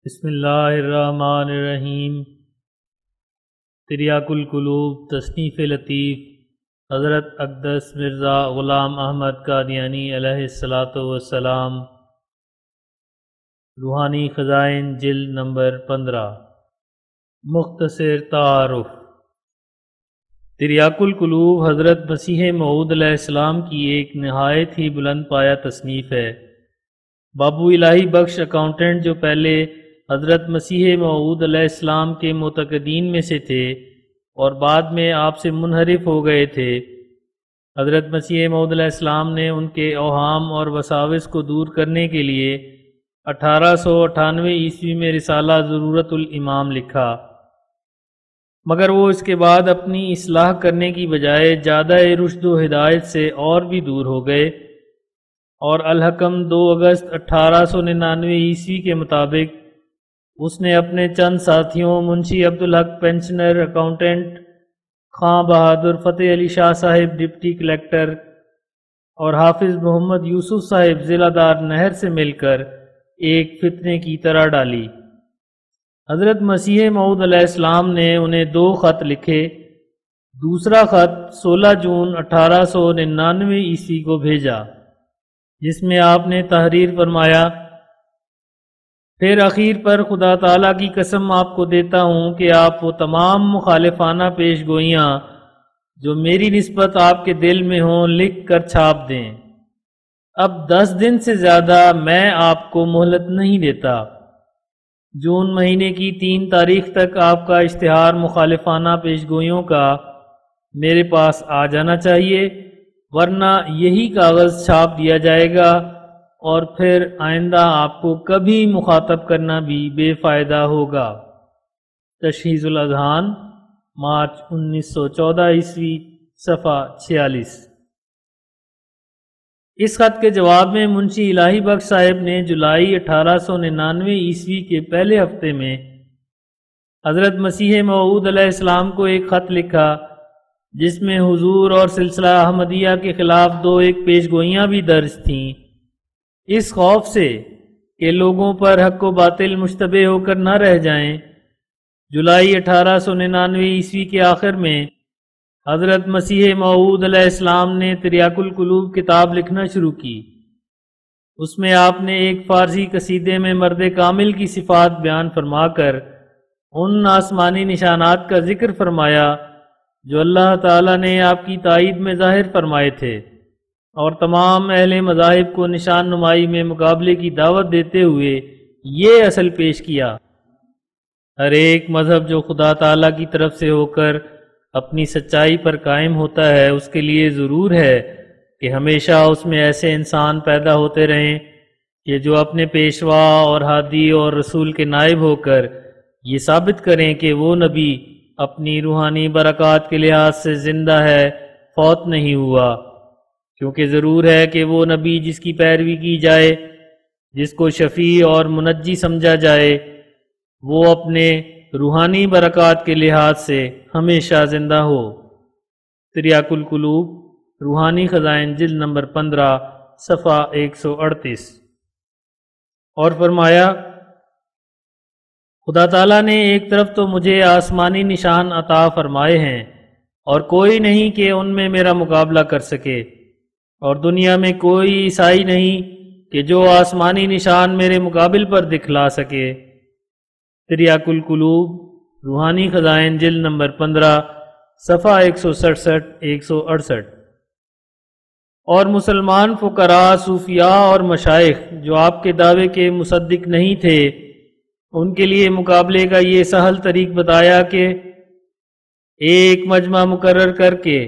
بسم اللہ الرحمن الرحیم۔ تریاق القلوب تصنیف لطیف حضرت اقدس مرزا غلام احمد قادیانی علیہ الصلاۃ والسلام، روحانی خزائن جلد نمبر 15۔ مختصر تعارف۔ تریاق القلوب حضرت مسیح موعود علیہ السلام کی ایک نہایت ہی بلند پایہ تصنیف ہے۔ بابو الہی بخش اکاؤنٹنٹ جو پہلے حضرت مسیح موعود علیہ السلام کے معتقدین میں سے تھے اور بعد میں آپ سے منحرف ہو گئے تھے، حضرت مسیح موعود علیہ السلام نے ان کے اوہام اور وساوس کو دور کرنے کے لیے 1898 عیسوی میں رسالہ ضرورت الامام لکھا، مگر وہ اس کے بعد اپنی اصلاح کرنے کی بجائے زیادہ رشد و ہدایت سے اور بھی دور ہو گئے، اور الحکم 2 اگست 1899 عیسوی کے مطابق اس نے اپنے چند ساتھیوں منشی عبدالحق پینشنر اکاؤنٹنٹ، خاں بہادر فتح علی شاہ صاحب ڈپٹی کلیکٹر اور حافظ محمد یوسف صاحب ضلع دار نہر سے مل کر ایک فتنے کی طرح ڈالی۔ حضرت مسیح موعود علیہ السلام نے انہیں 2 خط لکھے۔ دوسرا خط 16 جون 1899 عیسوی کو بھیجا، جس میں آپ نے تحریر فرمایا، پھر اخیر پر خدا تعالیٰ کی قسم آپ کو دیتا ہوں کہ آپ وہ تمام مخالفانہ پیش گوئیاں جو میری نسبت آپ کے دل میں ہوں لکھ کر چھاپ دیں۔ اب 10 دن سے زیادہ میں آپ کو مہلت نہیں دیتا۔ جون مہینے کی 3 تاریخ تک آپ کا اشتہار مخالفانہ پیش گوئیوں کا میرے پاس آ جانا چاہیے، ورنہ یہی کاغذ چھاپ دیا جائے گا اور پھر آئندہ آپ کو کبھی مخاطب کرنا بھی بے فائدہ ہوگا۔ تشخیص الاذہان، مارچ 1914 عیسوی، صفحہ 46۔ اس خط کے جواب میں منشی الہی بخش صاحب نے جولائی 1899 عیسوی کے پہلے ہفتے میں حضرت مسیح موعود علیہ السلام کو ایک خط لکھا، جس میں حضور اور سلسلہ احمدیہ کے خلاف 2 پیش گوئیاں بھی درج تھیں۔ اس خوف سے کہ لوگوں پر حق و باطل مشتبہ ہو کر نہ رہ جائیں، جولائی 1899 عیسوی کے آخر میں حضرت مسیح موعود علیہ السلام نے تریاق القلوب کتاب لکھنا شروع کی۔ اس میں آپ نے ایک فارسی قصیدے میں مرد کامل کی صفات بیان فرما کر ان آسمانی نشانات کا ذکر فرمایا جو اللہ تعالیٰ نے آپ کی تائید میں ظاہر فرمائے تھے، اور تمام اہل مذاہب کو نشان نمائی میں مقابلے کی دعوت دیتے ہوئے یہ اصل پیش کیا، ہر ایک مذہب جو خدا تعالیٰ کی طرف سے ہو کر اپنی سچائی پر قائم ہوتا ہے، اس کے لیے ضرور ہے کہ ہمیشہ اس میں ایسے انسان پیدا ہوتے رہیں کہ جو اپنے پیشوا اور ہادی اور رسول کے نائب ہو کر یہ ثابت کریں کہ وہ نبی اپنی روحانی برکات کے لحاظ سے زندہ ہے، فوت نہیں ہوا، کیونکہ ضرور ہے کہ وہ نبی جس کی پیروی کی جائے، جس کو شفیع اور منجی سمجھا جائے، وہ اپنے روحانی برکات کے لحاظ سے ہمیشہ زندہ ہو۔ تریاق القلوب روحانی خزائن جلد نمبر 15، صفحہ 138۔ اور فرمایا، خدا تعالیٰ نے ایک طرف تو مجھے آسمانی نشان عطا فرمائے ہیں اور کوئی نہیں کہ ان میں میرا مقابلہ کر سکے، اور دنیا میں کوئی عیسائی نہیں کہ جو آسمانی نشان میرے مقابل پر دکھلا سکے۔ تریاق القلوب روحانی خزائن جلد نمبر 15، صفحہ 167-168۔ اور مسلمان فقراء، صوفیاء اور مشائخ جو آپ کے دعوے کے مصدق نہیں تھے، ان کے لیے مقابلے کا یہ سہل طریق بتایا کہ ایک مجمع مقرر کر کے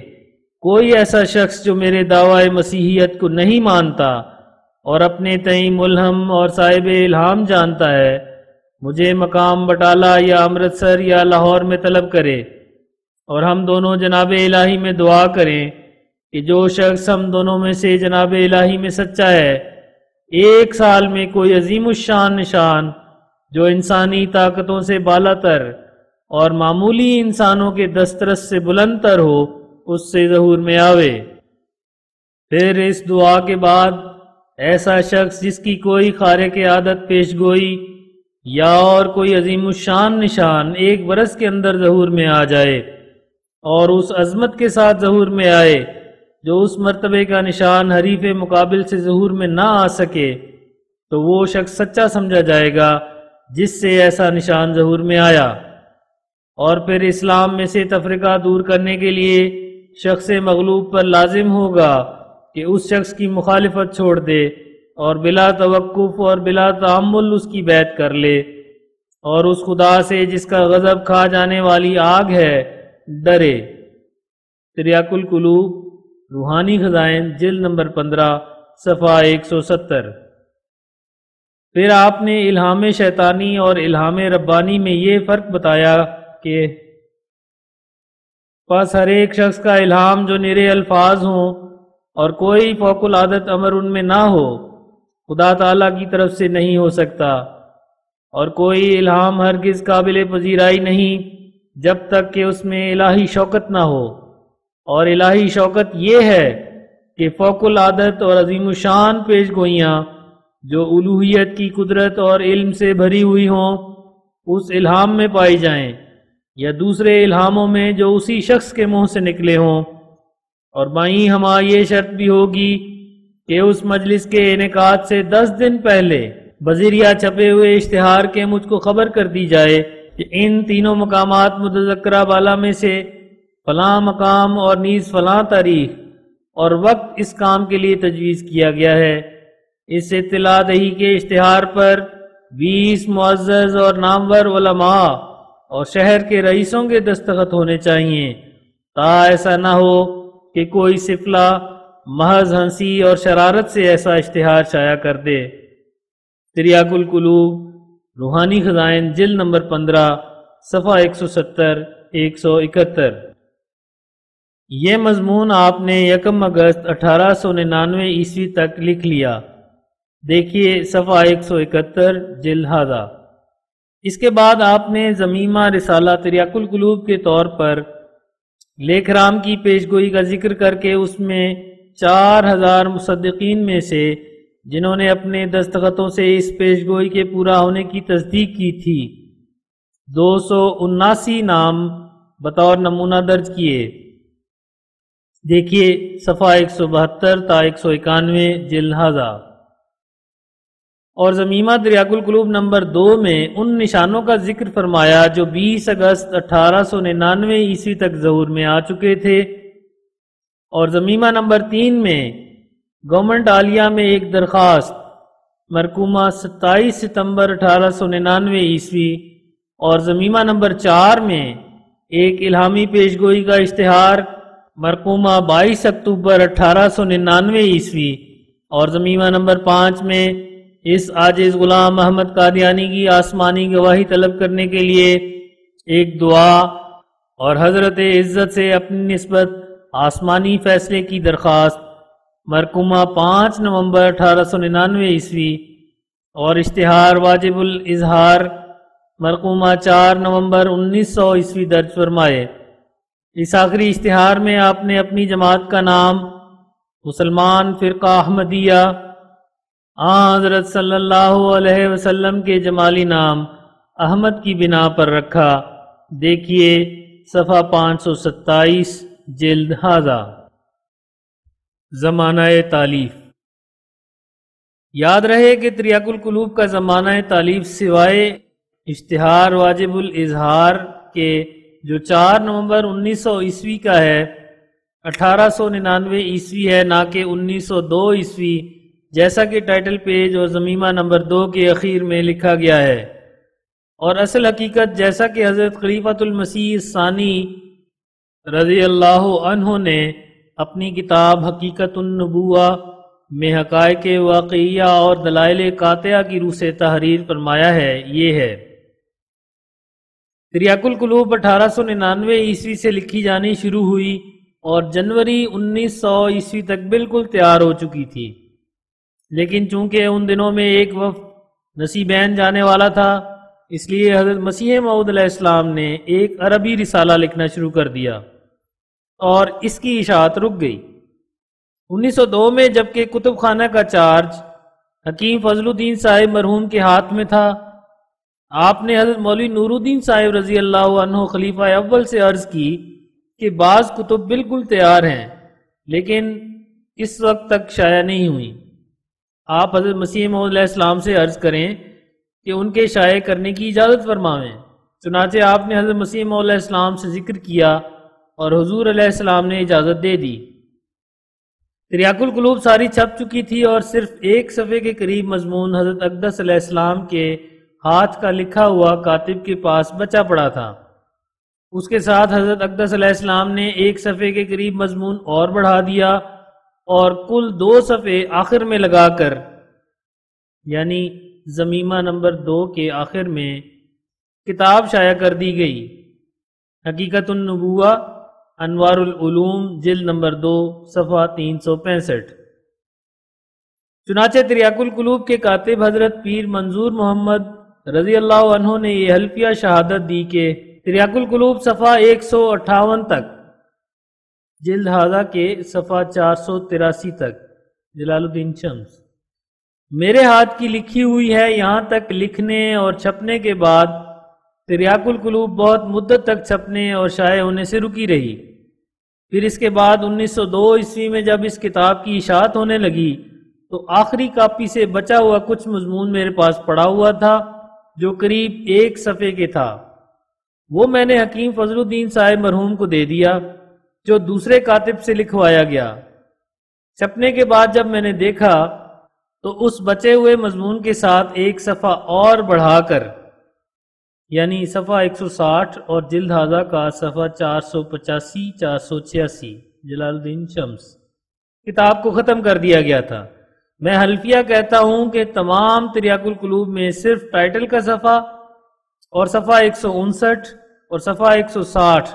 کوئی ایسا شخص جو میرے دعوی مسیحیت کو نہیں مانتا اور اپنے تئیں ملہم اور صاحب الہام جانتا ہے، مجھے مقام بٹالہ یا امرتسر یا لاہور میں طلب کرے، اور ہم دونوں جناب الہی میں دعا کریں کہ جو شخص ہم دونوں میں سے جناب الہی میں سچا ہے، 1 سال میں کوئی عظیم الشان نشان جو انسانی طاقتوں سے بالا تر اور معمولی انسانوں کے دسترس سے بلند تر ہو، اس سے ظہور میں آوے۔ پھر اس دعا کے بعد ایسا شخص جس کی کوئی خارق عادت پیش گوئی یا اور کوئی عظیم الشان نشان 1 برس کے اندر ظہور میں آ جائے اور اس عظمت کے ساتھ ظہور میں آئے جو اس مرتبے کا نشان حریف مقابل سے ظہور میں نہ آ سکے، تو وہ شخص سچا سمجھا جائے گا جس سے ایسا نشان ظہور میں آیا۔ اور پھر اسلام میں سے تفرقہ دور کرنے کے لیے شخص مغلوب پر لازم ہوگا کہ اس شخص کی مخالفت چھوڑ دے اور بلا توقف اور بلا تعمل اس کی بیعت کر لے، اور اس خدا سے جس کا غضب کھا جانے والی آگ ہے ڈرے۔ تریاق القلوب روحانی خزائن جلد نمبر 15 صفحہ 170۔ پھر آپ نے الہام شیطانی اور الہام ربانی میں یہ فرق بتایا کہ پس ہر ایک شخص کا الہام جو نرے الفاظ ہوں اور کوئی فوق العادت امر ان میں نہ ہو، خدا تعالیٰ کی طرف سے نہیں ہو سکتا، اور کوئی الہام ہرگز قابل پذیرائی نہیں جب تک کہ اس میں الہی شوکت نہ ہو، اور الہی شوکت یہ ہے کہ فوق العادت اور عظیم الشان پیش گوئیاں جو الوہیت کی قدرت اور علم سے بھری ہوئی ہوں اس الہام میں پائی جائیں، یا دوسرے الہاموں میں جو اسی شخص کے منہ سے نکلے ہوں۔ اور بائیں ہمہ یہ شرط بھی ہوگی کہ اس مجلس کے انعقاد سے 10 دن پہلے بذریعہ چھپے ہوئے اشتہار کے مجھ کو خبر کر دی جائے کہ ان تینوں مقامات متذکرہ بالا میں سے فلاں مقام اور نیز فلاں تاریخ اور وقت اس کام کے لیے تجویز کیا گیا ہے۔ اس اطلاع دہی کے اشتہار پر 20 معزز اور نامور علماء اور شہر کے رئیسوں کے دستخط ہونے چاہیے، تا ایسا نہ ہو کہ کوئی سفلہ محض ہنسی اور شرارت سے ایسا اشتہار شائع کر دے۔ تریاق القلوب روحانی خزائن جلد نمبر 15 صفحہ 170 171۔ یہ مضمون آپ نے 1 اگست 1899 عیسوی تک لکھ لیا، دیکھیے صفحہ 171 جلد ہاذا۔ اس کے بعد آپ نے ضمیمہ رسالہ تریاق القلوب کے طور پر لیکھ رام کی پیشگوئی کا ذکر کر کے اس میں 4000 مصدقین میں سے جنہوں نے اپنے دستخطوں سے اس پیشگوئی کے پورا ہونے کی تصدیق کی تھی 279 نام بطور نمونہ درج کیے، دیکھیے صفحہ 172 تا 191 جلد ہاذا۔ اور ضمیمہ تریاق القلوب نمبر 2 میں ان نشانوں کا ذکر فرمایا جو 20 اگست 1899 عیسوی تک ظہور میں آ چکے تھے، اور ضمیمہ نمبر 3 میں گورنمنٹ عالیہ میں ایک درخواست مرقومہ 27 ستمبر 1899 عیسوی، اور ضمیمہ نمبر 4 میں ایک الہامی پیشگوئی کا اشتہار مرقومہ 22 اکتوبر 1899 عیسوی، اور ضمیمہ نمبر 5 میں اس عاجز غلام احمد قادیانی کی آسمانی گواہی طلب کرنے کے لیے ایک دعا اور حضرت عزت سے اپنی نسبت آسمانی فیصلے کی درخواست مرقومہ 5 نومبر 1899 عیسوی، اور اشتہار واجب الاظہار مرقومہ 4 نومبر 1900 عیسوی درج فرمائے۔ اس آخری اشتہار میں آپ نے اپنی جماعت کا نام مسلمان فرقہ احمدیہ حضرت صلی اللہ علیہ وسلم کے جمالی نام احمد کی بنا پر رکھا، دیکھیے صفحہ 527 جلد ہاذا۔ زمانہ تالیف۔ یاد رہے کہ تریاق القلوب کا زمانہ تالیف سوائے اشتہار واجب الاظہار کے جو 4 نومبر 1900 عیسوی کا ہے 1899 عیسوی ہے، نہ کہ 1902 عیسوی جیسا کہ ٹائٹل پیج اور ضمیمہ نمبر 2 کے اخیر میں لکھا گیا ہے، اور اصل حقیقت جیسا کہ حضرت خلیفۃ المسیح ثانی رضی اللہ عنہ نے اپنی کتاب حقیقت النبوہ میں حقائق واقعیہ اور دلائل قاطعہ کی روح سے تحریر فرمایا ہے، یہ ہے۔ تریاق القلوب 1899 عیسوی سے لکھی جانی شروع ہوئی اور جنوری 1900 عیسوی تک بالکل تیار ہو چکی تھی، لیکن چونکہ ان دنوں میں ایک وفد نصیبین جانے والا تھا، اس لیے حضرت مسیح موعود علیہ السلام نے ایک عربی رسالہ لکھنا شروع کر دیا اور اس کی اشاعت رک گئی۔ 1902 میں جبکہ کتب خانہ کا چارج حکیم فضل الدین صاحب مرحوم کے ہاتھ میں تھا، آپ نے حضرت مولوی نور الدین صاحب رضی اللہ عنہ خلیفہ اول سے عرض کی کہ بعض کتب بالکل تیار ہیں لیکن اس وقت تک شائع نہیں ہوئی۔ آپ حضرت مسیح موعود علیہ السلام سے عرض کریں کہ ان کے شائع کرنے کی اجازت فرمائیں۔ چنانچہ آپ نے حضرت مسیح موعود علیہ السلام سے ذکر کیا اور حضور علیہ السلام نے اجازت دے دی۔ تریاق القلوب ساری چھپ چکی تھی اور صرف ایک صفحے کے قریب مضمون حضرت اقدس علیہ السلام کے ہاتھ کا لکھا ہوا کاتب کے پاس بچا پڑا تھا۔ اس کے ساتھ حضرت اقدس علیہ السلام نے ایک صفحے کے قریب مضمون اور بڑھا دیا اور کل 2 صفحے آخر میں لگا کر، یعنی ضمیمہ نمبر 2 کے آخر میں کتاب شائع کر دی گئی، حقیقت النبوہ انوار العلوم جلد نمبر 2 صفحہ 365۔ چنانچہ تریاق القلوب کے کاتب حضرت پیر منظور محمد رضی اللہ عنہ نے یہ حلفیہ شہادت دی کہ تریاق القلوب صفحہ 158 تک، جلد ہاذا کے صفحہ 483 تک، جلال الدین شمس، میرے ہاتھ کی لکھی ہوئی ہے۔ یہاں تک لکھنے اور چھپنے کے بعد تریاق القلوب بہت مدت تک چھپنے اور شائع ہونے سے رکی رہی۔ پھر اس کے بعد 1902 عیسوی میں جب اس کتاب کی اشاعت ہونے لگی تو آخری کاپی سے بچا ہوا کچھ مضمون میرے پاس پڑا ہوا تھا جو قریب 1 صفحے کے تھا۔ وہ میں نے حکیم فضل الدین صاحب مرحوم کو دے دیا جو دوسرے کاتب سے لکھوایا گیا۔ چھپنے کے بعد جب میں نے دیکھا تو اس بچے ہوئے مضمون کے ساتھ 1 صفحہ اور بڑھا کر، یعنی صفحہ 160 اور جلد ہاذا کا صفحہ 485 486، جلال الدین شمس، کتاب کو ختم کر دیا گیا تھا۔ میں حلفیہ کہتا ہوں کہ تمام تریاق القلوب میں صرف ٹائٹل کا صفحہ اور صفحہ 159 اور صفحہ 160،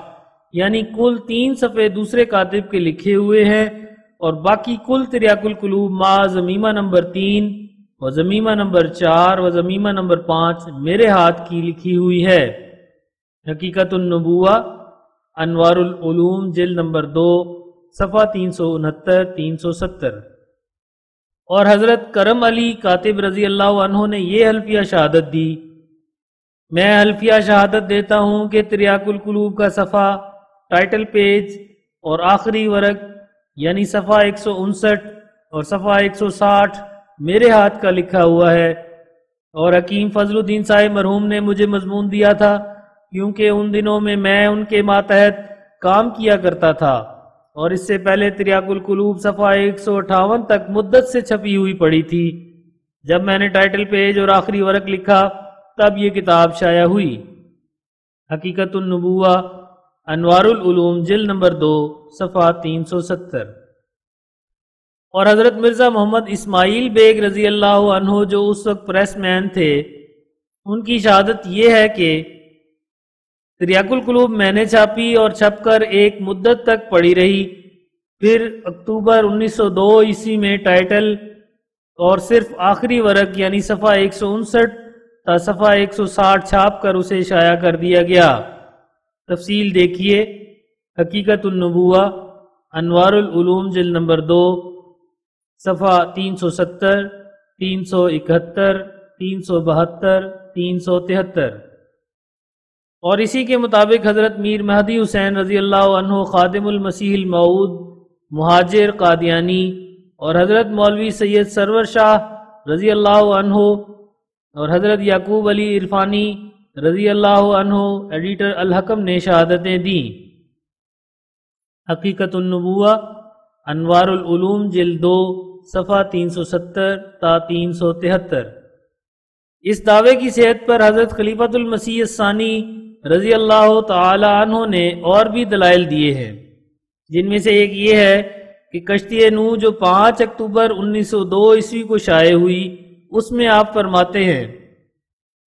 یعنی کل 3 صفحے دوسرے کاتب کے لکھے ہوئے ہیں، اور باقی کل تریاق القلوب ما ضمیمہ نمبر 3 و ضمیمہ نمبر 4 و ضمیمہ نمبر 5 میرے ہاتھ کی لکھی ہوئی ہے۔ حقیقت النبوہ انوار العلوم جلد نمبر 2 صفحہ 369 370۔ اور حضرت کرم علی کاتب رضی اللہ عنہ نے یہ حلفیہ شہادت دی، میں حلفیہ شہادت دیتا ہوں کہ تریاق القلوب کا صفحہ، ٹائٹل پیج اور آخری ورق یعنی صفحہ 159 اور صفحہ 160 میرے ہاتھ کا لکھا ہوا ہے، اور حکیم فضل الدین صاحب مرحوم نے مجھے مضمون دیا تھا کیونکہ ان دنوں میں ان کے ماتحت کام کیا کرتا تھا، اور اس سے پہلے تریاق القلوب صفحہ 158 تک مدت سے چھپی ہوئی پڑی تھی۔ جب میں نے ٹائٹل پیج اور آخری ورق لکھا تب یہ کتاب شائع ہوئی۔ حقیقت النبوہ انوار العلوم جلد نمبر 2 صفحہ 370۔ اور حضرت مرزا محمد اسماعیل بیگ رضی اللہ عنہ جو اس وقت پریس مین تھے، ان کی شہادت یہ ہے کہ تریاق القلوب میں نے چھاپی اور چھپ کر ایک مدت تک پڑی رہی، پھر اکتوبر 1902 عیسوی میں ٹائٹل اور صرف آخری ورق یعنی صفحہ 159 تا صفحہ 160 چھاپ کر اسے شائع کر دیا گیا۔ تفصیل دیکھیے حقیقت النبوہ انوار العلوم جلد نمبر 2 صفحہ 370 371 372 373۔ اور اسی کے مطابق حضرت میر مہدی حسین رضی اللہ عنہ خادم المسیح الموعود مہاجر قادیانی، اور حضرت مولوی سید سرور شاہ رضی اللہ عنہ اور حضرت یعقوب علی عرفانی رضی اللہ عنہ ایڈیٹر الحکم نے شہادتیں دیں۔ حقیقت النبوہ انوار العلوم جلد 2 صفحہ 370 تا 373۔ اس دعوے کی صحت پر حضرت خلیفۃ المسیح الثانی رضی اللہ تعالی عنہ نے اور بھی دلائل دیے ہیں، جن میں سے ایک یہ ہے کہ کشتی نوح جو 5 اکتوبر 1902 عیسوی کو شائع ہوئی، اس میں آپ فرماتے ہیں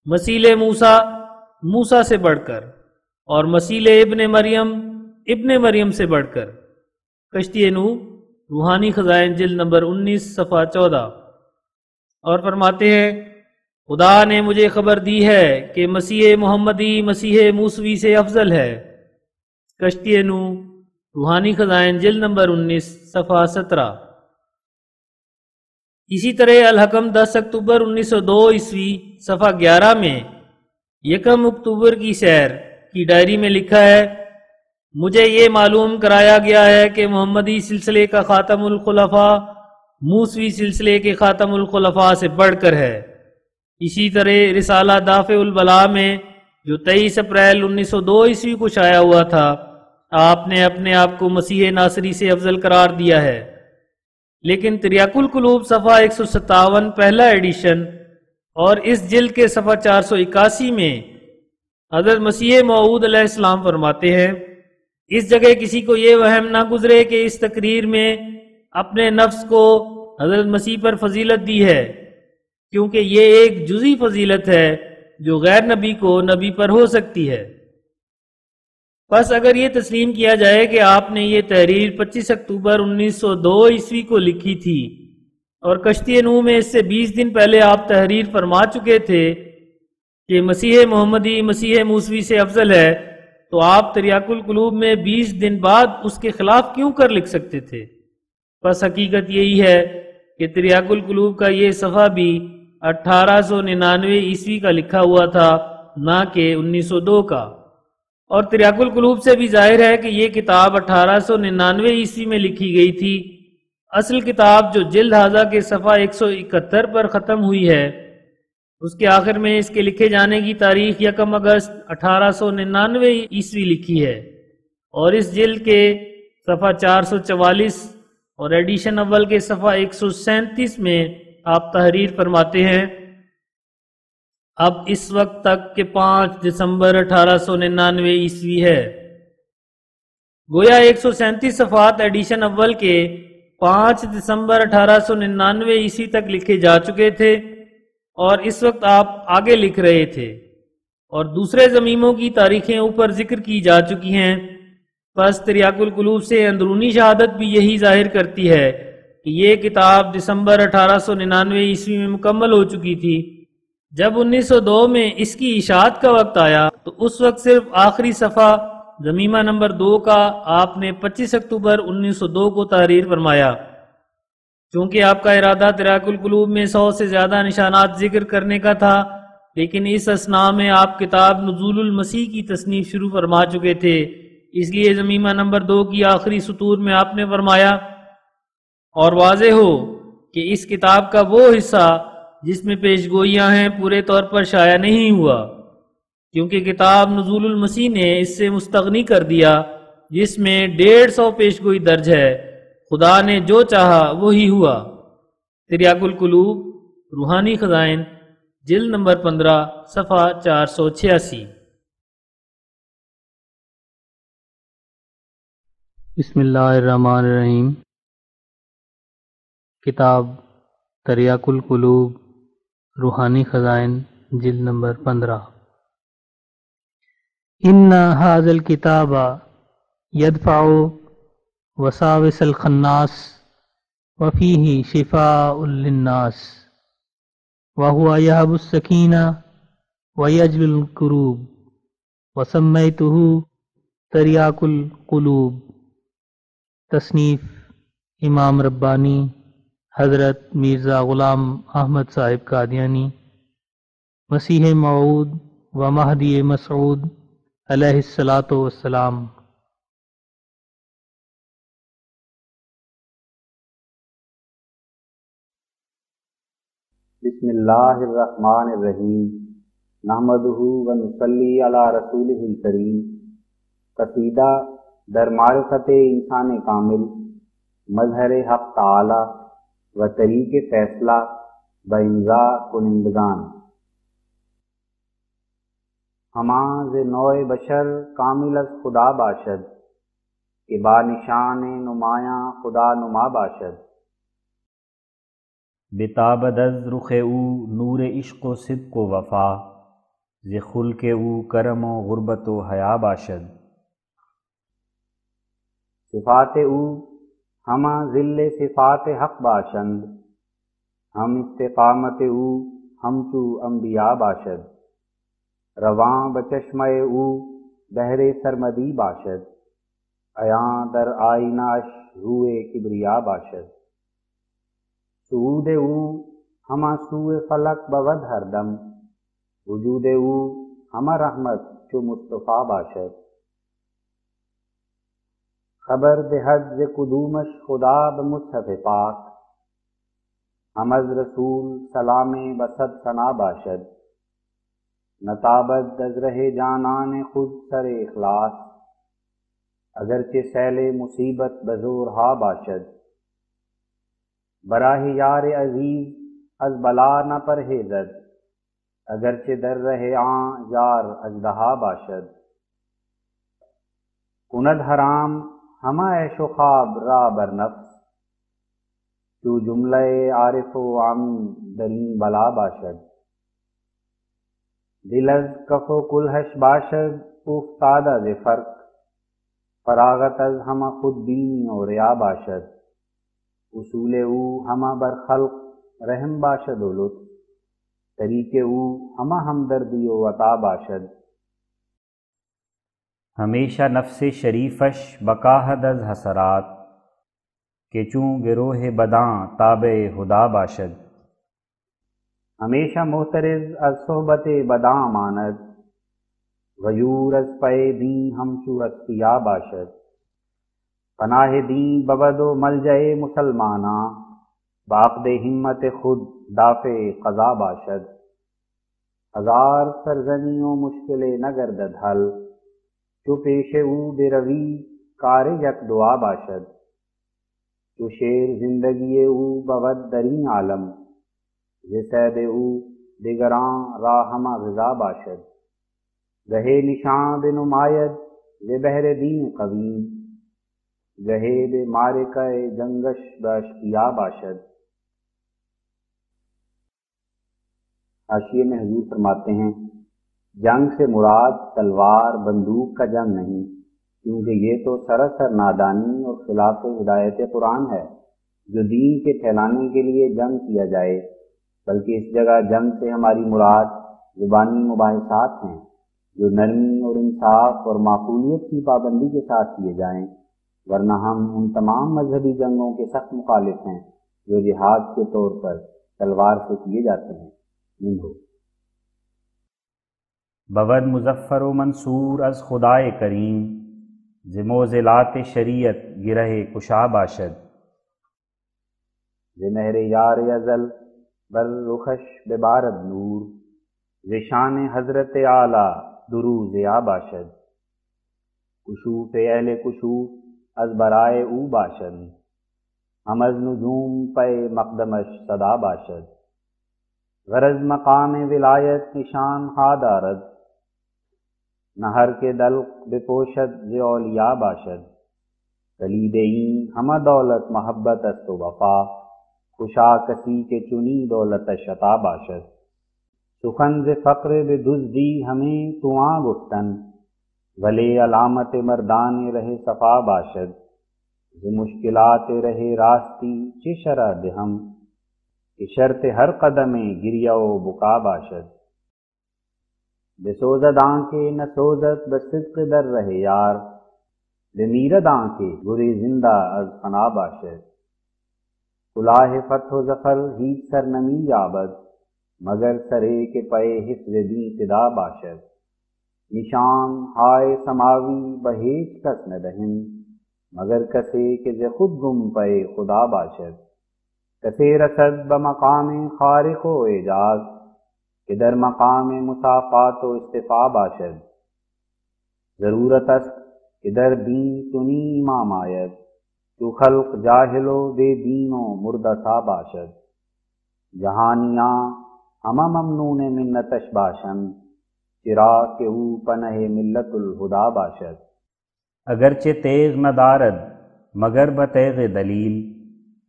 مسیل موسیٰ موسیٰ سے بڑھ کر، اور مسیل ابن مریم سے بڑھ کر۔ کشتی نوح روحانی خزائن جلد نمبر 19 صفحہ 14۔ اور فرماتے ہیں خدا نے مجھے خبر دی ہے کہ مسیح محمدی مسیح موسوی سے افضل ہے۔ کشتی نوح روحانی خزائن جلد نمبر 19 صفحہ 17۔ اسی طرح الحکم 10 اکتوبر 1902 عیسوی صفحہ 11 میں یکم اکتوبر کی سیر کی ڈائری میں لکھا ہے، مجھے یہ معلوم کرایا گیا ہے کہ محمدی سلسلے کا خاتم الخلفاء موسوی سلسلے کے خاتم الخلفاء سے بڑھ کر ہے۔ اسی طرح رسالہ دافع البلاء میں جو 23 اپریل 1902 عیسوی کو شائع ہوا تھا، آپ نے اپنے آپ کو مسیح ناصری سے افضل قرار دیا ہے۔ لیکن تریاق القلوب صفحہ 157 پہلا ایڈیشن اور اس جلد کے صفحہ 481 میں حضرت مسیح موعود علیہ السلام فرماتے ہیں، اس جگہ کسی کو یہ وہم نہ گزرے کہ اس تقریر میں اپنے نفس کو حضرت مسیح پر فضیلت دی ہے، کیونکہ یہ ایک جزئی فضیلت ہے جو غیر نبی کو نبی پر ہو سکتی ہے۔ بس اگر یہ تسلیم کیا جائے کہ آپ نے یہ تحریر 25 اکتوبر 1902 عیسوی کو لکھی تھی اور کشتی نوح میں اس سے 20 دن پہلے آپ تحریر فرما چکے تھے کہ مسیح محمدی مسیح موسوی سے افضل ہے، تو آپ تریاق القلوب میں 20 دن بعد اس کے خلاف کیوں کر لکھ سکتے تھے؟ بس حقیقت یہی ہے کہ تریاق القلوب کا یہ صفحہ بھی 1899 عیسوی کا لکھا ہوا تھا، نہ کہ 1902 کا، اور تریاق القلوب سے بھی ظاہر ہے کہ یہ کتاب 1899 عیسوی میں لکھی گئی تھی۔ اصل کتاب جو جلد ھذا کے صفحہ 171 پر ختم ہوئی ہے، اس کے آخر میں اس کے لکھے جانے کی تاریخ 1 اگست 1899 عیسوی لکھی ہے، اور اس جلد کے صفحہ 444 اور ایڈیشن اول کے صفحہ 137 میں آپ تحریر فرماتے ہیں، اب اس وقت تک کہ 5 دسمبر 1899 عیسوی ہے۔ گویا 137 صفحات ایڈیشن اول کے 5 دسمبر 1899 عیسوی تک لکھے جا چکے تھے، اور اس وقت آپ آگے لکھ رہے تھے، اور دوسرے ضمیموں کی تاریخیں اوپر ذکر کی جا چکی ہیں۔ پس تریاق القلوب سے اندرونی شہادت بھی یہی ظاہر کرتی ہے کہ یہ کتاب دسمبر 1899 عیسوی میں مکمل ہو چکی تھی۔ جب 1902 میں اس کی اشاعت کا وقت آیا تو اس وقت صرف آخری صفحہ ضمیمہ نمبر 2 کا آپ نے 25 اکتوبر 1902 کو تحریر فرمایا۔ چونکہ آپ کا ارادہ تریاق القلوب میں 100 سے زیادہ نشانات ذکر کرنے کا تھا، لیکن اس اثناء میں آپ کتاب نزول المسیح کی تصنیف شروع فرما چکے تھے، اس لیے ضمیمہ نمبر 2 کی آخری سطور میں آپ نے فرمایا، اور واضح ہو کہ اس کتاب کا وہ حصہ جس میں پیش گوئیاں ہیں پورے طور پر شائع نہیں ہوا، کیونکہ کتاب نزول المسیح نے اس سے مستغنی کر دیا، جس میں 150 پیش گوئی درج ہے۔ خدا نے جو چاہا وہی ہوا۔ تریاق القلوب روحانی خزائن جلد نمبر 15 صفحہ 486۔ بسم اللہ الرحمن الرحیم۔ کتاب تریاق القلوب روحانی خزائن جلد نمبر 15۔ ان ھذا الکتاب یدفع وساوس الخناس وفیہ شفاء للناس وهو یہب السکینہ ویجل الکروب وسمیتہ تریاق القلوب۔ تصنیف امام ربانی حضرت مرزا غلام احمد صاحب قادیانی، مسیح موعود و مہدی مسعود علیہ الصلاۃ والسلام۔ بسم اللہ الرحمن الرحیم، نحمدہ و نصلی علی رسولہ الکریم۔ قصیدہ در معرفت انسان کامل، مظہر حق تعالی و طریق فیصلہ بامضاء کنندگان۔ ہماں ز نوع بشر کامل از خدا باشد، کہ با نشان نمایاں خدا نما باشد۔ بتابد از رخ او نور عشق و صدق و وفا، ز خلق او کرم و غربت و حیا باشد۔ صفات او ہمہ ذل صفات حق باشند، ہم استقامت او ہمچو انبیاء باشد۔ رواں بچشمہ او بحر سرمدی باشد، عیاں در آئینہ روئے کبریا باشد۔ صعود او ہمہ سوئے فلک بود ہر دم، وجود او ہمہ رحمت چو مصطفیٰ باشد خبر دہد ز قدومش خدا بمصحف پاک ہم از رسول سلام بصد ثنا باشد نتابد از رہ جانان خود سر اخلاص اگرچہ سیل مصیبت بزور ہا باشد براہ یار عزیز از بلا نہ پرہیزد اگرچہ در رہ آن یار اژدہا باشد کند حرام ہمہ عیش و خواب را بر نفس تو جملہ عارف و عامی درین بلا باشد دل از کف و کلہش باشد افتادہ ز فرق فراغت از ہمہ خود بینی و ریا باشد اصول او ہمہ بر خلق رحم باشد و لطف طریق او ہمہ ہمدردی و عطا باشد ہمیشہ نفس شریفش بقاہد از حسرات کہ چوں گروہ بداں تابع خدا باشد ہمیشہ محترز از صحبت بداں ماند غیور از پے دین ہمچو اصفیا باشد پناہ دین ببد و ملجأ مسلماناں بعقد ہمت خود دافع قضا باشد ہزار سرزنی و مشکل نگردد حل چو پیش او بروی کار یک دعا باشد چو شیر زندگی او بود درین عالم ز صید او دگراں راہ ہمہ غذا باشد گہے نشاں بنماید ز بحر دین قویم گہے بے معرکہ جنگش باشقیا باشد۔ حاشیے میں حضور فرماتے ہیں جنگ سے مراد تلوار بندوق کا جنگ نہیں، کیونکہ یہ تو سراسر نادانی اور خلاف ہدایت قرآن ہے جو دین کے پھیلانے کے لیے جنگ کیا جائے، بلکہ اس جگہ جنگ سے ہماری مراد زبانی مباحثات ہیں جو نرمی اور انصاف اور معقولیت کی پابندی کے ساتھ کیے جائیں، ورنہ ہم ان تمام مذہبی جنگوں کے سخت مخالف ہیں جو جہاد کے طور پر تلوار سے کیے جاتے ہیں۔ منہو بود مظفر و منصور از خدائے کریم ز معضلات شریعت گرہ کشا باشد ز مہر یار ازل بر رخش ببارد نور ز شان حضرت اعلیٰ دروز یا باشد کشوف اہل کشوف از برائے او باشد ہم از نجوم پے مقدمش صدا باشد غرض مقام ولایت نشان ہا دارد نہر کے دلق بپوشد ز اولیاء باشد کلید این ہمہ دولت محبت است و وفا خوشا کسی کے چنی دولت شتا باشد سخن ز فقر بدزدی ہمیں تواں گفتن ولے علامت مردان رہ صفا باشد ز مشکلات رہ راستی چہ شرح دہم کہ شرط ہر قدم گریہ و بکا باشد بسوزد آنکھیں نہ سوزد بصدق در رہے یار بمیرد آنکھیں گری زندہ از فنا باشد کلاه فتح و ظفر ہیچ سرنمی یابد مگر سرے کے پے حفظ دین فدا باشد نشان ہائے سماوی بہیچ کس نہ دہن مگر کسے کہ ز خود گم پے خدا باشد کسے رسد بمقام خارق و اعجاز کہ در مقام مصافات و استفا باشد ضرورت است کہ در دین سنی امام آید تو خلق جاہل و بے دین و مردہ سا باشد جہانیاں ہمہ ممنون منتش باشن چرا کہ او پنہ ملت الہدا باشد اگرچہ تیغ نہ دارد مگر بتیغ دلیل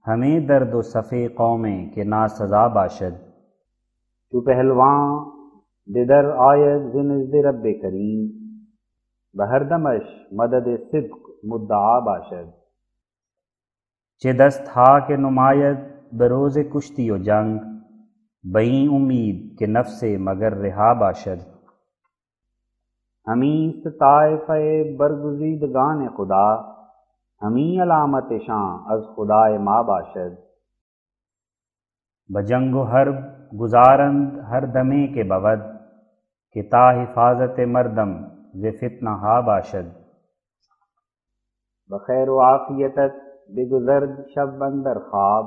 ہمیں درد و صفے قومیں کہ نا سزا باشد تو پہلواں بدر آید ز نزد رب کریم بہردمش مدد صدق مدعا باشد چہ دست ہا کہ نماید بروز کشتی و جنگ بہیں امید کہ نفس مگر رہا باشد ہمیں طائفہ برگزیدگان خدا ہمیں علامت شاں از خدائے ما باشد بجنگ و حرب گزارند ہر دمے کے بود کہ تا حفاظت مردم ز فتنہ ہا باشد۔ بخیر و عافیتت بگزرد شب اندر خواب،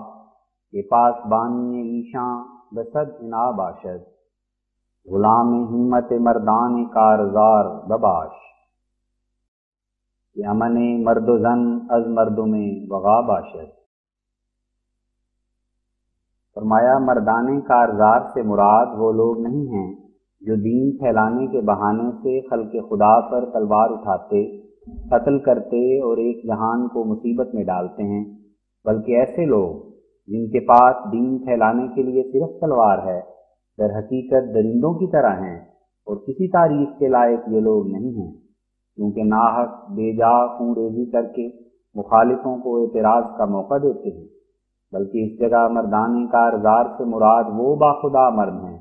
کہ پاس بانی ایشاں بصد انا باشد۔ غلام ہمت مردان کارزار بباش، کہ امن مرد و زن از مردم وغا باشد۔ فرمایا مردان کارزار سے مراد وہ لوگ نہیں ہیں جو دین پھیلانے کے بہانے سے خلق خدا پر تلوار اٹھاتے، قتل کرتے اور ایک جہان کو مصیبت میں ڈالتے ہیں، بلکہ ایسے لوگ جن کے پاس دین پھیلانے کے لیے صرف تلوار ہے، در حقیقت درندوں کی طرح ہیں اور کسی تعریف کے لائق یہ لوگ نہیں ہیں، کیونکہ ناحق بے جا خون ریزی کر کے مخالفوں کو اعتراض کا موقع دیتے ہیں، بلکہ اس جگہ مردان کارزار سے مراد وہ باخدا مرد ہیں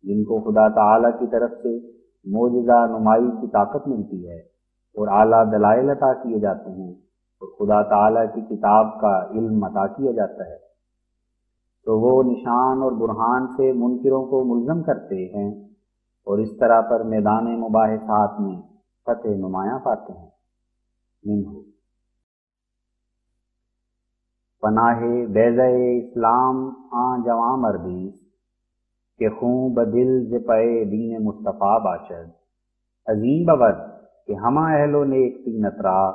جن کو خدا تعالیٰ کی طرف سے معجزہ نمائی کی طاقت ملتی ہے اور اعلیٰ دلائل عطا کیے جاتے ہیں اور خدا تعالیٰ کی کتاب کا علم عطا کیا جاتا ہے، تو وہ نشان اور برہان سے منکروں کو ملزم کرتے ہیں اور اس طرح پر میدان مباحثات میں فتح نمایاں پاتے ہیں۔ منہ پناہ بیضہ اسلام آن جواں مردیس، کہ خون بدل ز پے دین مصطفیٰ باشد۔ عظیم بود کہ ہمہ اہل و نیک تینت را،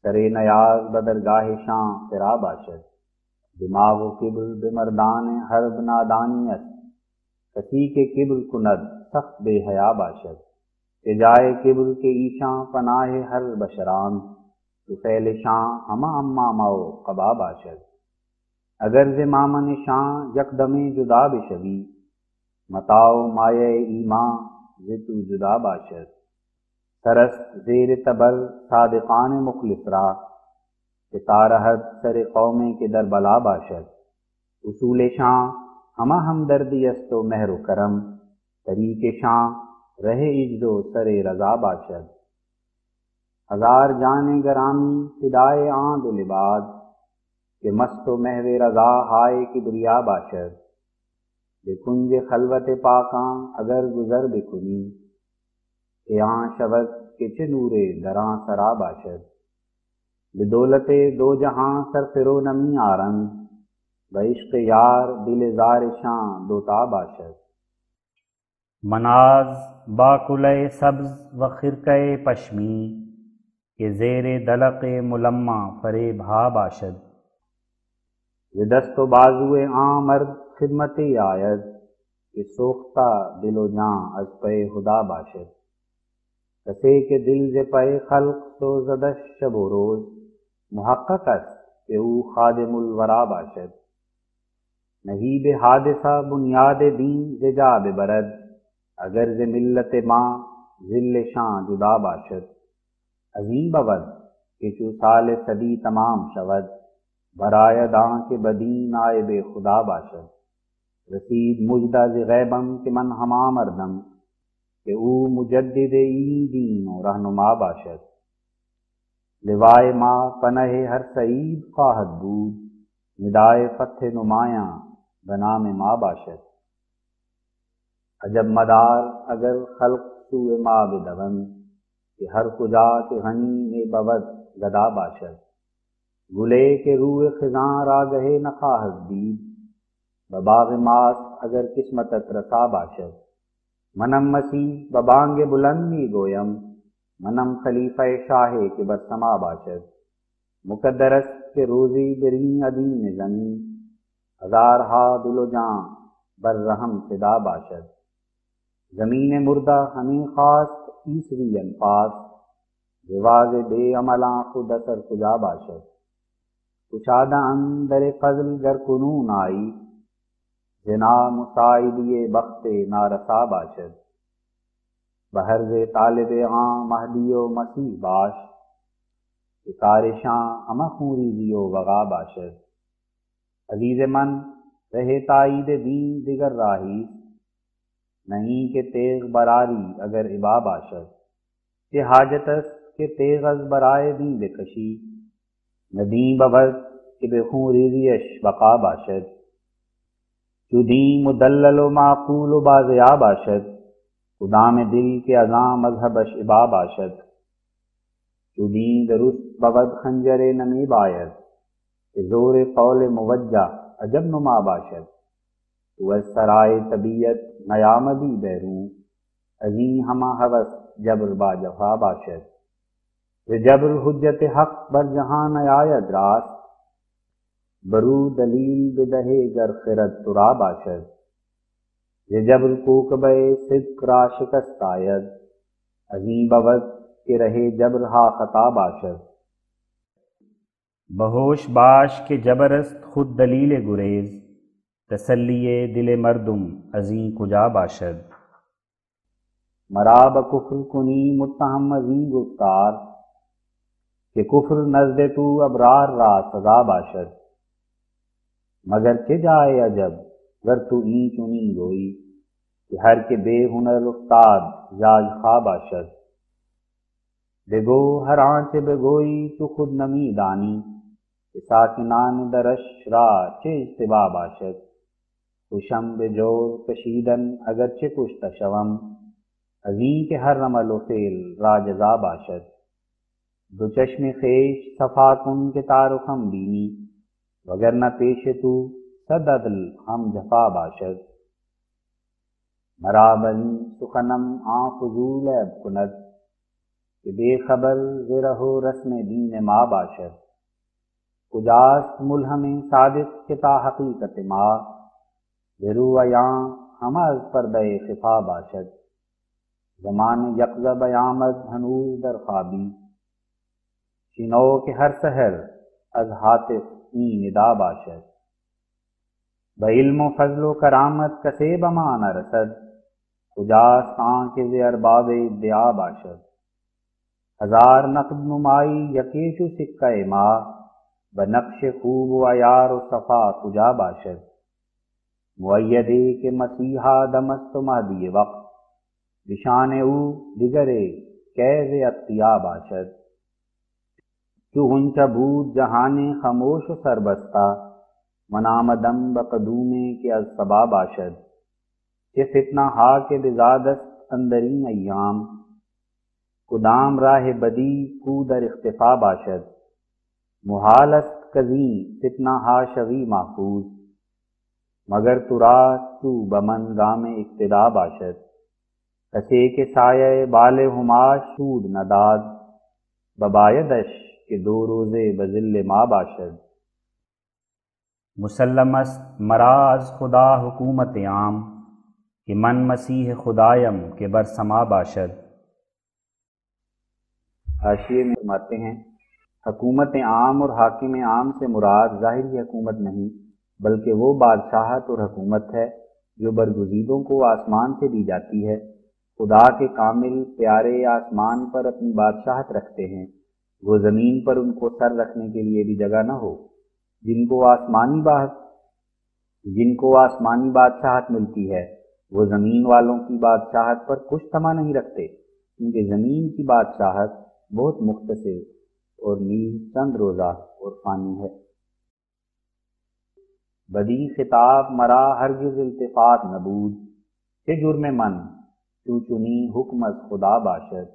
سرے نیاز بدرگاہ شاں فرا باشد۔ دماغ و کبر بمردان حرب نادانی است، کسی کے کبر کند سخت بے حیا باشد۔ کہ جائے کبر کے ایشاں پناہ ہر بشران، تو فعل شاں ہمہ امامہ و قبا باشد۔ اگر ز مامن شاں یکدم جدا بشوی، متاع مایہ ایماں ز تو جدا باشد۔ سرست زیر تبر صادقان مخلص را، کہ تارہت سر قومیں کے در بلا باشد۔ اصول شاں ہمہ ہمدردی است و مہر و کرم، طریق شاں رہ عجز و سر رضا باشد۔ ہزار جان گرامی فدائے آن دل عباد، کہ مست و محو رضا ہائے کبریا باشد۔ بکنج خلوت پاکاں اگر گزر بکنی، کہ آن شود کہ چه نور دراں سرا باشد۔ بدولت دو جہاں سرفرو نمی آرند، بعشق یار دل زار شاں دوتا باشد۔ مناز با کلہ سبز و خرقہ پشمی، کہ زیر دلق ملمع فریب ہا باشد۔ یہ دست و بازوئے عام مرد خدمت آید، کہ سوختہ دل و جاں از پے خدا باشد۔ کسے کے دل ز پے خلق سوزدش شب و روز، محقق است کہ او خادم الورا باشد۔ نہیں بے حادثہ بنیاد دین ز جا ببرد، اگر ز ملت ماں ذل شاں جدا باشد۔ عظیم بود کہ چو سال صدی تمام شود، برائے داں کے بدین نائب خدا باشد۔ رسید مجدہ ز غیبم کہ من ہما مردم، کہ او مجدد این دین و رہنما باشد۔ لوائے ما پنہ ہر سعید خواہد بود، ندائے فتح نمایاں بنام ما باشد۔ عجب مدار اگر خلق سوء ما بدوند، کہ ہر کجا کہ غنی میں بود گدا باشد۔ گلے کے روح خزاں راگہ نخواہد دید، بباغ ماس اگر قسمتت رسا باشد۔ منم مسیح ببانگ بلند می گویم، منم خلیفہ شاہ کے برسما باشد۔ مقدر است کہ روزی برین ادیم زمین، ہزارہا دل و جاں بر رحم فدا باشد۔ زمین مردہ ہمیں خواست عیسوی انفاس، رواز بے عملاں خود اثر کجا باشد۔ کشادہ اندر فضل گر کنون آئی، جنا مساعدی بخت نارسا باشد۔ بہرز طالب عام مہدی و مسیح باش، کہ کارشاں ہمہ خوریزی و وغا باشد۔ عزیز من رہے تائید دین دیگر راہی، نہیں کہ تیغ براری اگر ابا باشد۔ کہ حاجت است کہ تیغ از برائے دین بکشی، ندیم بود کہ بے خون ریزیش بقا باشد۔ چو دین مدلل و معقول و بازیا باشد، خدام دل کے ازاں مذہب اشبا باشد، چودین درست بود خنجر نمی باید، کہ زور قول موجہ عجب نما باشد، تو از سرائے طبیعت نیامدی بیرون، ازیں ہما حوث جبر با جفا باشد، ز جبر حجت حق بر جہاں نیاید راست، برو دلیل بدہے گر خرد ترا باشد، ز جبر کوکبہ صدق را شکست آید، ازیں بود کہ رہے جبر ہا خطا باشد، بہوش باش کے جبر است خود دلیل گریز، تسلی دل مردم ازیں کجا باشد، مرا بکفر کنی متہم ازیں گفتار، کہ کفر نزد تو ابرار را سزا باشد، مگر چہ جائے عجب گر تو این چنین گوئی، کہ ہر کے بے ہنر استاد جاج خواہ باشد، بگو ہر آنچ بگوئی تو خود نمی دانی، کہ ساکنان درش را چہ اجتبا باشد، خوشم بجور کشیدن اگرچہ کشت شوم، ازیں کہ ہر عمل و فعل را جزا باشد، دو چشم خیش صفا کن کے تعارفم بینی، وگرنہ پیش تو صد عدل ہم جفا باشد، مرا بنی سخنم آں فضول عیب کند، کہ بے خبر ز رہ و رسم دین ما باشد، کجاست ملہم صادق کہ تا حقیقت ما، برو عیاں ہم از پردہ خفا باشد، زمان یقظہ بیامد ہنوز در خوابی، شنو کہ ہر سحر از ہاتف این ندا باشد، بعلم و فضل و کرامت کسے بما نہ رسد، کجاست آن کے ز ارباب ادعا باشد، ہزار نقد نمائی یکیشو سکہ ما، بنقش خوب و عیار و صفا کجا باشد، مؤیدے کہ مسیحا دمست و مہدی وقت، بشان او دیگرے کیز اتقیا باشد، چو غنچہ بود جہان خاموش و سربستہ، منامدم بقدوم کے از صبا باشد، کہ فتنہ ہا کے بزادست اندرین ایام، کدام راہ بدی کو در اختفا باشد، محال است کزیں فتنہ ہا شوی محفوظ، مگر ترا تو بمن گام اقتدا باشد، کسے کے سایہ بال ہما شود نداد، ببایدش کہ دو روزے بذل ما باشد، مسلم است مرا از خدا حکومت عام، کہ من مسیح خدایم کہ بر سما باشد۔ حاشیے میں فرماتے ہیں حکومت عام اور حاکم عام سے مراد ظاہری حکومت نہیں بلکہ وہ بادشاہت اور حکومت ہے جو برگزیدوں کو آسمان سے دی جاتی ہے۔ خدا کے کامل پیارے آسمان پر اپنی بادشاہت رکھتے ہیں، وہ زمین پر ان کو سر رکھنے کے لیے بھی جگہ نہ ہو۔ جن کو آسمانی بادشاہت ملتی ہے وہ زمین والوں کی بادشاہت پر کچھ طمع نہیں رکھتے، کیونکہ زمین کی بادشاہت بہت مختصر اور نیز چند روزہ اور فانی ہے۔ بدی خطاب مرا ہرگز التفات نبود، کہ جرم من تو چنی حکم از خدا باشد۔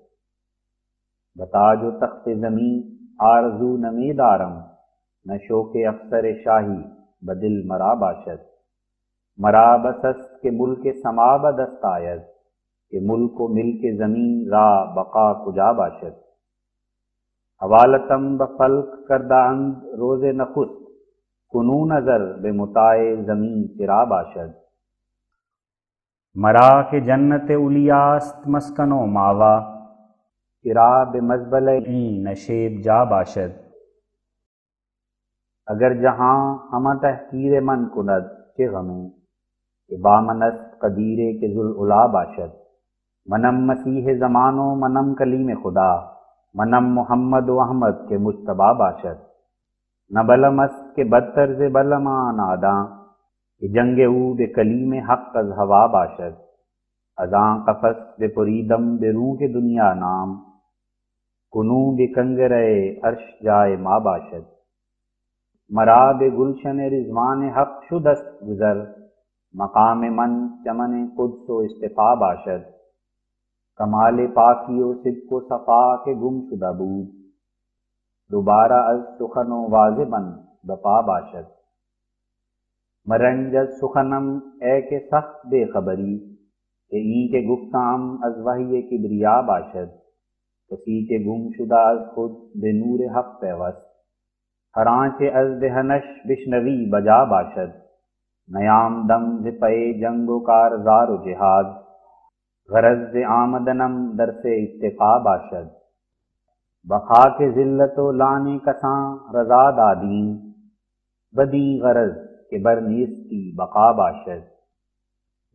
بتا جو تخت زمین آرزو نمی دارم، نہ شوق افسر شاہی بدل مرا باشد۔ مرا بس است کہ ملک سما بدست آید، کہ ملک و ملک زمین را بقا کجا باشد۔ حوالتم بفلک کردہ اند روز نخست، کنو نظر بمتاع زمین چرا باشد۔ مرا کہ جنت اولیاست مسکن و ماوا، چرا بمزبل این نشیب جا باشد۔ اگر جہاں ہمہ تحقیر من کند چہ غمیں، کہ بامنست قدیرے کے ذوالعلا باشد۔ منم مسیح زمان و منم کلیم خدا، منم محمد و احمد کے مجتبیٰ باشد۔ نہ بلم است کہ بدتر ز بلم آن آداں، کہ جنگ او بے کلیم حق از ہوا باشد۔ ازاں قفس بے پریدم بے روح کے دنیا نام، کنوں بے کنگرے عرش جائے ما باشد۔ مرا بے گلشن رضوان حق شدست گزر، مقام من چمن قدس و اصطفیٰ باشد۔ کمال پاکی و صدق و صفا کے گم شدہ بود، دوبارہ از سخن و واضباً بپا باشد۔ مرنج از سخنم اے کہ سخت بے خبری، کہ این کے گفتام از وحی کبریا باشد۔ کسی کے گم شدہ از خود بے نور حق پیوست، ہر آنچ از دہنش بشنوی بجا باشد۔ نیام دم ز پے جنگ و کارزار و جہاد، غرض ز آمدنم در سے اتقا باشد۔ بخا کے ذلت و لانے کساں رضا دادیم، بدی غرض کہ بر نیستی بقا باشد۔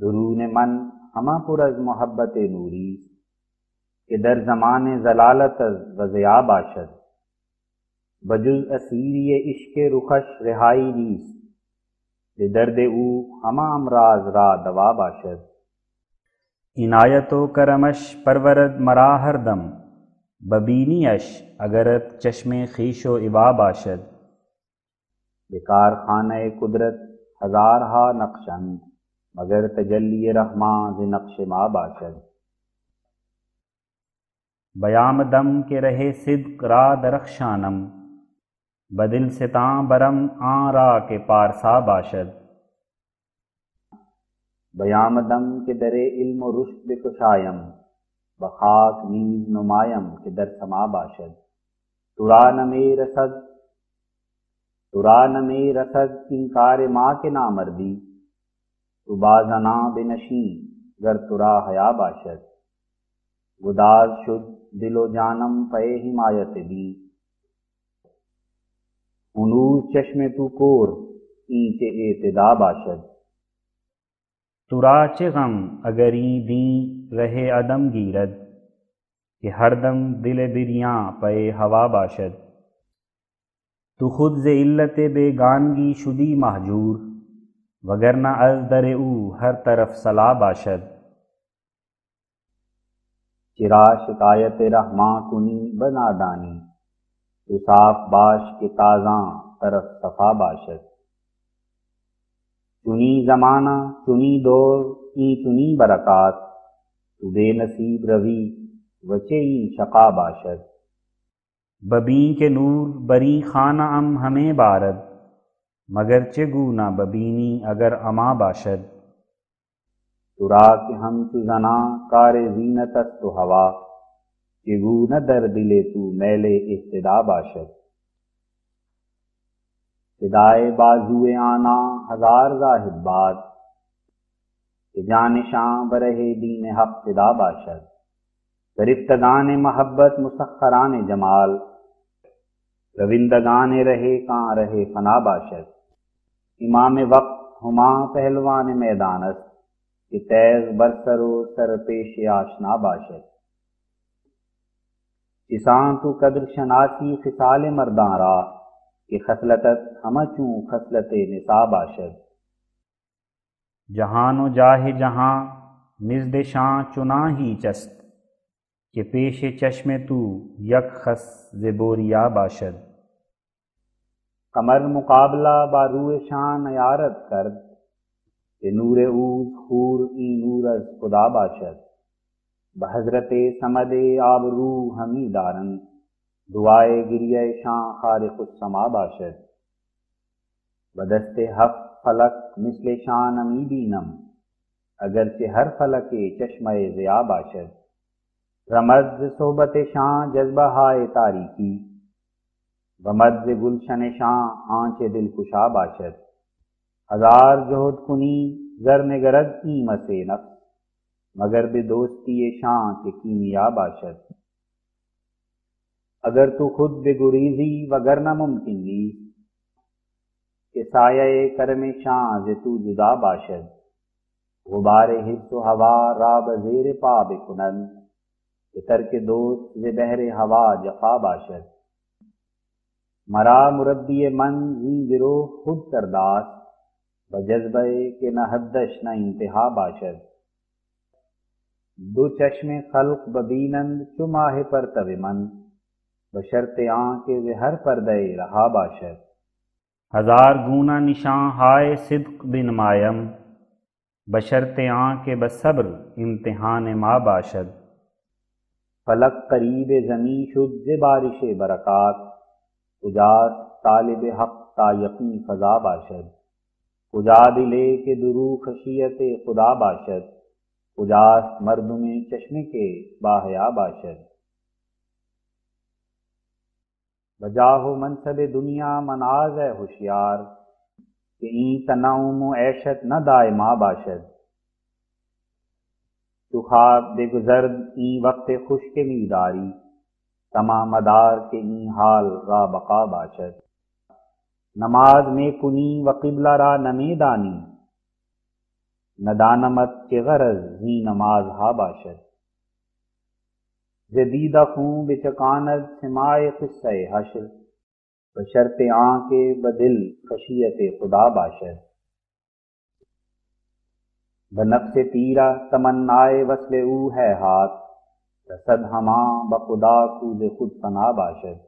درون من ہمہ پر از محبت نوری، کہ در زمان ضلالت از وضیا باشد۔ بجز اسیری عشق رخش رہائی نیست، بے درد او ہمہ امراض را دوا باشد۔ عنایت و کرمش پرورد مرا ہر دم، ببینی اش اگرت چشم خویش و عبا باشد۔ بیکار خانہ قدرت ہزارہا نقشند، مگر تجلی رحماں ز نقش ما باشد۔ بیام دم کے رہے صدق را درخشانم، بدل ستاں برم آن را کے پارسا باشد۔ بیام دم کے در علم و رشد بکشایم، بخاک نیز نمایم کہ در سما باشد۔ ترا نمے رسد انکار ما کے نامردی، تو بازنا بنشین گر ترا حیا باشد۔ گداز شد دل و جانم پے حمایت دی، ہنوز چشم تو کور اینچ اعتدا باشد۔ ترا چه غم اگر این دین رہ عدم گیرد، کہ ہر دم دل بریاں پے ہوا باشد۔ تو خود ز علت بیگانگی شدی مہجور، وگرنہ از در او ہر طرف صلا باشد۔ چرا شکایت رحماں کنی بنادانی، تو صاف باش کے تازاں طرف صفا باشد۔ چنی زمانہ چنی دور این چنی برکات، تو بے نصیب روی وچے این شقا باشد۔ ببیں کے نور بری خانہ ام ہمیں بارد، مگر چگونا ببینی اگر اما باشد۔ ترا کہ ہم چو زناں کار زینت است و ہوا، چگونہ در دل تو میل اہتدا باشد۔ فدائے بازوئے آنا ہزار زاہد باد، کہ جانشاں برہ دین حق فدا باشد۔ گرفتگان محبت مسخران جمال، روندگان رہے کاں رہے فنا باشد۔ امام وقت ہما پہلوان میدان است، کہ تیز برسر و سر پیش آشنا باشد۔ چساں تو قدر شناسی خصال مرداں را، کہ خصلتت ہمہ چوں خصلت نساء باشد۔ جہان و جاہ جہاں نزد شاں چنا ہی چست، کہ پیش چشم تو یک خس زبوریا باشد۔ قمر مقابلہ باروئے شان نیارت کرد، کہ نور اوز خور این نور از خدا باشد۔ بحضرت صمد آبرو ہمی دارند، دعائے گریہ شاں خالق السما باشد۔ بدست ہفت فلک مثل شان امی بینم، اگرچہ ہر فلک چشمہ ضیا باشد۔ رمز صحبت شاں جذبہ ہائے تاریکی، ومد گلشن شاں آنچ دل کشا باشد۔ ہزار جہد کنی زر نگرد قیمت نفس، مگر بے دوستی شاں کے کیمیا باشد۔ اگر تو خود بے گریزی وگرنہ ممکن نیست، کہ سایہ کرم شاں ز تو جدا باشد۔ غبار حرص و ہوا را بزیر پا بکنند، کہ ترک دوست ز بحر ہوا جفا باشد۔ مرا مربی من زی گروہ خود کرداست، بجذبہ کہ نہ حدش نہ انتہا باشد۔ دو چشم خلق ببینند چو ماہ پرتو من، بشرط آنکہ وہ ہر پردے رہا باشد۔ ہزار گونا نشاں ہائے صدق بنمایم، بشرط آنکہ بصبر امتحان ما باشد۔ فلک قریب زمیں شد ز بارش برکات، کجاست طالب حق تا یقین فضا باشد، کجا دلے کے درو خشیت خدا باشد، کجاست مردم چشمے کے باحیا باشد۔ بجاہ و منصب دنیا مناز ہے ہوشیار، کہ این تنعم و عیشت نہ دائمہ باشد، تو خواب بے گزرد این وقت خوش کے میداری، تمام مدار کے این حال را بقا باشد۔ نماز میں کنی و قبلہ را نمی دانی، ندانمت کے غرض زی نماز ہا باشد۔ جدیدہ خون بچکاند سمائے قصہ حشر، بشرط آنکھ بدل خشیت خدا باشد۔ بنفس تیرا تمنائے وصل او ہے ہاتھ، رسد ہماں بخدا کوز خود فنا باشد۔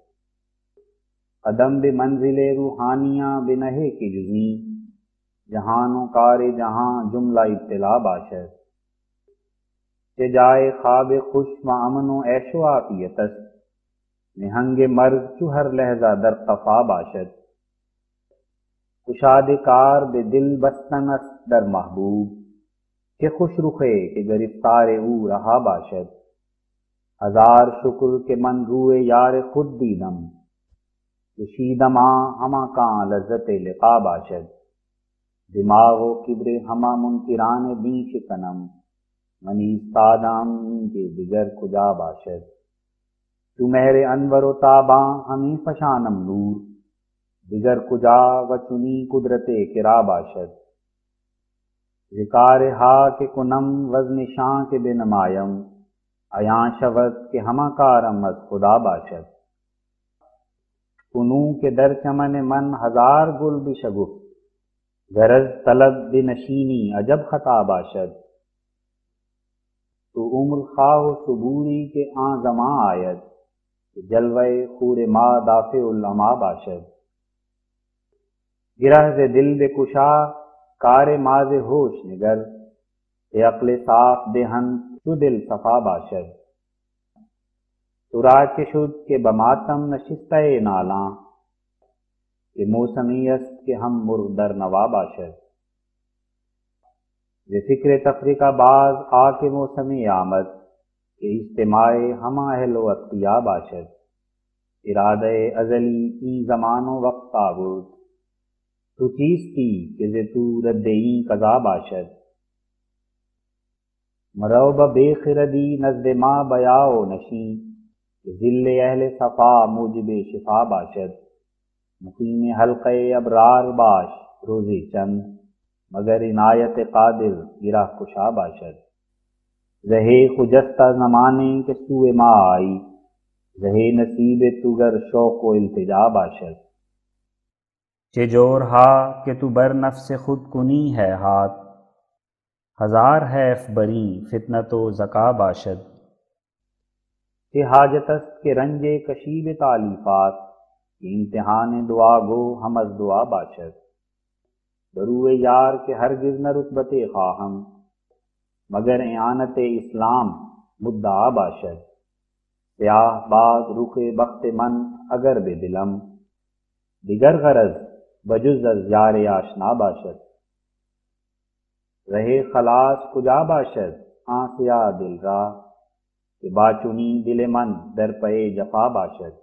قدم بے منزل روحانیاں بنہے کی جزیں، جہانوں کار جہاں جملہ ابتلا باشد۔ کہ جائے خواب خوش و امن و عیش و عافیت است، نہنگ مرگ چو ہر لحظہ در قفا باشد۔ کشاد کار بے دل بستن است در محبوب، کہ خوش رخے کہ گرفتار او رہا باشد۔ ہزار شکر کہ من روئے یار خود دیدم، کشیدماں ہما کاں لذت لقا باشد۔ دماغ و کبر ہما منکران دین شکنم، منی استادام این کے دیگر کجا باشد۔ تو مہر انور و تاباں ہمیں فشانم نور، دیگر کجا و چنی قدرت کرا باشد۔ ذکار ہا کہ کنم وزن شاں کے بے نمایم، عیاں شود کہ ہما کارم از خدا باشد۔ کنوں کے در چمن من ہزار گل بشگفت، غرض طلب بنشینی عجب خطا باشد۔ تو عمر خواہ و صبوری کے آن زماں آید، کہ جلوہ خور ما دافع العما باشد۔ گرہ ز دل بے کشا کار ماز ہوش نگر، کہ عقل صاف دہن تو دل صفا باشد۔ ترا چه شد کہ بماتم نشستہ نالاں، کہ موسمی است کہ ہم مرغ در نوا باشد۔ ز فکر تفریقہ باز آ کے موسم آمد، کہ اجتماع ہما اہل و اتقیا باشد۔ ارادہ ازلی این زمان و وقت تابوت، تو چیستی کہ ز تو رد این قضا باشد۔ مرو بے خردی نزد ما بیا و نشین، کہ ذل اہل صفا موجب شفا باشد۔ مقیم حلقہ ابرار باش روزی چند، مگر عنایت قادر گرہ کشا باشد۔ رہے خجستہ زمانے کے سوئے ما آئی، رہے نصیب تو گر شوق و التجا باشد۔ چہ جور ہا کہ تو بر نفس خود کنی ہے ہاتھ، ہزار حیف بری فتنت و زکا باشد۔ کہ حاجت است کہ رنج کشیب تالیفات، کہ امتحان دعا گو ہم از دعا باشد۔ بروئے یار کہ ہرگز نہ رتبت خواہم، مگر اعانت اسلام مدعا باشد۔ سیاہ باز رخ بخت من اگر بے دلم، دیگر غرض بجز از یار آشنا باشد۔ رہے خلاص کجا باشد آن سیاہ دل را، کہ باچنی دل من در پے جفا باشد۔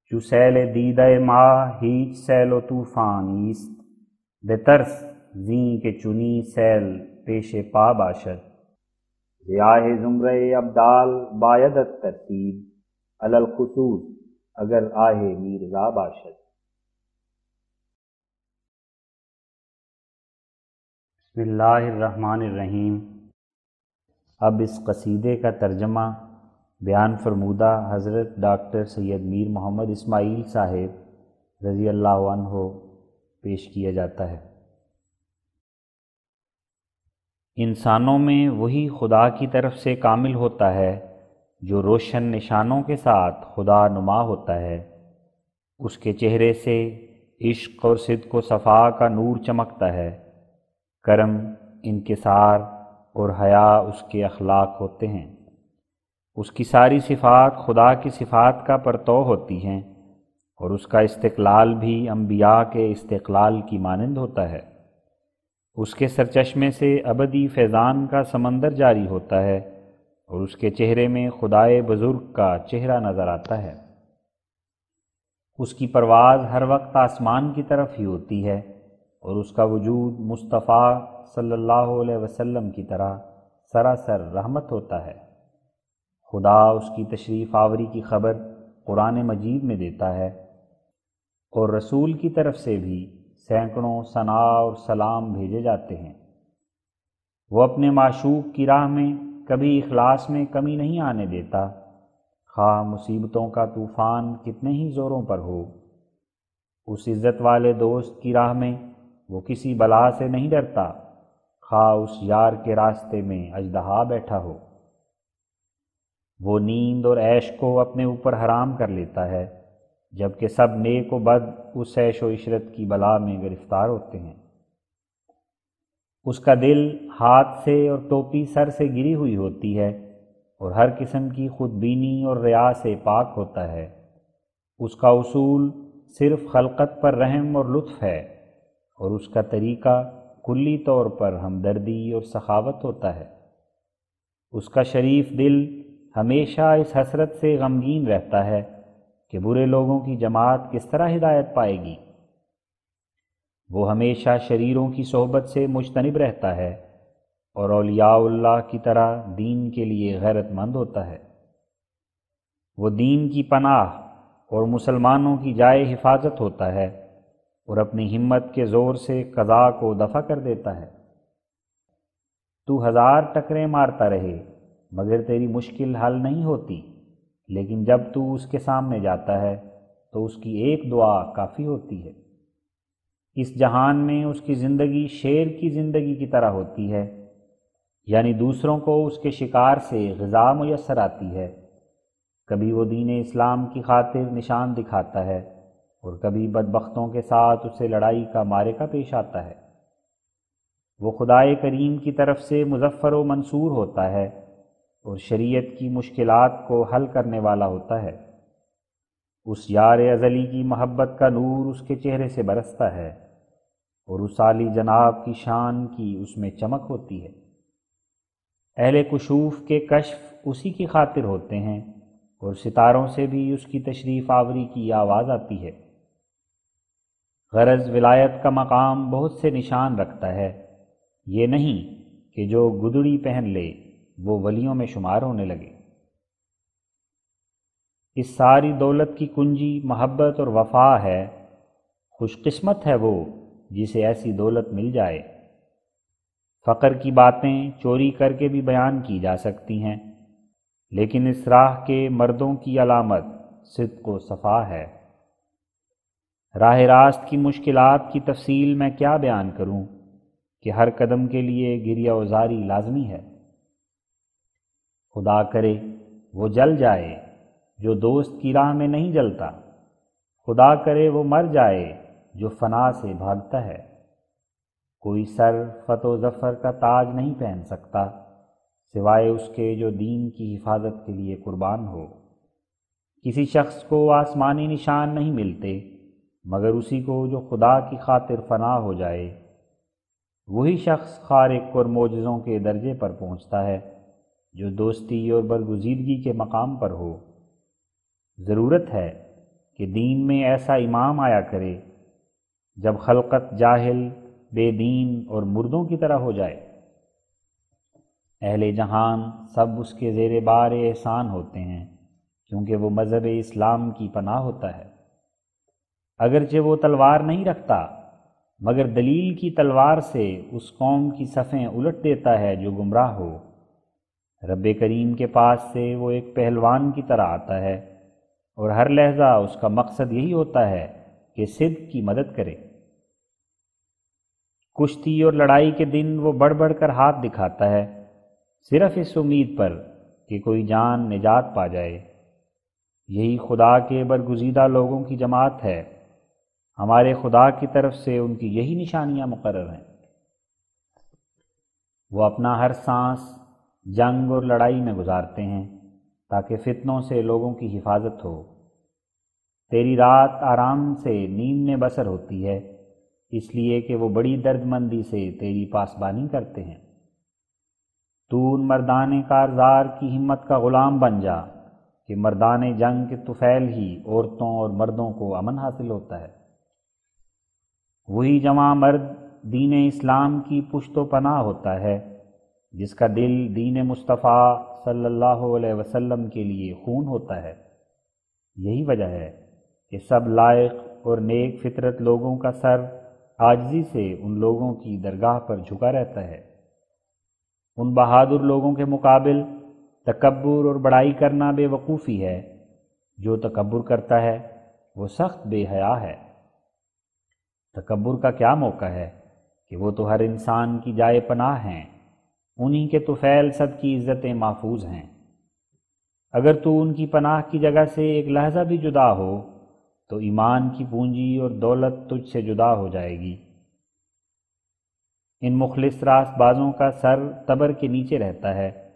چو سیل دیدہ ماہ ہیچ سیل و طوفان نیست، بے ترس زیں کہ چنی سیل پیش پا باشد۔ ریاح زمرہ ابدال بایدت ترتیب، علی الخصوص اگر آہ میرزا باشد۔ بسم اللہ الرحمن الرحیم۔ اب اس قصیدے کا ترجمہ بیان فرمودہ حضرت ڈاکٹر سید میر محمد اسماعیل صاحب رضی اللہ عنہ پیش کیا جاتا ہے۔ انسانوں میں وہی خدا کی طرف سے کامل ہوتا ہے جو روشن نشانوں کے ساتھ خدا نما ہوتا ہے۔ اس کے چہرے سے عشق اور صدق و صفا کا نور چمکتا ہے۔ کرم، انکسار اور حیا اس کے اخلاق ہوتے ہیں۔ اس کی ساری صفات خدا کی صفات کا پرتو ہوتی ہیں، اور اس کا استقلال بھی انبیاء کے استقلال کی مانند ہوتا ہے۔ اس کے سرچشمے سے ابدی فیضان کا سمندر جاری ہوتا ہے، اور اس کے چہرے میں خدائے بزرگ کا چہرہ نظر آتا ہے۔ اس کی پرواز ہر وقت آسمان کی طرف ہی ہوتی ہے، اور اس کا وجود مصطفیٰ صلی اللہ علیہ وسلم کی طرح سراسر رحمت ہوتا ہے۔ خدا اس کی تشریف آوری کی خبر قرآن مجید میں دیتا ہے، اور رسول کی طرف سے بھی سینکڑوں ثناء اور سلام بھیجے جاتے ہیں۔ وہ اپنے معشوق کی راہ میں کبھی اخلاص میں کمی نہیں آنے دیتا، خواہ مصیبتوں کا طوفان کتنے ہی زوروں پر ہو۔ اس عزت والے دوست کی راہ میں وہ کسی بلا سے نہیں ڈرتا، خواہ اس یار کے راستے میں اژدہا بیٹھا ہو۔ وہ نیند اور عیش کو اپنے اوپر حرام کر لیتا ہے، جبکہ سب نیک و بد اس عیش و عشرت کی بلا میں گرفتار ہوتے ہیں۔ اس کا دل ہاتھ سے اور ٹوپی سر سے گری ہوئی ہوتی ہے، اور ہر قسم کی خود بینی اور ریا سے پاک ہوتا ہے۔ اس کا اصول صرف خلقت پر رحم اور لطف ہے، اور اس کا طریقہ کلی طور پر ہمدردی اور سخاوت ہوتا ہے۔ اس کا شریف دل ہمیشہ اس حسرت سے غمگین رہتا ہے کہ برے لوگوں کی جماعت کس طرح ہدایت پائے گی۔ وہ ہمیشہ شریروں کی صحبت سے مجتنب رہتا ہے، اور اولیاء اللہ کی طرح دین کے لیے غیرت مند ہوتا ہے۔ وہ دین کی پناہ اور مسلمانوں کی جائے حفاظت ہوتا ہے، اور اپنی ہمت کے زور سے قضا کو دفع کر دیتا ہے۔ تو 1000 ٹکریں مارتا رہے مگر تیری مشکل حل نہیں ہوتی، لیکن جب تو اس کے سامنے جاتا ہے تو اس کی ایک دعا کافی ہوتی ہے۔ اس جہان میں اس کی زندگی شیر کی زندگی کی طرح ہوتی ہے، یعنی دوسروں کو اس کے شکار سے غذا میسر آتی ہے۔ کبھی وہ دین اسلام کی خاطر نشان دکھاتا ہے، اور کبھی بدبختوں کے ساتھ اسے لڑائی کا معرکہ پیش آتا ہے۔ وہ خدائے کریم کی طرف سے مظفر و منصور ہوتا ہے، اور شریعت کی مشکلات کو حل کرنے والا ہوتا ہے۔ اس یار ازلی کی محبت کا نور اس کے چہرے سے برستا ہے، اور اس عالی جناب کی شان کی اس میں چمک ہوتی ہے۔ اہل کشوف کے کشف اسی کی خاطر ہوتے ہیں، اور ستاروں سے بھی اس کی تشریف آوری کی آواز آتی ہے۔ غرض ولایت کا مقام بہت سے نشان رکھتا ہے، یہ نہیں کہ جو گدڑی پہن لے وہ ولیوں میں شمار ہونے لگے۔ اس ساری دولت کی کنجی محبت اور وفا ہے۔ خوش قسمت ہے وہ جسے ایسی دولت مل جائے۔ فقر کی باتیں چوری کر کے بھی بیان کی جا سکتی ہیں، لیکن اس راہ کے مردوں کی علامت صدق و صفا ہے۔ راہ راست کی مشکلات کی تفصیل میں کیا بیان کروں کہ ہر قدم کے لیے گریہ وزاری لازمی ہے۔ خدا کرے وہ جل جائے جو دوست کی راہ میں نہیں جلتا، خدا کرے وہ مر جائے جو فنا سے بھاگتا ہے۔ کوئی سر فتح و ظفر کا تاج نہیں پہن سکتا سوائے اس کے جو دین کی حفاظت کے لیے قربان ہو۔ کسی شخص کو آسمانی نشان نہیں ملتے مگر اسی کو جو خدا کی خاطر فنا ہو جائے۔ وہی شخص خارق اور معجزوں کے درجے پر پہنچتا ہے جو دوستی اور برگزیدگی کے مقام پر ہو۔ ضرورت ہے کہ دین میں ایسا امام آیا کرے جب خلقت جاہل، بے دین اور مردوں کی طرح ہو جائے۔ اہل جہان سب اس کے زیر بار احسان ہوتے ہیں، کیونکہ وہ مذہب اسلام کی پناہ ہوتا ہے۔ اگرچہ وہ تلوار نہیں رکھتا مگر دلیل کی تلوار سے اس قوم کی صفیں الٹ دیتا ہے جو گمراہ ہو۔ رب کریم کے پاس سے وہ ایک پہلوان کی طرح آتا ہے، اور ہر لحظہ اس کا مقصد یہی ہوتا ہے کہ صدق کی مدد کرے۔ کشتی اور لڑائی کے دن وہ بڑھ بڑھ کر ہاتھ دکھاتا ہے، صرف اس امید پر کہ کوئی جان نجات پا جائے۔ یہی خدا کے برگزیدہ لوگوں کی جماعت ہے، ہمارے خدا کی طرف سے ان کی یہی نشانیاں مقرر ہیں۔ وہ اپنا ہر سانس جنگ اور لڑائی میں گزارتے ہیں تاکہ فتنوں سے لوگوں کی حفاظت ہو۔ تیری رات آرام سے نیند میں بسر ہوتی ہے، اس لیے کہ وہ بڑی درد مندی سے تیری پاسبانی کرتے ہیں۔ تو ان مردان کارزار کی ہمت کا غلام بن جا کہ مردان جنگ کے طفیل ہی عورتوں اور مردوں کو امن حاصل ہوتا ہے۔ وہی جوان مرد دین اسلام کی پشت و پناہ ہوتا ہے جس کا دل دین مصطفیٰ صلی اللہ علیہ وسلم کے لیے خون ہوتا ہے۔ یہی وجہ ہے کہ سب لائق اور نیک فطرت لوگوں کا سر عاجزی سے ان لوگوں کی درگاہ پر جھکا رہتا ہے۔ ان بہادر لوگوں کے مقابل تکبر اور بڑائی کرنا بے وقوفی ہے۔ جو تکبر کرتا ہے وہ سخت بے حیا ہے۔ تکبر کا کیا موقع ہے کہ وہ تو ہر انسان کی جائے پناہ ہیں، انہی کے طفیل سب کی عزتیں محفوظ ہیں۔ اگر تو ان کی پناہ کی جگہ سے ایک لحظہ بھی جدا ہو تو ایمان کی پونجی اور دولت تجھ سے جدا ہو جائے گی۔ ان مخلص راست بازوں کا سر تبر کے نیچے رہتا ہے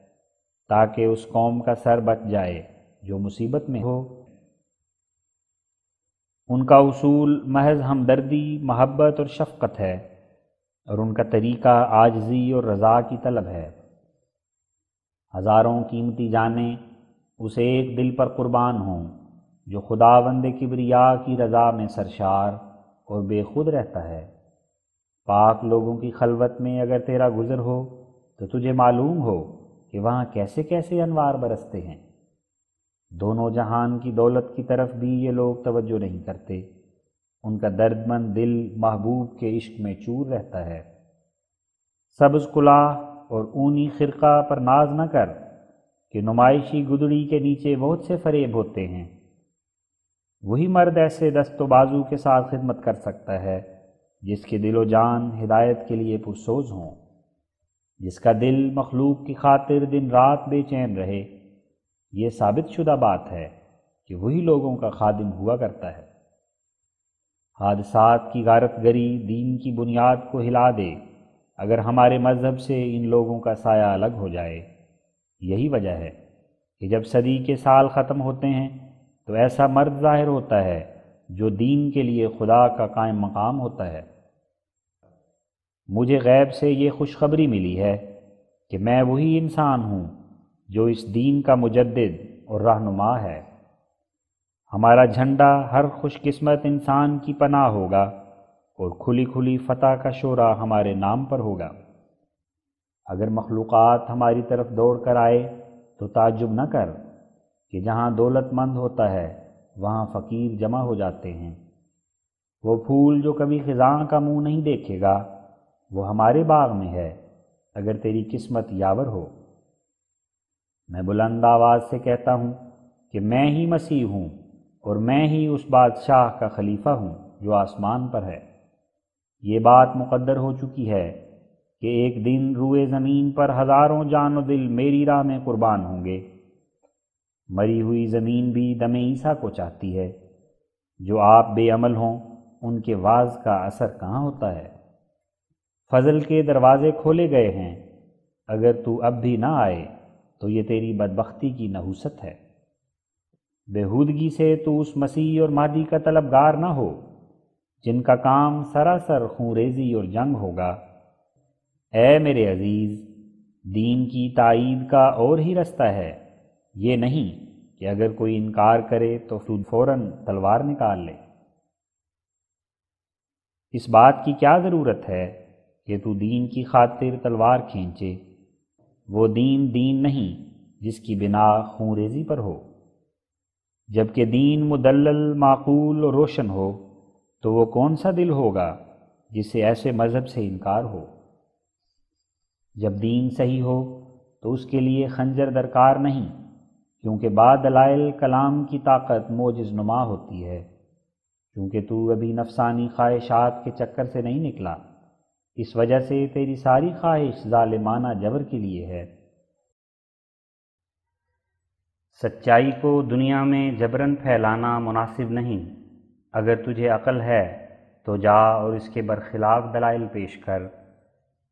تاکہ اس قوم کا سر بچ جائے جو مصیبت میں ہو۔ ان کا اصول محض ہمدردی، محبت اور شفقت ہے، اور ان کا طریقہ عاجزی اور رضا کی طلب ہے۔ ہزاروں قیمتی جانیں اس ایک دل پر قربان ہوں جو خداوند کبریا کی رضا میں سرشار اور بے خود رہتا ہے۔ پاک لوگوں کی خلوت میں اگر تیرا گزر ہو تو تجھے معلوم ہو کہ وہاں کیسے کیسے انوار برستے ہیں۔ دونوں جہان کی دولت کی طرف بھی یہ لوگ توجہ نہیں کرتے، ان کا درد مند دل محبوب کے عشق میں چور رہتا ہے۔ سبز کلاه اور اونی خرقہ پر ناز نہ کر کہ نمائشی گدڑی کے نیچے بہت سے فریب ہوتے ہیں۔ وہی مرد ایسے دست و بازو کے ساتھ خدمت کر سکتا ہے جس کے دل و جان ہدایت کے لیے پرسوز ہوں، جس کا دل مخلوق کی خاطر دن رات بے چین رہے۔ یہ ثابت شدہ بات ہے کہ وہی لوگوں کا خادم ہوا کرتا ہے۔ حادثات کی غارت گری دین کی بنیاد کو ہلا دے اگر ہمارے مذہب سے ان لوگوں کا سایہ الگ ہو جائے۔ یہی وجہ ہے کہ جب صدی کے سال ختم ہوتے ہیں تو ایسا مرد ظاہر ہوتا ہے جو دین کے لیے خدا کا قائم مقام ہوتا ہے۔ مجھے غیب سے یہ خوشخبری ملی ہے کہ میں وہی انسان ہوں جو اس دین کا مجدد اور رہنما ہے۔ ہمارا جھنڈا ہر خوش قسمت انسان کی پناہ ہوگا اور کھلی کھلی فتح کا شعرہ ہمارے نام پر ہوگا۔ اگر مخلوقات ہماری طرف دوڑ کر آئے تو تعجب نہ کر کہ جہاں دولت مند ہوتا ہے وہاں فقیر جمع ہو جاتے ہیں۔ وہ پھول جو کبھی خزاں کا منہ نہیں دیکھے گا وہ ہمارے باغ میں ہے اگر تیری قسمت یاور ہو۔ میں بلند آواز سے کہتا ہوں کہ میں ہی مسیح ہوں اور میں ہی اس بادشاہ کا خلیفہ ہوں جو آسمان پر ہے۔ یہ بات مقدر ہو چکی ہے کہ ایک دن روئے زمین پر ہزاروں جان و دل میری راہ میں قربان ہوں گے۔ مری ہوئی زمین بھی دم عیسیٰ کو چاہتی ہے۔ جو آپ بے عمل ہوں ان کے واعظ کا اثر کہاں ہوتا ہے؟ فضل کے دروازے کھولے گئے ہیں، اگر تو اب بھی نہ آئے تو یہ تیری بدبختی کی نحوست ہے۔ بےہودگی سے تو اس مسیح اور مہدی کا طلبگار نہ ہو جن کا کام سراسر خونریزی اور جنگ ہوگا۔ اے میرے عزیز، دین کی تائید کا اور ہی رستہ ہے، یہ نہیں کہ اگر کوئی انکار کرے تو فوراً تلوار نکال لے۔ اس بات کی کیا ضرورت ہے کہ تو دین کی خاطر تلوار کھینچے؟ وہ دین نہیں جس کی بنا خونریزی پر ہو۔ جبکہ دین مدلل، معقول اور روشن ہو تو وہ کون سا دل ہوگا جسے ایسے مذہب سے انکار ہو؟ جب دین صحیح ہو تو اس کے لیے خنجر درکار نہیں، کیونکہ بعد دلائل کلام کی طاقت معجز نما ہوتی ہے۔ کیونکہ تو ابھی نفسانی خواہشات کے چکر سے نہیں نکلا، اس وجہ سے تیری ساری خواہش ظالمانہ جبر کے لیے ہے۔ سچائی کو دنیا میں جبراً پھیلانا مناسب نہیں۔ اگر تجھے عقل ہے تو جا اور اس کے برخلاف دلائل پیش کر۔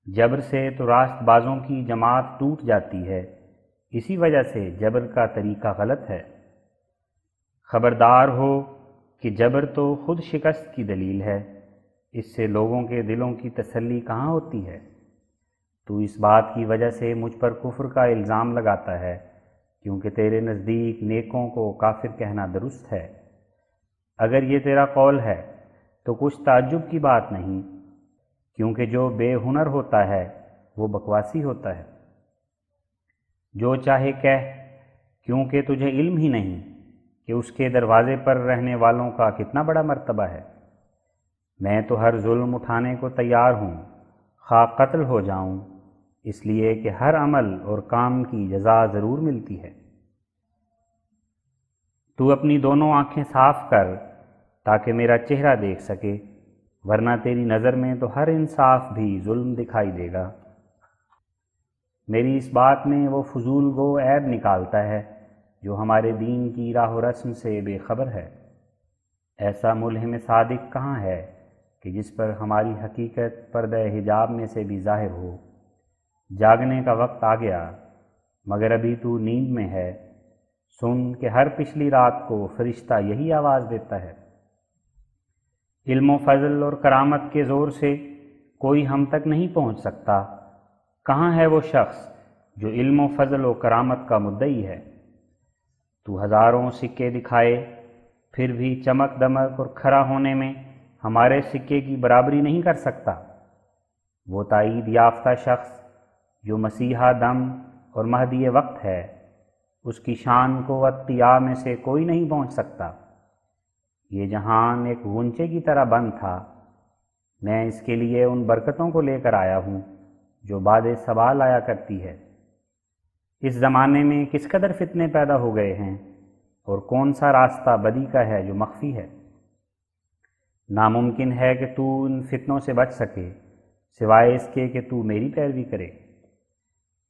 جبر سے تو راست بازوں کی جماعت ٹوٹ جاتی ہے، اسی وجہ سے جبر کا طریقہ غلط ہے۔ خبردار ہو کہ جبر تو خود شکست کی دلیل ہے، اس سے لوگوں کے دلوں کی تسلی کہاں ہوتی ہے؟ تو اس بات کی وجہ سے مجھ پر کفر کا الزام لگاتا ہے کیونکہ تیرے نزدیک نیکوں کو کافر کہنا درست ہے۔ اگر یہ تیرا قول ہے تو کچھ تعجب کی بات نہیں، کیونکہ جو بے ہنر ہوتا ہے وہ بکواسی ہوتا ہے۔ جو چاہے کہہ، کیونکہ تجھے علم ہی نہیں کہ اس کے دروازے پر رہنے والوں کا کتنا بڑا مرتبہ ہے۔ میں تو ہر ظلم اٹھانے کو تیار ہوں، خواہ قتل ہو جاؤں، اس لیے کہ ہر عمل اور کام کی جزا ضرور ملتی ہے۔ تو اپنی دونوں آنکھیں صاف کر تاکہ میرا چہرہ دیکھ سکے، ورنہ تیری نظر میں تو ہر انصاف بھی ظلم دکھائی دے گا۔ میری اس بات میں وہ فضول گو عیب نکالتا ہے جو ہمارے دین کی راہ و رسم سے بے خبر ہے۔ ایسا ملہم صادق کہاں ہے کہ جس پر ہماری حقیقت پردہ حجاب میں سے بھی ظاہر ہو۔ جاگنے کا وقت آ گیا، مگر ابھی تو نیند میں ہے۔ سن کہ ہر پچھلی رات کو فرشتہ یہی آواز دیتا ہے۔ علم و فضل اور کرامت کے زور سے کوئی ہم تک نہیں پہنچ سکتا۔ کہاں ہے وہ شخص جو علم و فضل و کرامت کا مدعی ہے؟ تو ہزاروں سکے دکھائے پھر بھی چمک دمک اور کھڑا ہونے میں ہمارے سکے کی برابری نہیں کر سکتا۔ وہ تائید یافتہ شخص جو مسیحا دم اور مہدی وقت ہے، اس کی شان کو اتقیاء میں سے کوئی نہیں پہنچ سکتا۔ یہ جہان ایک غنچے کی طرح بند تھا، میں اس کے لیے ان برکتوں کو لے کر آیا ہوں جو بعد صبا لایا کرتی ہے۔ اس زمانے میں کس قدر فتنے پیدا ہو گئے ہیں، اور کون سا راستہ بدی کا ہے جو مخفی ہے۔ ناممکن ہے کہ تو ان فتنوں سے بچ سکے سوائے اس کے کہ تو میری پیروی کرے۔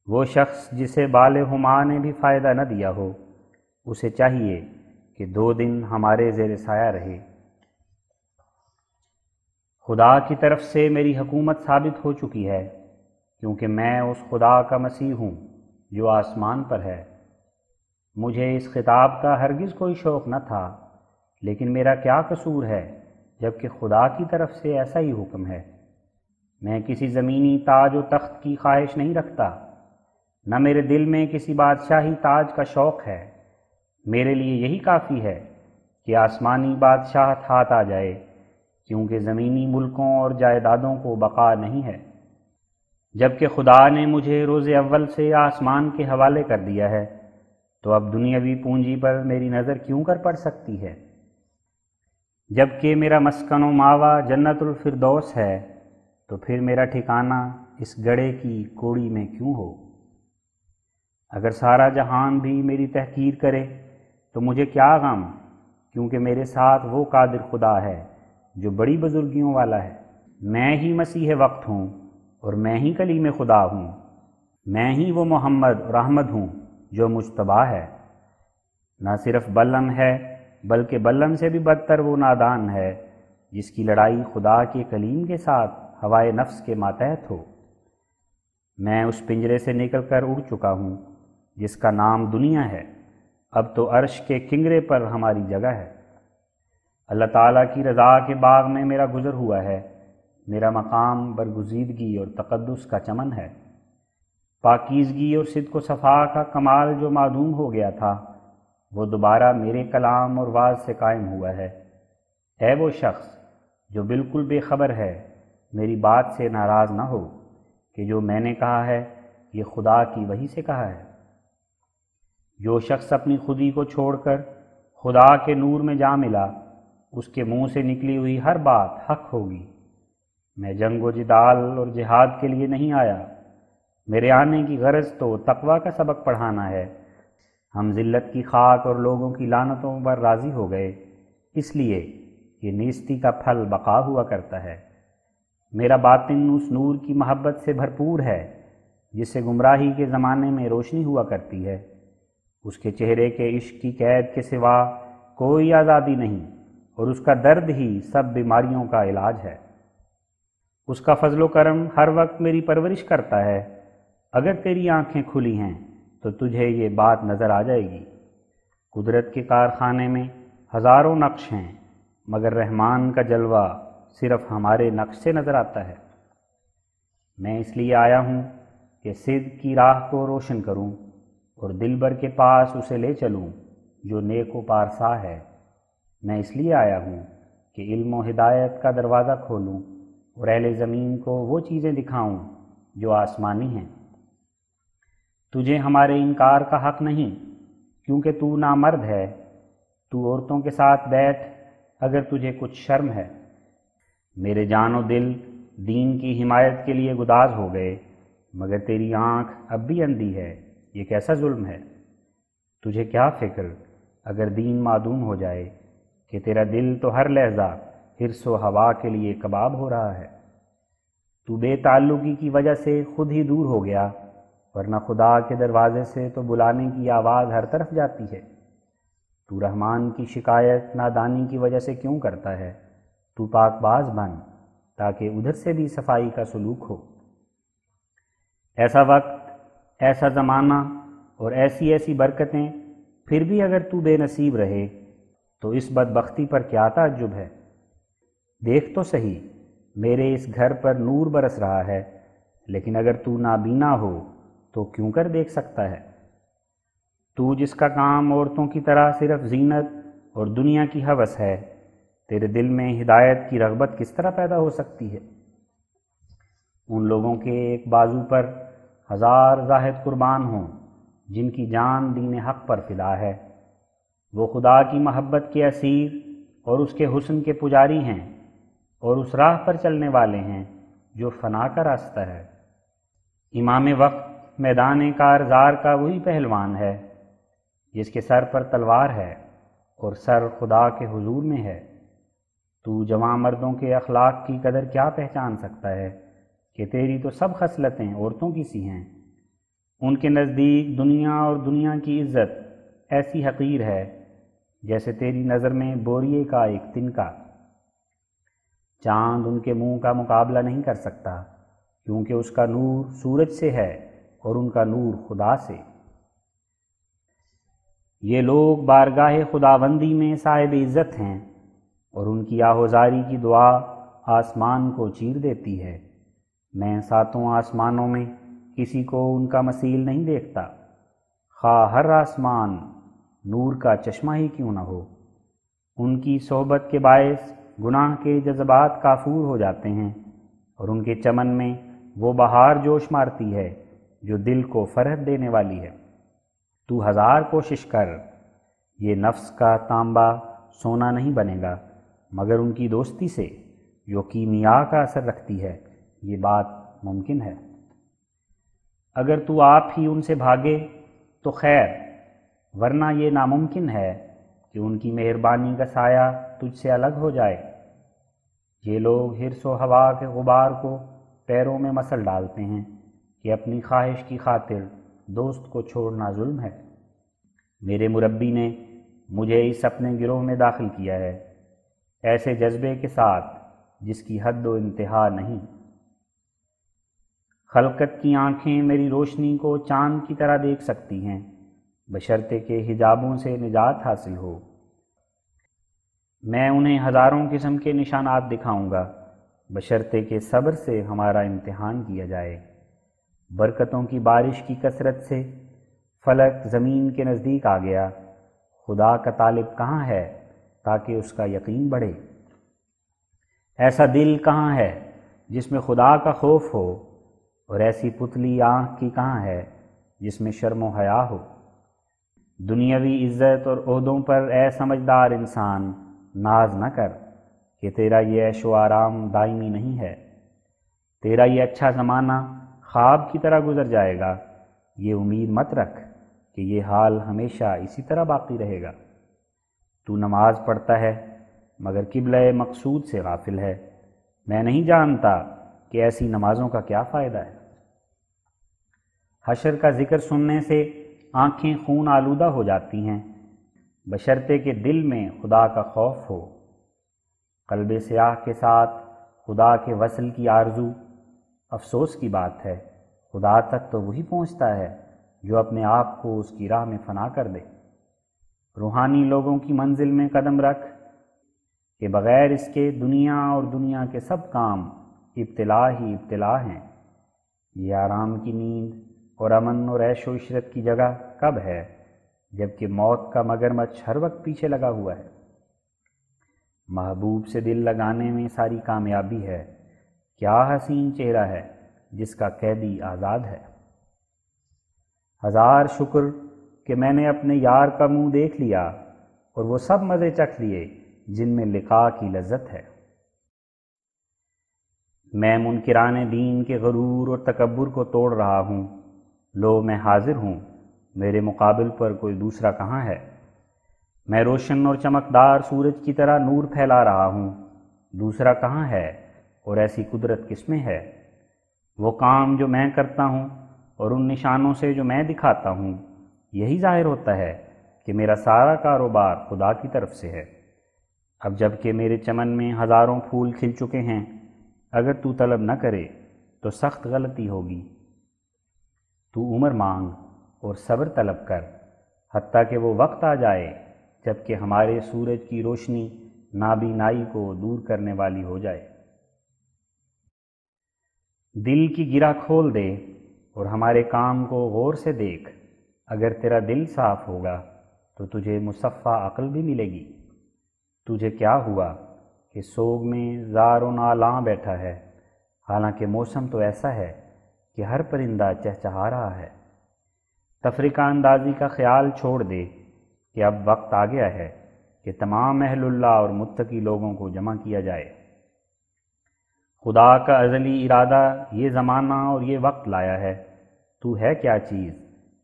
وہ شخص جسے بال ہما نے بھی فائدہ نہ دیا ہو، اسے چاہیے کہ 2 دن ہمارے زیر سایہ رہے۔ خدا کی طرف سے میری حکومت ثابت ہو چکی ہے، کیونکہ میں اس خدا کا مسیح ہوں جو آسمان پر ہے۔ مجھے اس خطاب کا ہرگز کوئی شوق نہ تھا، لیکن میرا کیا قصور ہے جبکہ خدا کی طرف سے ایسا ہی حکم ہے۔ میں کسی زمینی تاج و تخت کی خواہش نہیں رکھتا، نہ میرے دل میں کسی بادشاہی تاج کا شوق ہے۔ میرے لیے یہی کافی ہے کہ آسمانی بادشاہت ہاتھ آ جائے، کیونکہ زمینی ملکوں اور جائیدادوں کو بقا نہیں ہے۔ جبکہ خدا نے مجھے روز اول سے آسمان کے حوالے کر دیا ہے، تو اب دنیاوی پونجی پر میری نظر کیوں کر پڑ سکتی ہے؟ جبکہ میرا مسکن و ماوا جنت الفردوس ہے، تو پھر میرا ٹھکانہ اس گڑھے کی کوڑی میں کیوں ہو؟ اگر سارا جہان بھی میری تحقیر کرے تو مجھے کیا غم، کیونکہ میرے ساتھ وہ قادر خدا ہے جو بڑی بزرگیوں والا ہے۔ میں ہی مسیح وقت ہوں اور میں ہی کلیم خدا ہوں، میں ہی وہ محمد اور احمد ہوں جو مجتبی ہے۔ نہ صرف بلم ہے بلکہ بلم سے بھی بدتر وہ نادان ہے جس کی لڑائی خدا کے کلیم کے ساتھ ہوائے نفس کے ماتحت ہو۔ میں اس پنجرے سے نکل کر اڑ چکا ہوں جس کا نام دنیا ہے، اب تو عرش کے کنگرے پر ہماری جگہ ہے۔ اللہ تعالیٰ کی رضا کے باغ میں میرا گزر ہوا ہے، میرا مقام برگزیدگی اور تقدس کا چمن ہے۔ پاکیزگی اور صدق و صفا کا کمال جو معدوم ہو گیا تھا، وہ دوبارہ میرے کلام اور واعظ سے قائم ہوا ہے۔ اے وہ شخص جو بالکل بے خبر ہے، میری بات سے ناراض نہ ہو کہ جو میں نے کہا ہے یہ خدا کی وحی سے کہا ہے۔ جو شخص اپنی خودی کو چھوڑ کر خدا کے نور میں جا ملا، اس کے منہ سے نکلی ہوئی ہر بات حق ہوگی۔ میں جنگ و جدال اور جہاد کے لیے نہیں آیا، میرے آنے کی غرض تو تقوی کا سبق پڑھانا ہے۔ ہم ذلت کی خاک اور لوگوں کی لعنتوں پر راضی ہو گئے، اس لیے کہ نیستی کا پھل بقا ہوا کرتا ہے۔ میرا باطن اس نور کی محبت سے بھرپور ہے جس سے گمراہی کے زمانے میں روشنی ہوا کرتی ہے۔ اس کے چہرے کے عشق کی قید کے سوا کوئی آزادی نہیں، اور اس کا درد ہی سب بیماریوں کا علاج ہے۔ اس کا فضل و کرم ہر وقت میری پرورش کرتا ہے۔ اگر تیری آنکھیں کھلی ہیں تو تجھے یہ بات نظر آ جائے گی۔ قدرت کے کارخانے میں ہزاروں نقش ہیں، مگر رحمان کا جلوہ صرف ہمارے نقش سے نظر آتا ہے۔ میں اس لیے آیا ہوں کہ صدق کی راہ کو روشن کروں اور دلبر کے پاس اسے لے چلوں جو نیک و پارسا ہے۔ میں اس لیے آیا ہوں کہ علم و ہدایت کا دروازہ کھولوں اور اہل زمین کو وہ چیزیں دکھاؤں جو آسمانی ہیں۔ تجھے ہمارے انکار کا حق نہیں، کیونکہ تو نامرد ہے۔ تو عورتوں کے ساتھ بیٹھ اگر تجھے کچھ شرم ہے۔ میرے جان و دل دین کی حمایت کے لیے گداز ہو گئے، مگر تیری آنکھ اب بھی اندھی ہے۔ یہ کیسا ظلم ہے؟ تجھے کیا فکر اگر دین معدوم ہو جائے کہ تیرا دل تو ہر لحظہ حرص و ہوا کے لیے کباب ہو رہا ہے۔ تو بے تعلقی کی وجہ سے خود ہی دور ہو گیا، ورنہ خدا کے دروازے سے تو بلانے کی آواز ہر طرف جاتی ہے۔ تو رحمان کی شکایت نادانی کی وجہ سے کیوں کرتا ہے؟ تو پاک باز بن تاکہ ادھر سے بھی صفائی کا سلوک ہو۔ ایسا وقت، ایسا زمانہ اور ایسی ایسی برکتیں، پھر بھی اگر تو بے نصیب رہے تو اس بدبختی پر کیا تعجب ہے؟ دیکھ تو صحیح، میرے اس گھر پر نور برس رہا ہے، لیکن اگر تو نابینا ہو تو کیوں کر دیکھ سکتا ہے؟ تو جس کا کام عورتوں کی طرح صرف زینت اور دنیا کی ہوس ہے، تیرے دل میں ہدایت کی رغبت کس طرح پیدا ہو سکتی ہے؟ ان لوگوں کے ایک بازو پر ہزار زاہد قربان ہوں جن کی جان دین حق پر فدا ہے۔ وہ خدا کی محبت کے اسیر اور اس کے حسن کے پجاری ہیں، اور اس راہ پر چلنے والے ہیں جو فنا کا راستہ ہے۔ امام وقت میدان کارزار کا وہی پہلوان ہے جس کے سر پر تلوار ہے اور سر خدا کے حضور میں ہے۔ تو جوان مردوں کے اخلاق کی قدر کیا پہچان سکتا ہے کہ تیری تو سب خصلتیں عورتوں کی سی ہیں۔ ان کے نزدیک دنیا اور دنیا کی عزت ایسی حقیر ہے جیسے تیری نظر میں بوریے کا ایک تنکا۔ چاند ان کے منہ کا مقابلہ نہیں کر سکتا، کیونکہ اس کا نور سورج سے ہے اور ان کا نور خدا سے۔ یہ لوگ بارگاہ خداوندی میں صاحب عزت ہیں، اور ان کی آہوزاری کی دعا آسمان کو چیر دیتی ہے۔ میں ساتوں آسمانوں میں کسی کو ان کا مثیل نہیں دیکھتا، خواہ ہر آسمان نور کا چشمہ ہی کیوں نہ ہو۔ ان کی صحبت کے باعث گناہ کے جذبات کافور ہو جاتے ہیں، اور ان کے چمن میں وہ بہار جوش مارتی ہے جو دل کو فرحت دینے والی ہے۔ تو ہزار کوشش کر، یہ نفس کا تانبا سونا نہیں بنے گا، مگر ان کی دوستی سے جو کیمیا کا اثر رکھتی ہے یہ بات ممکن ہے۔ اگر تو آپ ہی ان سے بھاگے تو خیر، ورنہ یہ ناممکن ہے کہ ان کی مہربانی کا سایہ تجھ سے الگ ہو جائے۔ یہ لوگ حرص و ہوا کے غبار کو پیروں میں مسل ڈالتے ہیں کہ اپنی خواہش کی خاطر دوست کو چھوڑنا ظلم ہے۔ میرے مربی نے مجھے اس اپنے گروہ میں داخل کیا ہے، ایسے جذبے کے ساتھ جس کی حد و انتہا نہیں۔ خلقت کی آنکھیں میری روشنی کو چاند کی طرح دیکھ سکتی ہیں، بشرطے کہ حجابوں سے نجات حاصل ہو۔ میں انہیں ہزاروں قسم کے نشانات دکھاؤں گا، بشرطے کہ صبر سے ہمارا امتحان کیا جائے۔ برکتوں کی بارش کی کثرت سے فلک زمین کے نزدیک آ گیا۔ خدا کا طالب کہاں ہے تاکہ اس کا یقین بڑھے؟ ایسا دل کہاں ہے جس میں خدا کا خوف ہو، اور ایسی پتلی آنکھ کی کہاں ہے جس میں شرم و حیا ہو؟ دنیاوی عزت اور عہدوں پر اے سمجھدار انسان ناز نہ کر کہ تیرا یہ عیش و آرام دائمی نہیں ہے۔ تیرا یہ اچھا زمانہ خواب کی طرح گزر جائے گا۔ یہ امید مت رکھ کہ یہ حال ہمیشہ اسی طرح باقی رہے گا۔ تو نماز پڑھتا ہے مگر قبلہ مقصود سے غافل ہے۔ میں نہیں جانتا کہ ایسی نمازوں کا کیا فائدہ ہے۔ حشر کا ذکر سننے سے آنکھیں خون آلودہ ہو جاتی ہیں، بشرطے کہ دل میں خدا کا خوف ہو۔ قلب سیاہ کے ساتھ خدا کے وصل کی آرزو، افسوس کی بات ہے، خدا تک تو وہی پہنچتا ہے جو اپنے آپ کو اس کی راہ میں فنا کر دے۔ روحانی لوگوں کی منزل میں قدم رکھ کہ بغیر اس کے دنیا اور دنیا کے سب کام ابتلا ہی ابتلا ہیں۔ یہ آرام کی نیند اور امن اور عیش و عشرت کی جگہ کب ہے جبکہ موت کا مگرمچھ ہر وقت پیچھے لگا ہوا ہے۔ محبوب سے دل لگانے میں ساری کامیابی ہے۔ کیا حسین چہرہ ہے جس کا قیدی آزاد ہے۔ ہزار شکر کہ میں نے اپنے یار کا منہ دیکھ لیا اور وہ سب مزے چکھ لیے جن میں لقاء کی لذت ہے۔ میں منکران دین کے غرور اور تکبر کو توڑ رہا ہوں۔ لو میں حاضر ہوں، میرے مقابل پر کوئی دوسرا کہاں ہے۔ میں روشن اور چمکدار سورج کی طرح نور پھیلا رہا ہوں، دوسرا کہاں ہے اور ایسی قدرت کس میں ہے۔ وہ کام جو میں کرتا ہوں اور ان نشانوں سے جو میں دکھاتا ہوں، یہی ظاہر ہوتا ہے کہ میرا سارا کاروبار خدا کی طرف سے ہے۔ اب جب کہ میرے چمن میں ہزاروں پھول کھل چکے ہیں، اگر تو طلب نہ کرے تو سخت غلطی ہوگی۔ تو عمر مانگ اور صبر طلب کر حتیٰ کہ وہ وقت آ جائے جب کہ ہمارے سورج کی روشنی نابینائی کو دور کرنے والی ہو جائے۔ دل کی گرہ کھول دے اور ہمارے کام کو غور سے دیکھ۔ اگر تیرا دل صاف ہوگا تو تجھے مصفا عقل بھی ملے گی۔ تجھے کیا ہوا کہ سوگ میں زار و نالاں بیٹھا ہے، حالانکہ موسم تو ایسا ہے کہ ہر پرندہ چہچہا رہا ہے۔ تفریقہ اندازی کا خیال چھوڑ دے کہ اب وقت آ گیا ہے کہ تمام اہل اللہ اور متقی لوگوں کو جمع کیا جائے۔ خدا کا ازلی ارادہ یہ زمانہ اور یہ وقت لایا ہے۔ تو ہے کیا چیز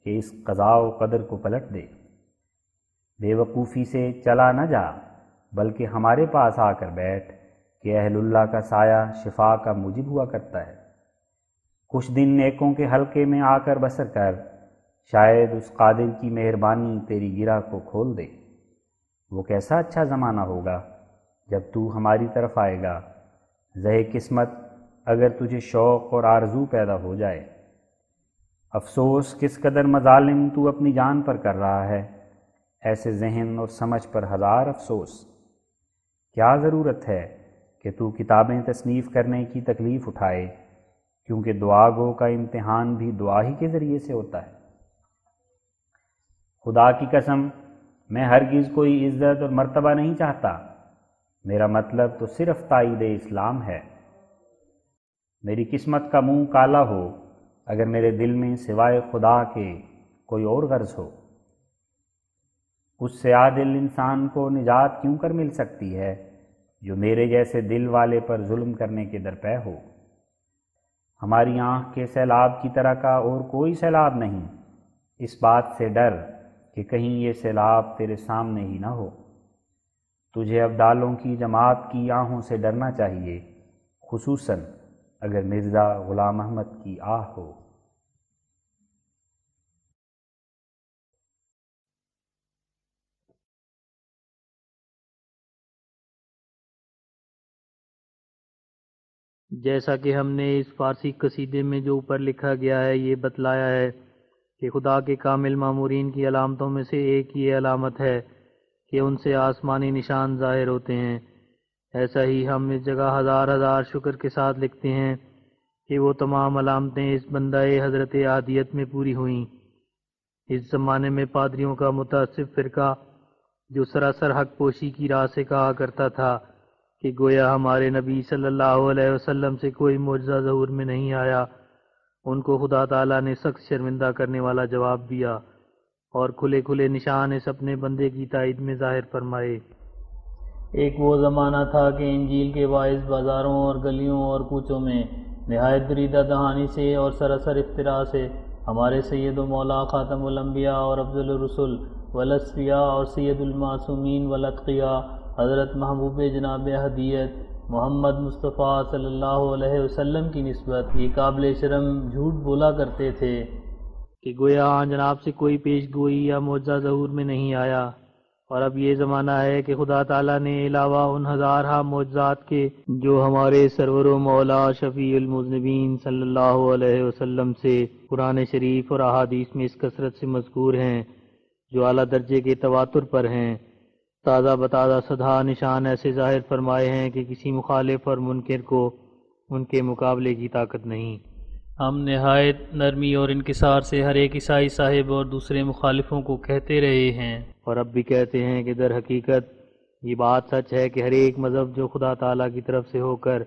کہ اس قضاء و قدر کو پلٹ دے۔ بے وقوفی سے چلا نہ جا بلکہ ہمارے پاس آ کر بیٹھ کہ اہل اللہ کا سایہ شفا کا موجب ہوا کرتا ہے۔ کچھ دن نیکوں کے حلقے میں آ کر بسر کر، شاید اس قادر کی مہربانی تیری گرہ کو کھول دے۔ وہ کیسا اچھا زمانہ ہوگا جب تو ہماری طرف آئے گا۔ زہ قسمت اگر تجھے شوق اور آرزو پیدا ہو جائے۔ افسوس کس قدر مظالم تو اپنی جان پر کر رہا ہے، ایسے ذہن اور سمجھ پر ہزار افسوس۔ کیا ضرورت ہے کہ تو کتابیں تصنیف کرنے کی تکلیف اٹھائے، کیونکہ دعا گو کا امتحان بھی دعا ہی کے ذریعے سے ہوتا ہے۔ خدا کی قسم میں ہرگز کوئی عزت اور مرتبہ نہیں چاہتا، میرا مطلب تو صرف تائید اسلام ہے۔ میری قسمت کا منہ کالا ہو اگر میرے دل میں سوائے خدا کے کوئی اور غرض ہو۔ اس سے عادل انسان کو نجات کیوں کر مل سکتی ہے جو میرے جیسے دل والے پر ظلم کرنے کے درپے ہو۔ ہماری آنکھ کے سیلاب کی طرح کا اور کوئی سیلاب نہیں، اس بات سے ڈر کہ کہیں یہ سیلاب تیرے سامنے ہی نہ ہو۔ تجھے ابدالوں کی جماعت کی آہوں سے ڈرنا چاہیے، خصوصاً اگر مرزا غلام احمد کی آہ ہو۔ جیسا کہ ہم نے اس فارسی قصیدے میں جو اوپر لکھا گیا ہے یہ بتلایا ہے کہ خدا کے کامل مامورین کی علامتوں میں سے ایک یہ علامت ہے کہ ان سے آسمانی نشان ظاہر ہوتے ہیں۔ ایسا ہی ہم اس جگہ ہزار ہزار شکر کے ساتھ لکھتے ہیں کہ وہ تمام علامتیں اس بندہ حضرت عادیت میں پوری ہوئیں۔ اس زمانے میں پادریوں کا متعصب فرقہ جو سراسر حق پوشی کی راہ سے کہا کرتا تھا کہ گویا ہمارے نبی صلی اللہ علیہ وسلم سے کوئی معجزہ ظہور میں نہیں آیا، ان کو خدا تعالیٰ نے سخت شرمندہ کرنے والا جواب دیا اور کھلے کھلے نشان اس اپنے بندے کی تائید میں ظاہر فرمائے۔ ایک وہ زمانہ تھا کہ انجیل کے باعث بازاروں اور گلیوں اور کوچوں میں نہایت دریدہ دہانی سے اور سراسر افتراء سے ہمارے سید و مولا خاتم الانبیاء اور افضل الرسل والاصفیاء اور سید المعصومین والاتقیاء حضرت محبوب جناب ہدیت محمد مصطفیٰ صلی اللہ علیہ وسلم کی نسبت یہ قابل شرم جھوٹ بولا کرتے تھے کہ گویا جناب سے کوئی پیش گوئی یا معجزہ ظہور میں نہیں آیا، اور اب یہ زمانہ ہے کہ خدا تعالیٰ نے علاوہ ان ہزارہ معجزات کے جو ہمارے سرور و مولا شفیع المذنبین صلی اللہ علیہ وسلم سے قرآن شریف اور احادیث میں اس کثرت سے مذکور ہیں جو اعلیٰ درجے کے تواتر پر ہیں۔ تازہ بتازہ سدھا نشان ایسے ظاہر فرمائے ہیں کہ کسی مخالف اور منکر کو ان کے مقابلے کی طاقت نہیں۔ ہم نہایت نرمی اور انکسار سے ہر ایک عیسائی صاحب اور دوسرے مخالفوں کو کہتے رہے ہیں، اور اب بھی کہتے ہیں کہ در حقیقت یہ بات سچ ہے کہ ہر ایک مذہب جو خدا تعالیٰ کی طرف سے ہو کر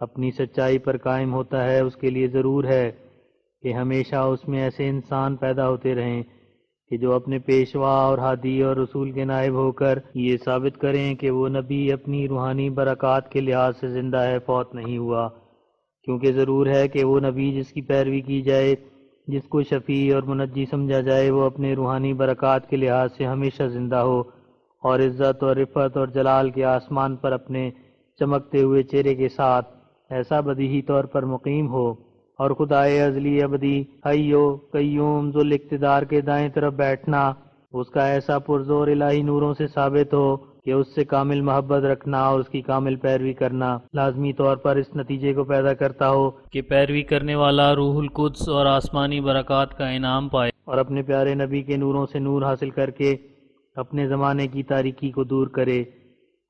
اپنی سچائی پر قائم ہوتا ہے اس کے لیے ضرور ہے کہ ہمیشہ اس میں ایسے انسان پیدا ہوتے رہیں کہ جو اپنے پیشوا اور ہادی اور رسول کے نائب ہو کر یہ ثابت کریں کہ وہ نبی اپنی روحانی برکات کے لحاظ سے زندہ ہے، فوت نہیں ہوا، کیونکہ ضرور ہے کہ وہ نبی جس کی پیروی کی جائے، جس کو شفیع اور منجی سمجھا جائے، وہ اپنے روحانی برکات کے لحاظ سے ہمیشہ زندہ ہو اور عزت اور رفعت اور جلال کے آسمان پر اپنے چمکتے ہوئے چہرے کے ساتھ ایسا بدیہی طور پر مقیم ہو، اور خدائے ازلی ابدی حی و قیوم ذو الاقتدار کے دائیں طرف بیٹھنا اس کا ایسا پرزور الہی نوروں سے ثابت ہو کہ اس سے کامل محبت رکھنا اور اس کی کامل پیروی کرنا لازمی طور پر اس نتیجے کو پیدا کرتا ہو کہ پیروی کرنے والا روح القدس اور آسمانی برکات کا انعام پائے، اور اپنے پیارے نبی کے نوروں سے نور حاصل کر کے اپنے زمانے کی تاریکی کو دور کرے،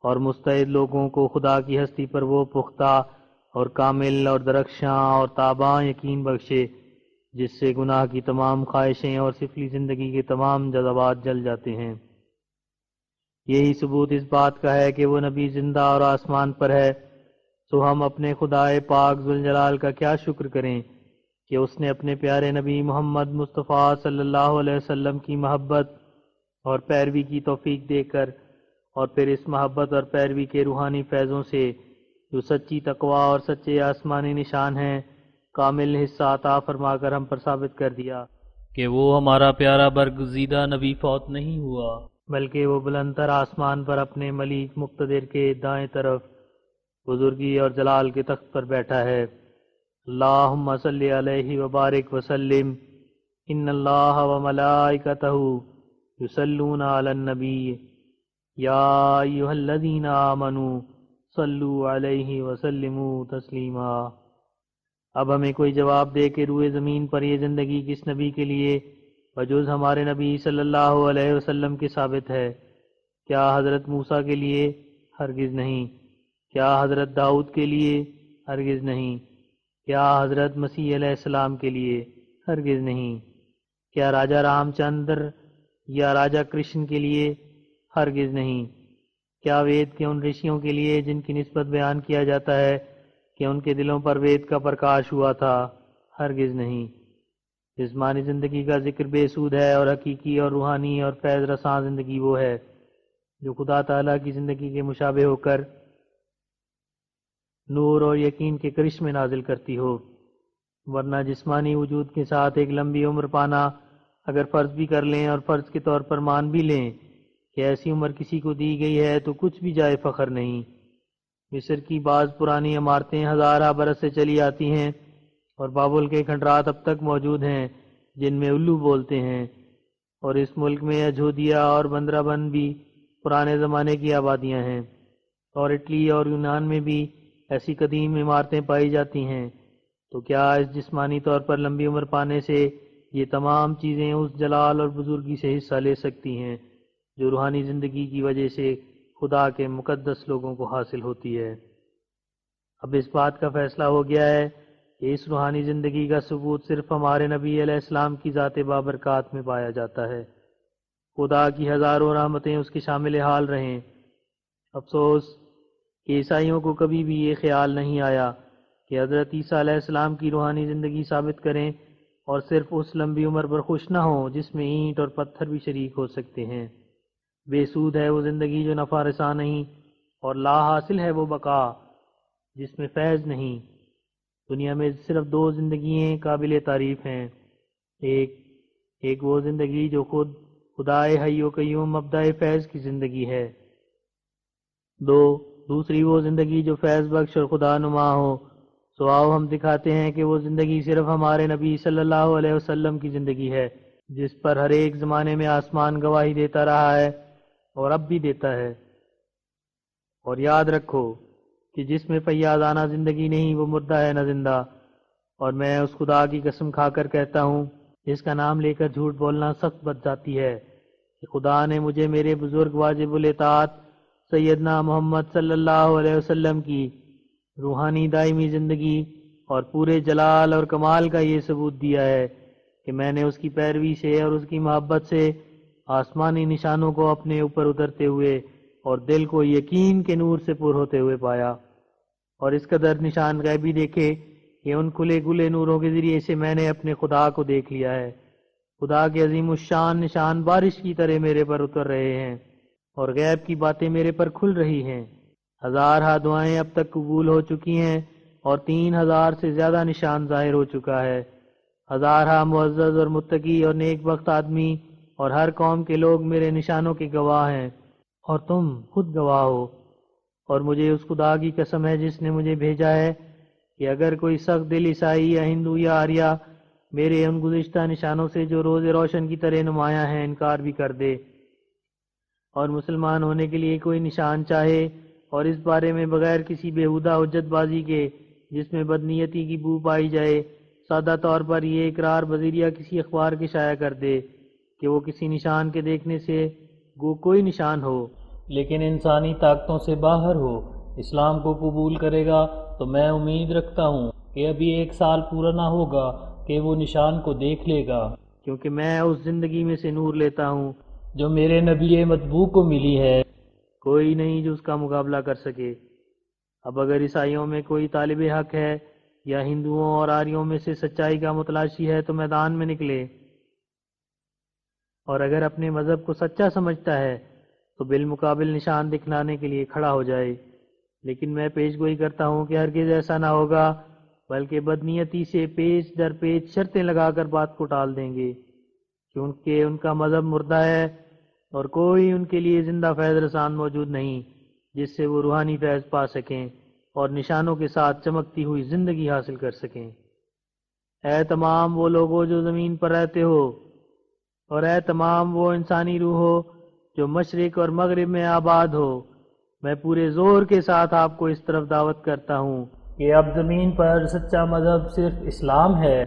اور مستعد لوگوں کو خدا کی ہستی پر وہ پختہ اور کامل اور درخشاں اور تاباں یقین بخشے جس سے گناہ کی تمام خواہشیں اور سفلی زندگی کے تمام جذبات جل جاتے ہیں۔ یہی ثبوت اس بات کا ہے کہ وہ نبی زندہ اور آسمان پر ہے، سو ہم اپنے خدائے پاک ذوالجلال کا کیا شکر کریں کہ اس نے اپنے پیارے نبی محمد مصطفیٰ صلی اللہ علیہ وسلم کی محبت اور پیروی کی توفیق دے کر، اور پھر اس محبت اور پیروی کے روحانی فیضوں سے جو سچی تقوی اور سچے آسمانی نشان ہیں کامل حصہ عطا فرما کر ہم پر ثابت کر دیا کہ وہ ہمارا پیارا برگزیدہ نبی فوت نہیں ہوا، بلکہ وہ بلندتر آسمان پر اپنے ملیک مقتدر کے دائیں طرف بزرگی اور جلال کے تخت پر بیٹھا ہے۔ اللہم صلی علیہ وبارک وسلم، ان اللہ وملائکتہ یصلون علی النبی یا ایھا الذین آمنوا صلو علیہ وسلموا تسلیما۔ اب ہمیں کوئی جواب دے کہ روئے زمین پر یہ زندگی کس نبی کے لیے بجوز ہمارے نبی صلی اللہ علیہ وسلم کے ثابت ہے؟ کیا حضرت موسیٰ کے لیے؟ ہرگز نہیں۔ کیا حضرت داؤد کے لیے؟ ہرگز نہیں۔ کیا حضرت مسیح علیہ السلام کے لیے؟ ہرگز نہیں۔ کیا راجہ رام چندر یا راجہ کرشن کے لیے؟ ہرگز نہیں۔ کیا وید کے ان رشیوں کے لیے جن کی نسبت بیان کیا جاتا ہے کہ ان کے دلوں پر وید کا پرکاش ہوا تھا؟ ہرگز نہیں۔ جسمانی زندگی کا ذکر بے سود ہے، اور حقیقی اور روحانی اور فیض رساں زندگی وہ ہے جو خدا تعالیٰ کی زندگی کے مشابہ ہو کر نور اور یقین کے کرشمے نازل کرتی ہو، ورنہ جسمانی وجود کے ساتھ ایک لمبی عمر پانا اگر فرض بھی کر لیں اور فرض کے طور پر مان بھی لیں کہ ایسی عمر کسی کو دی گئی ہے تو کچھ بھی جائے فخر نہیں۔ مصر کی بعض پرانی عمارتیں ہزارہ برس سے چلی آتی ہیں، اور بابل کے کھنڈرات اب تک موجود ہیں جن میں الو بولتے ہیں، اور اس ملک میں اجودھیا اور بندرہ بن بھی پرانے زمانے کی آبادیاں ہیں، اور اٹلی اور یونان میں بھی ایسی قدیم عمارتیں پائی جاتی ہیں۔ تو کیا اس جسمانی طور پر لمبی عمر پانے سے یہ تمام چیزیں اس جلال اور بزرگی سے حصہ لے سکتی ہیں جو روحانی زندگی کی وجہ سے خدا کے مقدس لوگوں کو حاصل ہوتی ہے؟ اب اس بات کا فیصلہ ہو گیا ہے کہ اس روحانی زندگی کا ثبوت صرف ہمارے نبی علیہ السلام کی ذات بابرکات میں پایا جاتا ہے۔ خدا کی ہزاروں رحمتیں اس کے شامل حال رہیں۔ افسوس کہ عیسائیوں کو کبھی بھی یہ خیال نہیں آیا کہ حضرت عیسیٰ علیہ السلام کی روحانی زندگی ثابت کریں اور صرف اس لمبی عمر پر خوش نہ ہوں جس میں اینٹ اور پتھر بھی شریک ہو سکتے ہیں۔ بے سود ہے وہ زندگی جو نفع رساں نہیں، اور لا حاصل ہے وہ بقا جس میں فیض نہیں۔ دنیا میں صرف دو زندگیاں قابل تعریف ہیں، ایک وہ زندگی جو خود خدائے حی و قیوم مبدأ فیض کی زندگی ہے، دوسری وہ زندگی جو فیض بخش اور خدا نما ہو۔ سو آؤ ہم دکھاتے ہیں کہ وہ زندگی صرف ہمارے نبی صلی اللہ علیہ وسلم کی زندگی ہے جس پر ہر ایک زمانے میں آسمان گواہی دیتا رہا ہے اور اب بھی دیتا ہے۔ اور یاد رکھو کہ جس میں فیاضانہ زندگی نہیں وہ مردہ ہے نہ زندہ، اور میں اس خدا کی قسم کھا کر کہتا ہوں جس کا نام لے کر جھوٹ بولنا سخت بد ذاتی ہے کہ خدا نے مجھے میرے بزرگ واجب الاطاعت سیدنا محمد صلی اللہ علیہ وسلم کی روحانی دائمی زندگی اور پورے جلال اور کمال کا یہ ثبوت دیا ہے کہ میں نے اس کی پیروی سے اور اس کی محبت سے آسمانی نشانوں کو اپنے اوپر اترتے ہوئے اور دل کو یقین کے نور سے پر ہوتے ہوئے پایا، اور اس قدر نشان غیبی دیکھے کہ ان کھلے کھلے نوروں کے ذریعے سے میں نے اپنے خدا کو دیکھ لیا ہے۔ خدا کے عظیم الشان نشان بارش کی طرح میرے پر اتر رہے ہیں اور غیب کی باتیں میرے پر کھل رہی ہیں۔ 1000 دعائیں اب تک قبول ہو چکی ہیں اور 3000 سے زیادہ نشان ظاہر ہو چکا ہے۔ 1000 معزز اور متقی اور نیک بخت آدمی اور ہر قوم کے لوگ میرے نشانوں کے گواہ ہیں، اور تم خود گواہ ہو۔ اور مجھے اس خدا کی قسم ہے جس نے مجھے بھیجا ہے کہ اگر کوئی سخت دل عیسائی یا ہندو یا آریہ میرے ان گزشتہ نشانوں سے جو روز روشن کی طرح نمایاں ہیں انکار بھی کر دے، اور مسلمان ہونے کے لیے کوئی نشان چاہے اور اس بارے میں بغیر کسی بیہودہ حجت بازی کے جس میں بدنیتی کی بو پائی جائے سادہ طور پر یہ اقرار بذریعہ کسی اخبار کے شائع کر دے کہ وہ کسی نشان کے دیکھنے سے گو کوئی نشان ہو لیکن انسانی طاقتوں سے باہر ہو، اسلام کو قبول کرے گا تو میں امید رکھتا ہوں کہ ابھی 1 سال پورا نہ ہوگا کہ وہ نشان کو دیکھ لے گا، کیونکہ میں اس زندگی میں سے نور لیتا ہوں جو میرے نبی مطبوع کو ملی ہے۔ کوئی نہیں جو اس کا مقابلہ کر سکے۔ اب اگر عیسائیوں میں کوئی طالب حق ہے یا ہندوؤں اور آریوں میں سے سچائی کا متلاشی ہے تو میدان میں نکلے، اور اگر اپنے مذہب کو سچا سمجھتا ہے تو بالمقابل نشان دکھلانے کے لیے کھڑا ہو جائے۔ لیکن میں پیش گوئی کرتا ہوں کہ ہرگز ایسا نہ ہوگا، بلکہ بدنیتی سے پیچ در پیچ شرطیں لگا کر بات کو ٹال دیں گے، کیونکہ ان کا مذہب مردہ ہے اور کوئی ان کے لیے زندہ فیض رسان موجود نہیں جس سے وہ روحانی فیض پا سکیں اور نشانوں کے ساتھ چمکتی ہوئی زندگی حاصل کر سکیں۔ اے تمام وہ لوگوں جو زمین پر رہتے ہو، اور اے تمام وہ انسانی روح ہو جو مشرق اور مغرب میں آباد ہو، میں پورے زور کے ساتھ آپ کو اس طرف دعوت کرتا ہوں کہ اب زمین پر سچا مذہب صرف اسلام ہے،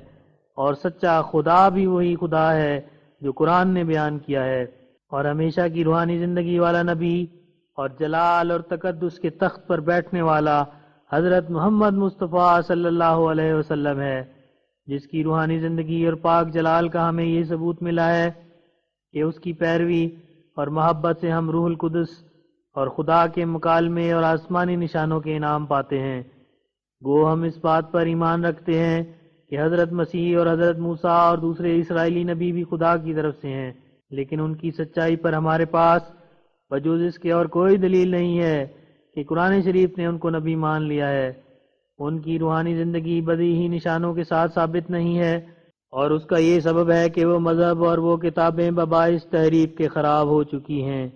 اور سچا خدا بھی وہی خدا ہے جو قرآن نے بیان کیا ہے، اور ہمیشہ کی روحانی زندگی والا نبی اور جلال اور تقدس کے تخت پر بیٹھنے والا حضرت محمد مصطفیٰ صلی اللہ علیہ وسلم ہے، جس کی روحانی زندگی اور پاک جلال کا ہمیں یہ ثبوت ملا ہے کہ اس کی پیروی اور محبت سے ہم روح القدس اور خدا کے مکالمے اور آسمانی نشانوں کے انعام پاتے ہیں۔ گو ہم اس بات پر ایمان رکھتے ہیں کہ حضرت مسیح اور حضرت موسیٰ اور دوسرے اسرائیلی نبی بھی خدا کی طرف سے ہیں، لیکن ان کی سچائی پر ہمارے پاس بجوز اس کے اور کوئی دلیل نہیں ہے کہ قرآن شریف نے ان کو نبی مان لیا ہے۔ ان کی روحانی زندگی بدیہی نشانوں کے ساتھ ثابت نہیں ہے، اور اس کا یہ سبب ہے کہ وہ مذہب اور وہ کتابیں بباعث تحریف کے خراب ہو چکی ہیں۔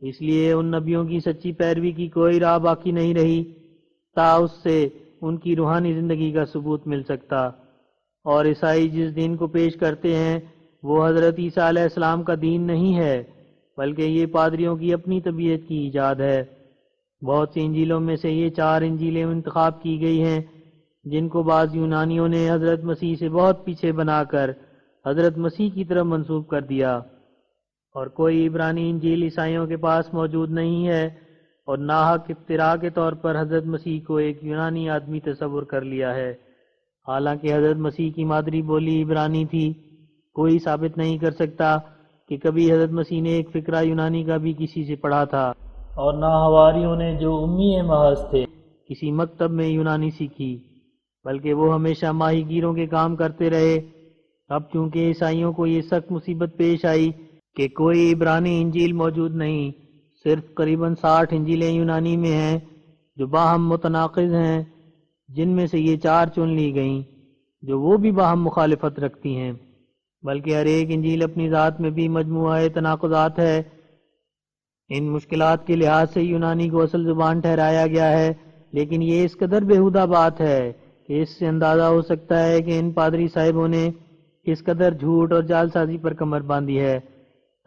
اس لیے ان نبیوں کی سچی پیروی کی کوئی راہ باقی نہیں رہی تا اس سے ان کی روحانی زندگی کا ثبوت مل سکتا۔ اور عیسائی جس دین کو پیش کرتے ہیں وہ حضرت عیسیٰ علیہ السلام کا دین نہیں ہے، بلکہ یہ پادریوں کی اپنی طبیعت کی ایجاد ہے۔ بہت سی انجیلوں میں سے یہ 4 انجیلیں انتخاب کی گئی ہیں جن کو بعض یونانیوں نے حضرت مسیح سے بہت پیچھے بنا کر حضرت مسیح کی طرف منسوب کر دیا، اور کوئی عبرانی انجیل عیسائیوں کے پاس موجود نہیں ہے، اور ناحق افتراء کے طور پر حضرت مسیح کو ایک یونانی آدمی تصور کر لیا ہے، حالانکہ حضرت مسیح کی مادری بولی عبرانی تھی۔ کوئی ثابت نہیں کر سکتا کہ کبھی حضرت مسیح نے ایک فقرہ یونانی کا بھی کسی سے پڑھا تھا، اور نہ حواریوں نے جو امی محض تھے کسی مکتب میں یونانی سیکھی، بلکہ وہ ہمیشہ ماہی گیروں کے کام کرتے رہے۔ اب چونکہ عیسائیوں کو یہ سخت مصیبت پیش آئی کہ کوئی عبرانی انجیل موجود نہیں، صرف قریباً 60 انجیلیں یونانی میں ہیں جو باہم متناقض ہیں، جن میں سے یہ 4 چن لی گئیں جو وہ بھی باہم مخالفت رکھتی ہیں، بلکہ ہر ایک انجیل اپنی ذات میں بھی مجموعہ تناقضات ہے۔ ان مشکلات کے لحاظ سے یونانی کو اصل زبان ٹھہرایا گیا ہے، لیکن یہ اس قدر بیہودہ بات ہے کہ اس سے اندازہ ہو سکتا ہے کہ ان پادری صاحبوں نے کس قدر جھوٹ اور جعل سازی پر کمر باندھی ہے۔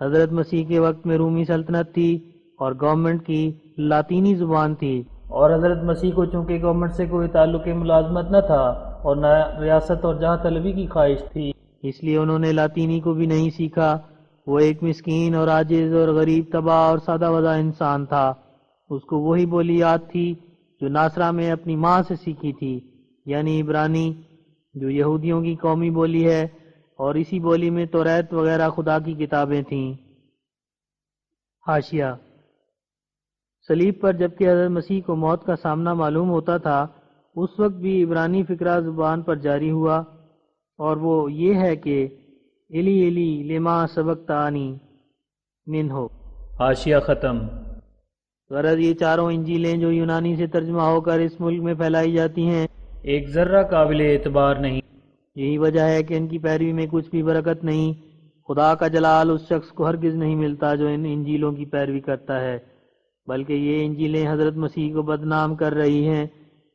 حضرت مسیح کے وقت میں رومی سلطنت تھی اور گورنمنٹ کی لاطینی زبان تھی، اور حضرت مسیح کو چونکہ گورنمنٹ سے کوئی تعلق ملازمت نہ تھا اور نہ ریاست اور جاہ طلبی کی خواہش تھی۔ اس لیے انہوں نے لاطینی کو بھی نہیں سیکھا۔ وہ ایک مسکین اور عاجز اور غریب طبع اور سادہ وضع انسان تھا۔ اس کو وہی بولی یاد تھی جو ناصرہ میں اپنی ماں سے سیکھی تھی، یعنی عبرانی، جو یہودیوں کی قومی بولی ہے، اور اسی بولی میں توریت وغیرہ خدا کی کتابیں تھیں۔ حاشیہ: صلیب پر جبکہ حضرت مسیح کو موت کا سامنا معلوم ہوتا تھا، اس وقت بھی عبرانی فقرہ زبان پر جاری ہوا، اور وہ یہ ہے کہ الی الی لما سبقتانی منہو۔ حاشیہ ختم۔ غرض یہ چاروں انجیلیں جو یونانی سے ترجمہ ہو کر اس ملک میں پھیلائی جاتی ہیں، ایک ذرہ قابل اعتبار نہیں۔ یہی وجہ ہے کہ ان کی پیروی میں کچھ بھی برکت نہیں۔ خدا کا جلال اس شخص کو ہرگز نہیں ملتا جو ان انجیلوں کی پیروی کرتا ہے، بلکہ یہ انجیلیں حضرت مسیح کو بدنام کر رہی ہیں،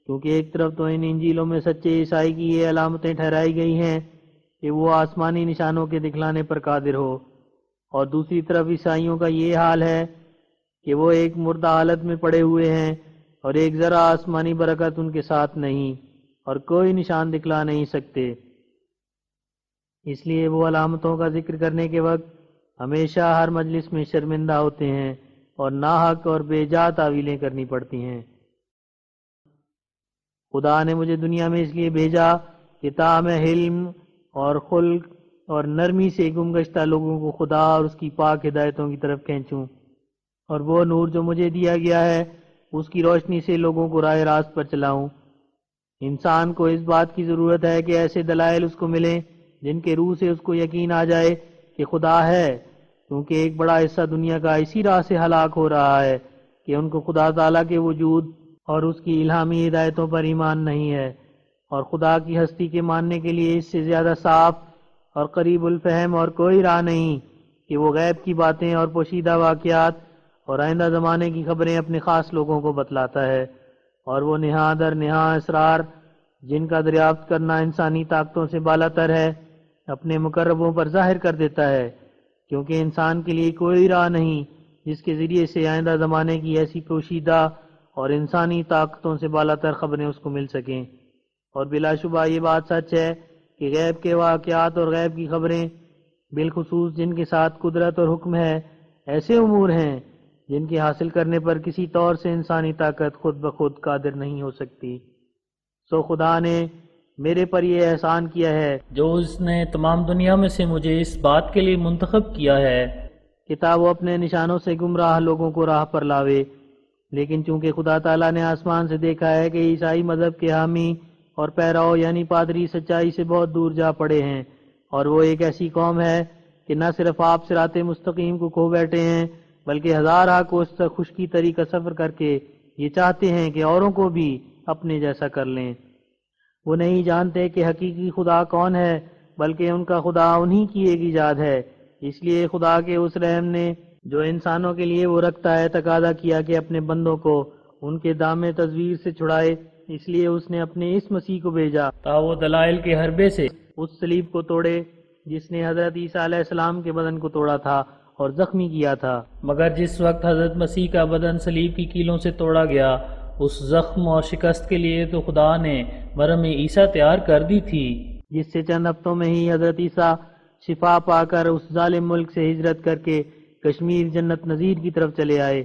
کیونکہ ایک طرف تو ان انجیلوں میں سچے عیسائی کی یہ علامتیں ٹھہرائی گئی ہیں کہ وہ آسمانی نشانوں کے دکھلانے پر قادر ہو، اور دوسری طرف عیسائیوں کا یہ حال ہے کہ وہ ایک مردہ حالت میں پڑے ہوئے ہیں اور ایک ذرا آسمانی برکت ان کے ساتھ نہیں، اور کوئی نشان دکھلا نہیں سکتے۔ اس لیے وہ علامتوں کا ذکر کرنے کے وقت ہمیشہ ہر مجلس میں شرمندہ ہوتے ہیں اور ناحق اور بے جا تعویلیں کرنی پڑتی ہیں۔ خدا نے مجھے دنیا میں اس لیے بھیجا کہ تا میں حلم اور خلق اور نرمی سے گم گشتہ لوگوں کو خدا اور اس کی پاک ہدایتوں کی طرف کھینچوں، اور وہ نور جو مجھے دیا گیا ہے اس کی روشنی سے لوگوں کو راہ راست پر چلاؤں۔ انسان کو اس بات کی ضرورت ہے کہ ایسے دلائل اس کو ملیں جن کے روح سے اس کو یقین آ جائے کہ خدا ہے، کیونکہ ایک بڑا حصہ دنیا کا اسی راہ سے ہلاک ہو رہا ہے کہ ان کو خدا تعالیٰ کے وجود اور اس کی الہامی ہدایتوں پر ایمان نہیں ہے، اور خدا کی ہستی کے ماننے کے لیے اس سے زیادہ صاف اور قریب الفہم اور کوئی راہ نہیں کہ وہ غیب کی باتیں اور پوشیدہ واقعات اور آئندہ زمانے کی خبریں اپنے خاص لوگوں کو بتلاتا ہے، اور وہ نہاں در نہاں اسرار جن کا دریافت کرنا انسانی طاقتوں سے بالا تر ہے اپنے مقربوں پر ظاہر کر دیتا ہے، کیونکہ انسان کے لیے کوئی راہ نہیں جس کے ذریعے سے آئندہ زمانے کی ایسی پوشیدہ اور انسانی طاقتوں سے بالا تر خبریں اس کو مل سکیں۔ اور بلا شبہ یہ بات سچ ہے کہ غیب کے واقعات اور غیب کی خبریں، بالخصوص جن کے ساتھ قدرت اور حکم ہے، ایسے امور ہیں جن کے حاصل کرنے پر کسی طور سے انسانی طاقت خود بخود قادر نہیں ہو سکتی۔ سو خدا نے میرے پر یہ احسان کیا ہے جو اس نے تمام دنیا میں سے مجھے اس بات کے لیے منتخب کیا ہے کہ تا وہ اپنے نشانوں سے گمراہ لوگوں کو راہ پر لاوے۔ لیکن چونکہ خدا تعالیٰ نے آسمان سے دیکھا ہے کہ عیسائی مذہب کے حامی اور پیراؤ یعنی پادری سچائی سے بہت دور جا پڑے ہیں، اور وہ ایک ایسی قوم ہے کہ نہ صرف آپ صراط مستقیم کو کھو بیٹھے ہیں بلکہ ہزارہ کوس تک خشکی طری کا سفر کر کے یہ چاہتے ہیں کہ اوروں کو بھی اپنے جیسا کر لیں۔ وہ نہیں جانتے کہ حقیقی خدا کون ہے، بلکہ ان کا خدا انہی کی ایک ایجاد ہے۔ اس لیے خدا کے اس رحم نے جو انسانوں کے لیے وہ رکھتا ہے تقاضا کیا کہ اپنے بندوں کو ان کے دام تزویر سے چھڑائے، اس لیے اس نے اپنے اس مسیح کو بھیجا تا وہ دلائل کے حربے سے اس صلیب کو توڑے جس نے حضرت عیسیٰ علیہ السلام کے بدن کو توڑا تھا اور زخمی کیا تھا۔ مگر جس وقت حضرت مسیح کا بدن صلیب کی کیلوں سے توڑا گیا، اس زخم اور شکست کے لیے تو خدا نے مرہم عیسیٰ تیار کر دی تھی، جس سے چند ہفتوں میں ہی حضرت عیسیٰ شفا پا کر اس ظالم ملک سے ہجرت کر کے کشمیر جنت نظیر کی طرف چلے آئے۔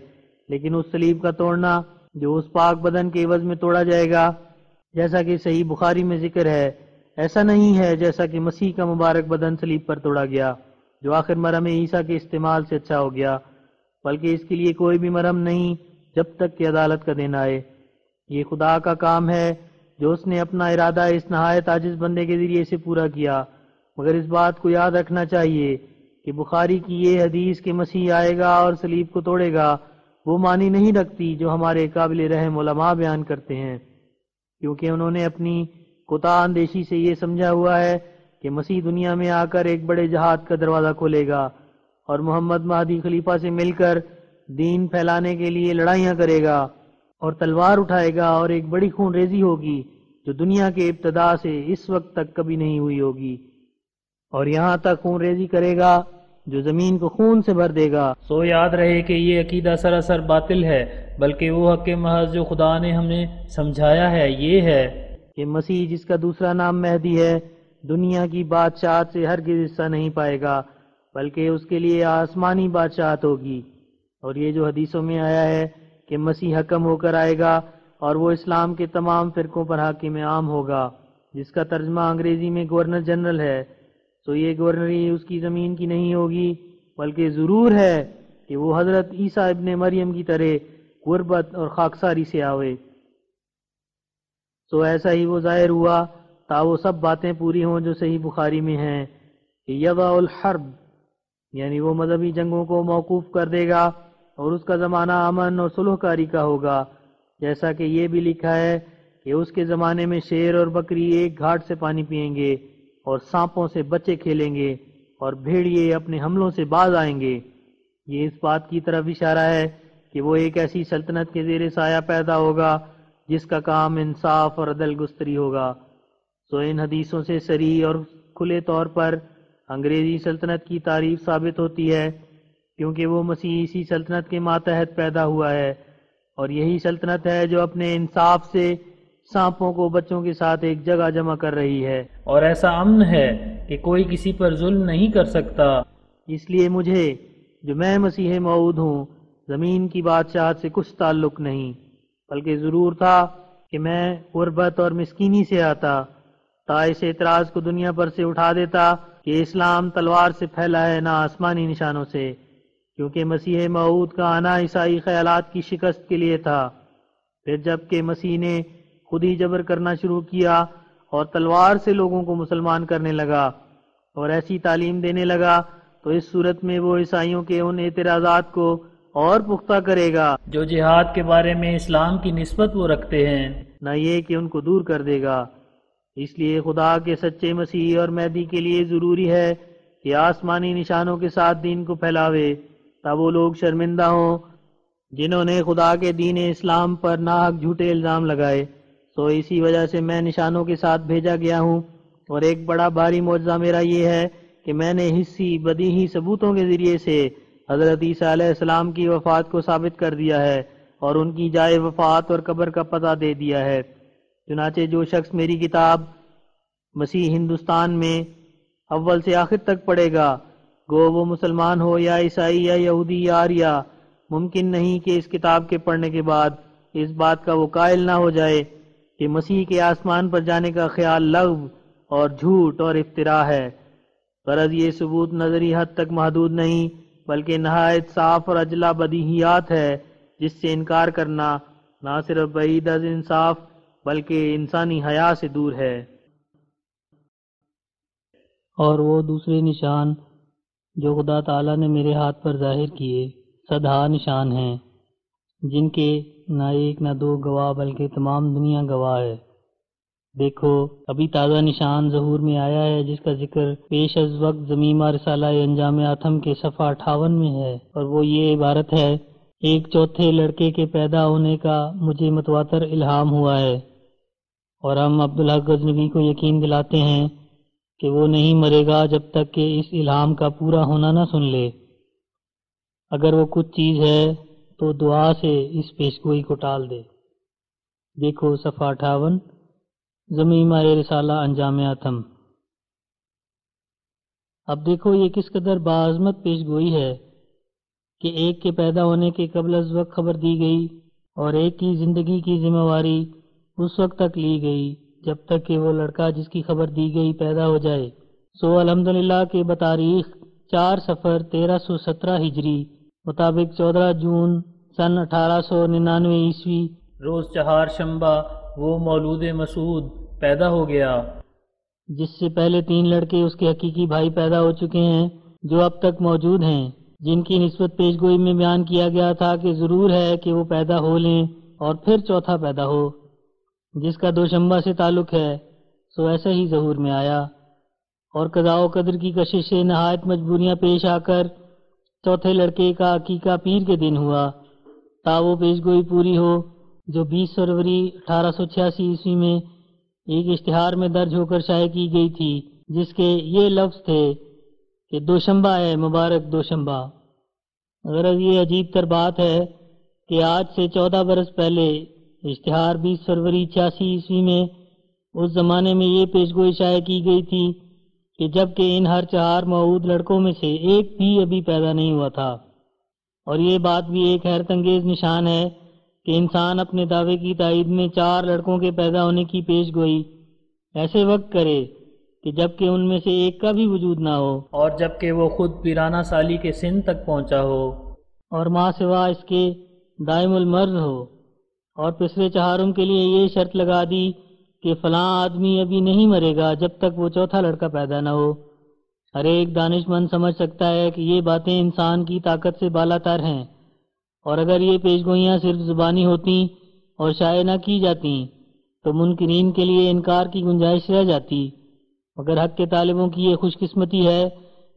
لیکن اس صلیب کا توڑنا جو اس پاک بدن کے عوض میں توڑا جائے گا، جیسا کہ صحیح بخاری میں ذکر ہے، ایسا نہیں ہے جیسا کہ مسیح کا مبارک بدن صلیب پر توڑا گیا جو آخر مرہم عیسیٰ کے استعمال سے اچھا ہو گیا، بلکہ اس کے لیے کوئی بھی مرہم نہیں جب تک کہ عدالت کا دن آئے۔ یہ خدا کا کام ہے جو اس نے اپنا ارادہ اس نہایت عاجز بندے کے ذریعے سے پورا کیا۔ مگر اس بات کو یاد رکھنا چاہیے کہ بخاری کی یہ حدیث کہ مسیح آئے گا اور صلیب کو توڑے گا، وہ معنی نہیں رکھتی جو ہمارے قابل رحم علماء بیان کرتے ہیں، کیونکہ انہوں نے اپنی کوتاہ اندیشی سے یہ سمجھا ہوا ہے کہ مسیح دنیا میں آ کر ایک بڑے جہاد کا دروازہ کھولے گا اور محمد مہدی خلیفہ سے مل کر دین پھیلانے کے لیے لڑائیاں کرے گا اور تلوار اٹھائے گا، اور ایک بڑی خون ریزی ہوگی جو دنیا کے ابتدا سے اس وقت تک کبھی نہیں ہوئی ہوگی، اور یہاں تک خون ریزی کرے گا جو زمین کو خون سے بھر دے گا۔ سو یاد رہے کہ یہ عقیدہ سراسر باطل ہے، بلکہ وہ حق محض جو خدا نے ہمیں سمجھایا ہے یہ ہے کہ مسیح جس کا دوسرا نام مہدی ہے دنیا کی بادشاہت سے ہرگز حصہ نہیں پائے گا، بلکہ اس کے لیے آسمانی بادشاہت ہوگی۔ اور یہ جو حدیثوں میں آیا ہے کہ مسیح حکم ہو کر آئے گا اور وہ اسلام کے تمام فرقوں پر حاکم عام ہوگا، جس کا ترجمہ انگریزی میں گورنر جنرل ہے، تو یہ گورنری اس کی زمین کی نہیں ہوگی، بلکہ ضرور ہے کہ وہ حضرت عیسیٰ ابن مریم کی طرح غربت اور خاکساری سے آوے۔ تو ایسا ہی وہ ظاہر ہوا تا وہ سب باتیں پوری ہوں جو صحیح بخاری میں ہیں کہ یضع الحرب، یعنی وہ مذہبی جنگوں کو موقوف کر دے گا اور اس کا زمانہ امن اور صلح کاری کا ہوگا، جیسا کہ یہ بھی لکھا ہے کہ اس کے زمانے میں شیر اور بکری ایک گھاٹ سے پانی پئیں گے اور سانپوں سے بچے کھیلیں گے اور بھیڑیے اپنے حملوں سے باز آئیں گے۔ یہ اس بات کی طرف اشارہ ہے کہ وہ ایک ایسی سلطنت کے زیر سایہ پیدا ہوگا جس کا کام انصاف اور عدل گستری ہوگا۔ سو ان حدیثوں سے صریح اور کھلے طور پر انگریزی سلطنت کی تعریف ثابت ہوتی ہے، کیونکہ وہ مسیح اسی سلطنت کے ماتحت پیدا ہوا ہے، اور یہی سلطنت ہے جو اپنے انصاف سے سانپوں کو بچوں کے ساتھ ایک جگہ جمع کر رہی ہے، اور ایسا امن ہے کہ کوئی کسی پر ظلم نہیں کر سکتا۔ اس لیے مجھے جو میں مسیح موعود ہوں زمین کی بادشاہت سے کچھ تعلق نہیں، بلکہ ضرور تھا کہ میں غربت اور مسکینی سے آتا تا اس اعتراض کو دنیا پر سے اٹھا دیتا کہ اسلام تلوار سے پھیلا ہے نہ آسمانی نشانوں سے، کیونکہ مسیح موعود کا آنا عیسائی خیالات کی شکست کے لیے تھا۔ پھر جب کہ مسیح نے خود ہی جبر کرنا شروع کیا اور تلوار سے لوگوں کو مسلمان کرنے لگا اور ایسی تعلیم دینے لگا، تو اس صورت میں وہ عیسائیوں کے ان اعتراضات کو اور پختہ کرے گا جو جہاد کے بارے میں اسلام کی نسبت وہ رکھتے ہیں، نہ یہ کہ ان کو دور کر دے گا۔ اس لیے خدا کے سچے مسیح اور مہدی کے لیے ضروری ہے کہ آسمانی نشانوں کے ساتھ دین کو پھیلاوے، تب وہ لوگ شرمندہ ہوں جنہوں نے خدا کے دین اسلام پر ناحق جھوٹے الزام لگائے۔ سو اسی وجہ سے میں نشانوں کے ساتھ بھیجا گیا ہوں، اور ایک بڑا بھاری معجزہ میرا یہ ہے کہ میں نے حسی بدیہی ثبوتوں کے ذریعے سے حضرت عیسیٰ علیہ السلام کی وفات کو ثابت کر دیا ہے اور ان کی جائے وفات اور قبر کا پتہ دے دیا ہے۔ چنانچہ جو شخص میری کتاب مسیح ہندوستان میں اول سے آخر تک پڑھے گا، گو وہ مسلمان ہو یا عیسائی یا یہودی یا آریہ، ممکن نہیں کہ اس کتاب کے پڑھنے کے بعد اس بات کا وہ قائل نہ ہو جائے کہ مسیح کے آسمان پر جانے کا خیال لغو اور جھوٹ اور افتراء ہے۔ غرض یہ ثبوت نظری حد تک محدود نہیں، بلکہ نہایت صاف اور اجلا بدیہیات ہے، جس سے انکار کرنا نہ صرف بعید از انصاف بلکہ انسانی حیا سے دور ہے۔ اور وہ دوسرے نشان جو خدا تعالیٰ نے میرے ہاتھ پر ظاہر کیے 100 نشان ہیں، جن کے نہ ایک نہ دو گواہ بلکہ تمام دنیا گواہ ہے۔ دیکھو ابھی تازہ نشان ظہور میں آیا ہے، جس کا ذکر پیش از وقت ضمیمہ رسالہ انجام اتم کے صفحہ 58 میں ہے، اور وہ یہ عبارت ہے: ایک چوتھے لڑکے کے پیدا ہونے کا مجھے متواتر الہام ہوا ہے، اور ہم عبدالحق غزنوی کو یقین دلاتے ہیں کہ وہ نہیں مرے گا جب تک کہ اس الہام کا پورا ہونا نہ سن لے۔ اگر وہ کچھ چیز ہے تو دعا سے اس پیشگوئی کو ٹال دے۔ دیکھو صفحہ 58، ضمیمہ رسالہ انجام اتم۔ اب دیکھو یہ کس قدر باعظمت پیشگوئی ہے کہ ایک کے پیدا ہونے کے قبل از وقت خبر دی گئی، اور ایک کی زندگی کی ذمہ واری اس وقت تک لی گئی جب تک کہ وہ لڑکا جس کی خبر دی گئی پیدا ہو جائے۔ سو الحمدللہ کہ بتاریخ 4 صفر 1317 ہجری مطابق 14 جون سن 1899 عیسوی روز چہارشنبہ وہ مولود مسعود پیدا ہو گیا، جس سے پہلے 3 لڑکے اس کے حقیقی بھائی پیدا ہو چکے ہیں جو اب تک موجود ہیں، جن کی نسبت پیشگوئی میں بیان کیا گیا تھا کہ ضرور ہے کہ وہ پیدا ہو لیں اور پھر چوتھا پیدا ہو، جس کا دوشنبہ سے تعلق ہے۔ سو ایسا ہی ظہور میں آیا، اور قضاء و قدر کی کشش سے نہایت مجبوریاں پیش آ کر چوتھے لڑکے کا عقیقہ پیر کے دن ہوا، تا وہ پیشگوئی پوری ہو جو 20 فروری 1886 عیسوی میں ایک اشتہار میں درج ہو کر شائع کی گئی تھی، جس کے یہ لفظ تھے کہ دوشنبہ ہے، مبارک دوشنبہ۔ غرض یہ عجیب تر بات ہے کہ آج سے 14 برس پہلے اشتہار 20 فروری 86 عیسوی میں اس زمانے میں یہ پیشگوئی شائع کی گئی تھی کہ جب کہ ان ہر 4 موعود لڑکوں میں سے ایک بھی ابھی پیدا نہیں ہوا تھا، اور یہ بات بھی ایک حیرت انگیز نشان ہے کہ انسان اپنے دعوے کی تائید میں 4 لڑکوں کے پیدا ہونے کی پیش گوئی ایسے وقت کرے کہ جب کہ ان میں سے ایک کا بھی وجود نہ ہو، اور جب کہ وہ خود پیرانہ سالی کے سن تک پہنچا ہو، اور ماں سوا اس کے دائم المرض ہو، اور پسرے چہارم کے لیے یہ شرط لگا دی کہ فلاں آدمی ابھی نہیں مرے گا جب تک وہ چوتھا لڑکا پیدا نہ ہو۔ ہر ایک دانش مند سمجھ سکتا ہے کہ یہ باتیں انسان کی طاقت سے بالا تر ہیں، اور اگر یہ پیشگوئیاں صرف زبانی ہوتی اور شائع نہ کی جاتی تو منکرین کے لیے انکار کی گنجائش رہ جاتی، مگر حق کے طالبوں کی یہ خوش قسمتی ہے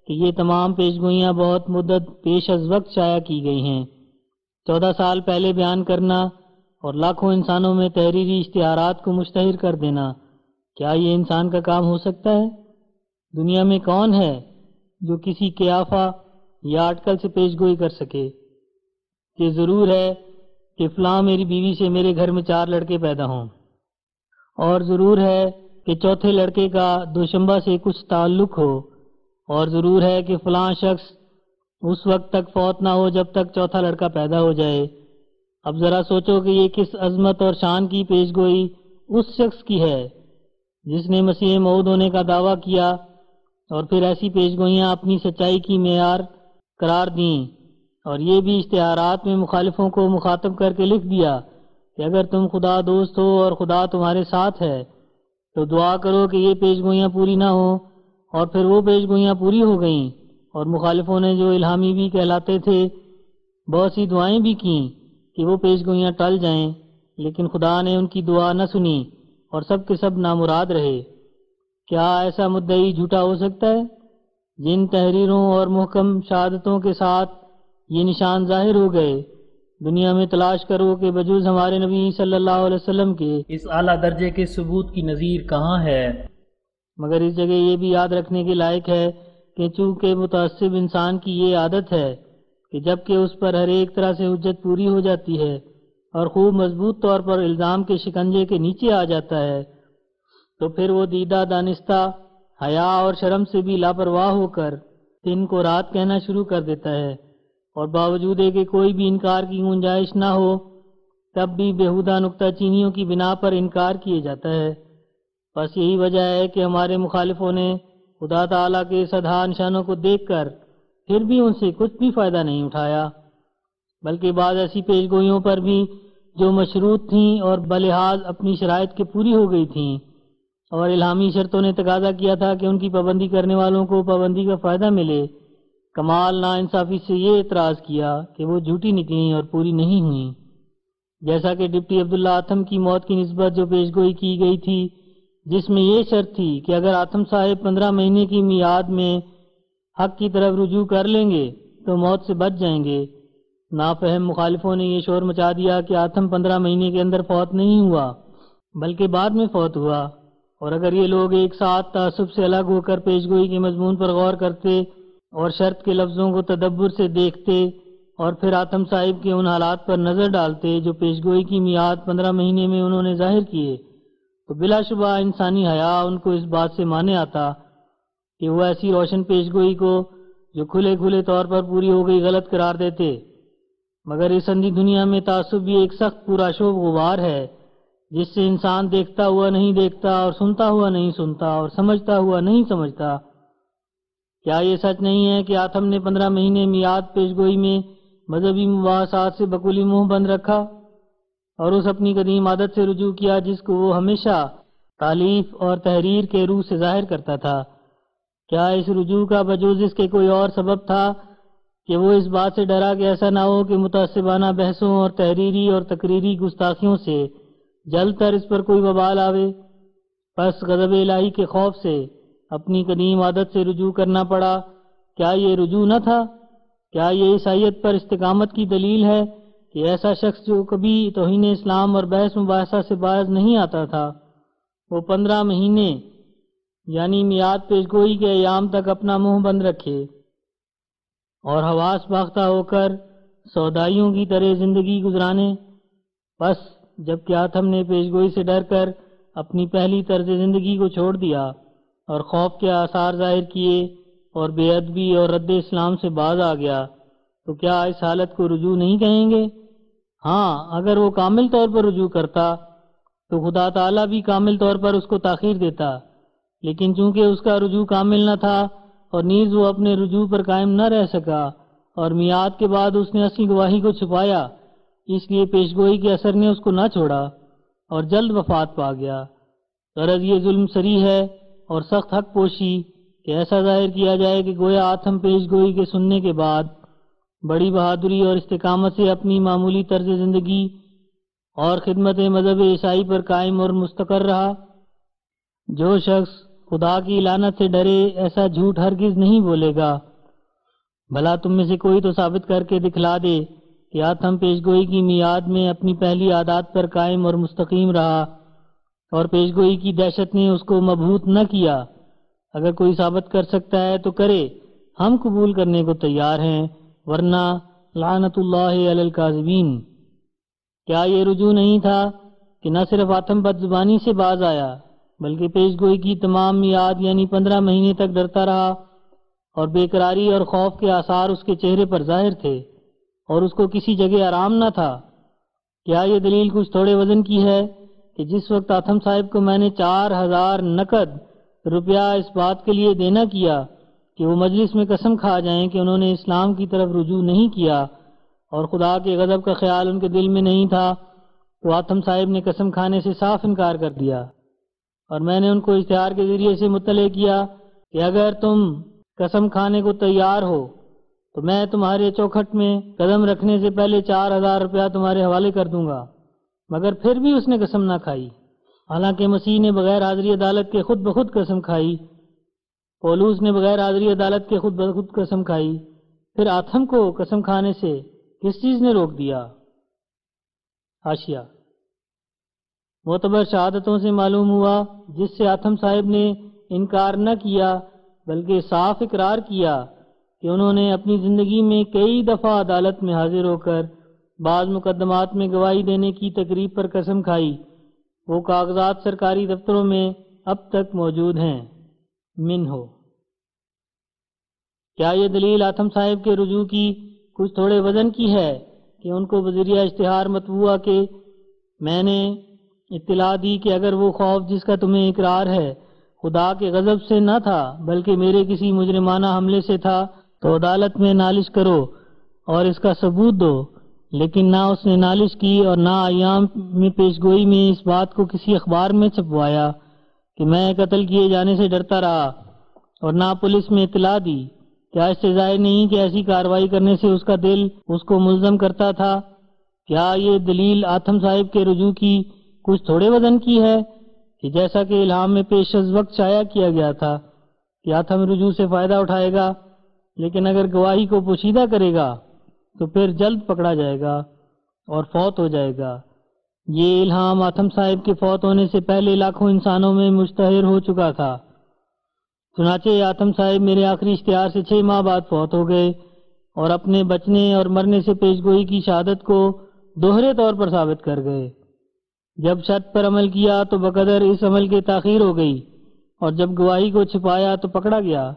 کہ یہ تمام پیشگوئیاں بہت مدت پیش از وقت شائع کی گئی ہیں۔ 14 سال پہلے بیان کرنا اور لاکھوں انسانوں میں تحریری اشتہارات کو مشتہر کر دینا، کیا یہ انسان کا کام ہو سکتا ہے؟ دنیا میں کون ہے جو کسی قیافہ یا اٹکل سے پیش گوئی کر سکے کہ ضرور ہے کہ فلاں میری بیوی سے میرے گھر میں 4 لڑکے پیدا ہوں، اور ضرور ہے کہ چوتھے لڑکے کا دوشمبہ سے کچھ تعلق ہو، اور ضرور ہے کہ فلاں شخص اس وقت تک فوت نہ ہو جب تک چوتھا لڑکا پیدا ہو جائے۔ اب ذرا سوچو کہ یہ کس عظمت اور شان کی پیش گوئی اس شخص کی ہے جس نے مسیح موعود ہونے کا دعویٰ کیا، اور پھر ایسی پیش گوئیاں اپنی سچائی کی معیار قرار دیں، اور یہ بھی اشتہارات میں مخالفوں کو مخاطب کر کے لکھ دیا کہ اگر تم خدا دوست ہو اور خدا تمہارے ساتھ ہے تو دعا کرو کہ یہ پیش گوئیاں پوری نہ ہوں، اور پھر وہ پیش گوئیاں پوری ہو گئیں، اور مخالفوں نے جو الہامی بھی کہلاتے تھے بہت سی دعائیں بھی کیں کہ وہ پیش گوئیاں ٹل جائیں، لیکن خدا نے ان کی دعا نہ سنی اور سب کے سب نامراد رہے۔ کیا ایسا مدعی جھوٹا ہو سکتا ہے؟ جن تحریروں اور محکم شہادتوں کے ساتھ یہ نشان ظاہر ہو گئے، دنیا میں تلاش کرو کہ بجوز ہمارے نبی صلی اللہ علیہ وسلم کے اس اعلیٰ درجے کے ثبوت کی نظیر کہاں ہے؟ مگر اس جگہ یہ بھی یاد رکھنے کے لائق ہے کہ چونکہ متعصب انسان کی یہ عادت ہے کہ جب کہ اس پر ہر ایک طرح سے حجت پوری ہو جاتی ہے اور خوب مضبوط طور پر الزام کے شکنجے کے نیچے آ جاتا ہے، تو پھر وہ دیدہ دانستہ حیا اور شرم سے بھی لاپرواہ ہو کر دن کو رات کہنا شروع کر دیتا ہے، اور باوجود کہ کوئی بھی انکار کی گنجائش نہ ہو تب بھی بیہودہ نکتہ چینیوں کی بنا پر انکار کیے جاتا ہے۔ بس یہی وجہ ہے کہ ہمارے مخالفوں نے خدا تعالیٰ کے سدھا نشانوں کو دیکھ کر پھر بھی ان سے کچھ بھی فائدہ نہیں اٹھایا، بلکہ بعض ایسی پیش گوئیوں پر بھی جو مشروط تھیں اور بلحاظ اپنی شرائط کے پوری ہو گئی تھیں، اور الہامی شرطوں نے تقاضا کیا تھا کہ ان کی پابندی کرنے والوں کو پابندی کا فائدہ ملے، کمال ناانصافی سے یہ اعتراض کیا کہ وہ جھوٹی نکلیں اور پوری نہیں ہوئیں۔ جیسا کہ ڈپٹی عبداللہ آتم کی موت کی نسبت جو پیش گوئی کی گئی تھی، جس میں یہ شرط تھی کہ اگر آتم صاحب 15 مہینے کی میعاد میں حق کی طرف رجوع کر لیں گے تو موت سے بچ جائیں گے، نافہم مخالفوں نے یہ شور مچا دیا کہ آتم 15 مہینے کے اندر فوت نہیں ہوا بلکہ بعد میں فوت ہوا، اور اگر یہ لوگ ایک ساتھ تعصب سے الگ ہو کر پیش گوئی کے مضمون پر غور کرتے اور شرط کے لفظوں کو تدبر سے دیکھتے اور پھر آتم صاحب کے ان حالات پر نظر ڈالتے جو پیش گوئی کی میعاد 15 مہینے میں انہوں نے ظاہر کیے، تو بلا شبہ انسانی حیا ان کو اس بات سے مانے آتا کہ وہ ایسی روشن پیش گوئی کو جو کھلے طور پر پوری ہو گئی غلط قرار دیتے۔ مگر اس اندھی دنیا میں تعصب بھی ایک سخت پورا شوب غبار ہے جس سے انسان دیکھتا ہوا نہیں دیکھتا اور سنتا ہوا نہیں سنتا اور سمجھتا ہوا نہیں سمجھتا۔ کیا یہ سچ نہیں ہے کہ آتم نے 15 مہینے میعاد پیش گوئی میں مذہبی مباحثات سے بکلی منہ بند رکھا اور اس اپنی قدیم عادت سے رجوع کیا جس کو وہ ہمیشہ تالیف اور تحریر کے روح سے ظاہر کرتا تھا؟ کیا اس رجوع کا بجوز اس کے کوئی اور سبب تھا کہ وہ اس بات سے ڈرا کہ ایسا نہ ہو کہ متعصبانہ بحثوں اور تحریری اور تقریری گستاخیوں سے جلد تر اس پر کوئی وبال آوے؟ پس غضب الہی کے خوف سے اپنی قدیم عادت سے رجوع کرنا پڑا۔ کیا یہ رجوع نہ تھا؟ کیا یہ عیسائیت پر استقامت کی دلیل ہے کہ ایسا شخص جو کبھی توہین اسلام اور بحث مباحثہ سے باز نہیں آتا تھا، وہ 15 مہینے یعنی میعاد پیش گوئی کے ایام تک اپنا منہ بند رکھے اور حواس باختہ ہو کر سودائیوں کی طرح زندگی گزرانے؟ بس جب کہ آتم نے پیش گوئی سے ڈر کر اپنی پہلی طرز زندگی کو چھوڑ دیا اور خوف کے آثار ظاہر کیے اور بے ادبی اور رد اسلام سے باز آ گیا تو کیا اس حالت کو رجوع نہیں کہیں گے؟ ہاں، اگر وہ کامل طور پر رجوع کرتا تو خدا تعالیٰ بھی کامل طور پر اس کو تاخیر دیتا، لیکن چونکہ اس کا رجوع کامل نہ تھا اور نیز وہ اپنے رجوع پر قائم نہ رہ سکا اور میعاد کے بعد اس نے اصل گواہی کو چھپایا، اس لیے پیشگوئی کے اثر نے اس کو نہ چھوڑا اور جلد وفات پا گیا۔ غرض یہ ظلم سری ہے اور سخت حق پوشی کہ ایسا ظاہر کیا جائے کہ گویا آتم پیشگوئی کے سننے کے بعد بڑی بہادری اور استقامت سے اپنی معمولی طرز زندگی اور خدمت مذہب عیسائی پر قائم اور مستقر رہا۔ جو شخص خدا کی لعنت سے ڈرے ایسا جھوٹ ہرگز نہیں بولے گا۔ بھلا تم میں سے کوئی تو ثابت کر کے دکھلا دے کہ آتم پیشگوئی کی میعاد میں اپنی پہلی عادات پر قائم اور مستقیم رہا اور پیشگوئی کی دہشت نے اس کو مبہوت نہ کیا۔ اگر کوئی ثابت کر سکتا ہے تو کرے، ہم قبول کرنے کو تیار ہیں، ورنہ لعنت اللہ علی الکاذبین۔ کیا یہ رجوع نہیں تھا کہ نہ صرف آتم بد زبانی سے باز آیا بلکہ پیشگوئی کی تمام میعاد یعنی 15 مہینے تک ڈرتا رہا اور بے قراری اور خوف کے آثار اس کے چہرے پر ظاہر تھے اور اس کو کسی جگہ آرام نہ تھا؟ کیا یہ دلیل کچھ تھوڑے وزن کی ہے کہ جس وقت آتم صاحب کو میں نے 4000 نقد روپیہ اس بات کے لیے دینا کیا کہ وہ مجلس میں قسم کھا جائیں کہ انہوں نے اسلام کی طرف رجوع نہیں کیا اور خدا کے غضب کا خیال ان کے دل میں نہیں تھا، تو آتم صاحب نے قسم کھانے سے صاف انکار کر دیا اور میں نے ان کو اشتہار کے ذریعے سے مطلع کیا کہ اگر تم قسم کھانے کو تیار ہو تو میں تمہارے چوکھٹ میں قدم رکھنے سے پہلے 4000 روپیہ تمہارے حوالے کر دوں گا، مگر پھر بھی اس نے قسم نہ کھائی، حالانکہ مسیح نے بغیر حاضری عدالت کے خود بخود قسم کھائی، پولوس نے بغیر حاضری عدالت کے خود بخود قسم کھائی، پھر آتم کو قسم کھانے سے کس چیز نے روک دیا؟ حاشیہ: معتبر شہادتوں سے معلوم ہوا جس سے آتم صاحب نے انکار نہ کیا بلکہ صاف اقرار کیا کہ انہوں نے اپنی زندگی میں کئی دفعہ عدالت میں حاضر ہو کر بعض مقدمات میں گواہی دینے کی تقریب پر قسم کھائی، وہ کاغذات سرکاری دفتروں میں اب تک موجود ہیں۔ من ہو۔ کیا یہ دلیل آتم صاحب کے رجوع کی کچھ تھوڑے وزن کی ہے کہ ان کو بذریعہ اشتہار مطبوعہ کے میں نے اطلاع دی کہ اگر وہ خوف جس کا تمہیں اقرار ہے خدا کے غضب سے نہ تھا بلکہ میرے کسی مجرمانہ حملے سے تھا تو عدالت میں نالش کرو اور اس کا ثبوت دو، لیکن نہ اس نے نالش کی اور نہ ایام میں پیشگوئی میں اس بات کو کسی اخبار میں چھپوایا کہ میں قتل کیے جانے سے ڈرتا رہا، اور نہ پولیس میں اطلاع دی۔ کیا اس سے ظاہر نہیں کہ ایسی کارروائی کرنے سے اس کا دل اس کو ملزم کرتا تھا؟ کیا یہ دلیل آتم صاحب کے رجوع کی کچھ تھوڑے وزن کی ہے کہ جیسا کہ الہام میں پیش از وقت شائع کیا گیا تھا کہ آتم رجوع سے فائدہ اٹھائے گا، لیکن اگر گواہی کو پوشیدہ کرے گا تو پھر جلد پکڑا جائے گا اور فوت ہو جائے گا۔ یہ الہام آتم صاحب کے فوت ہونے سے پہلے لاکھوں انسانوں میں مشتہر ہو چکا تھا۔ چنانچہ آتم صاحب میرے آخری اشتہار سے 6 ماہ بعد فوت ہو گئے اور اپنے بچنے اور مرنے سے پیشگوئی کی شہادت کو دوہرے طور پر ثابت کر گئے۔ جب شرط پر عمل کیا تو بقدر اس عمل کے تاخیر ہو گئی، اور جب گواہی کو چھپایا تو پکڑا گیا۔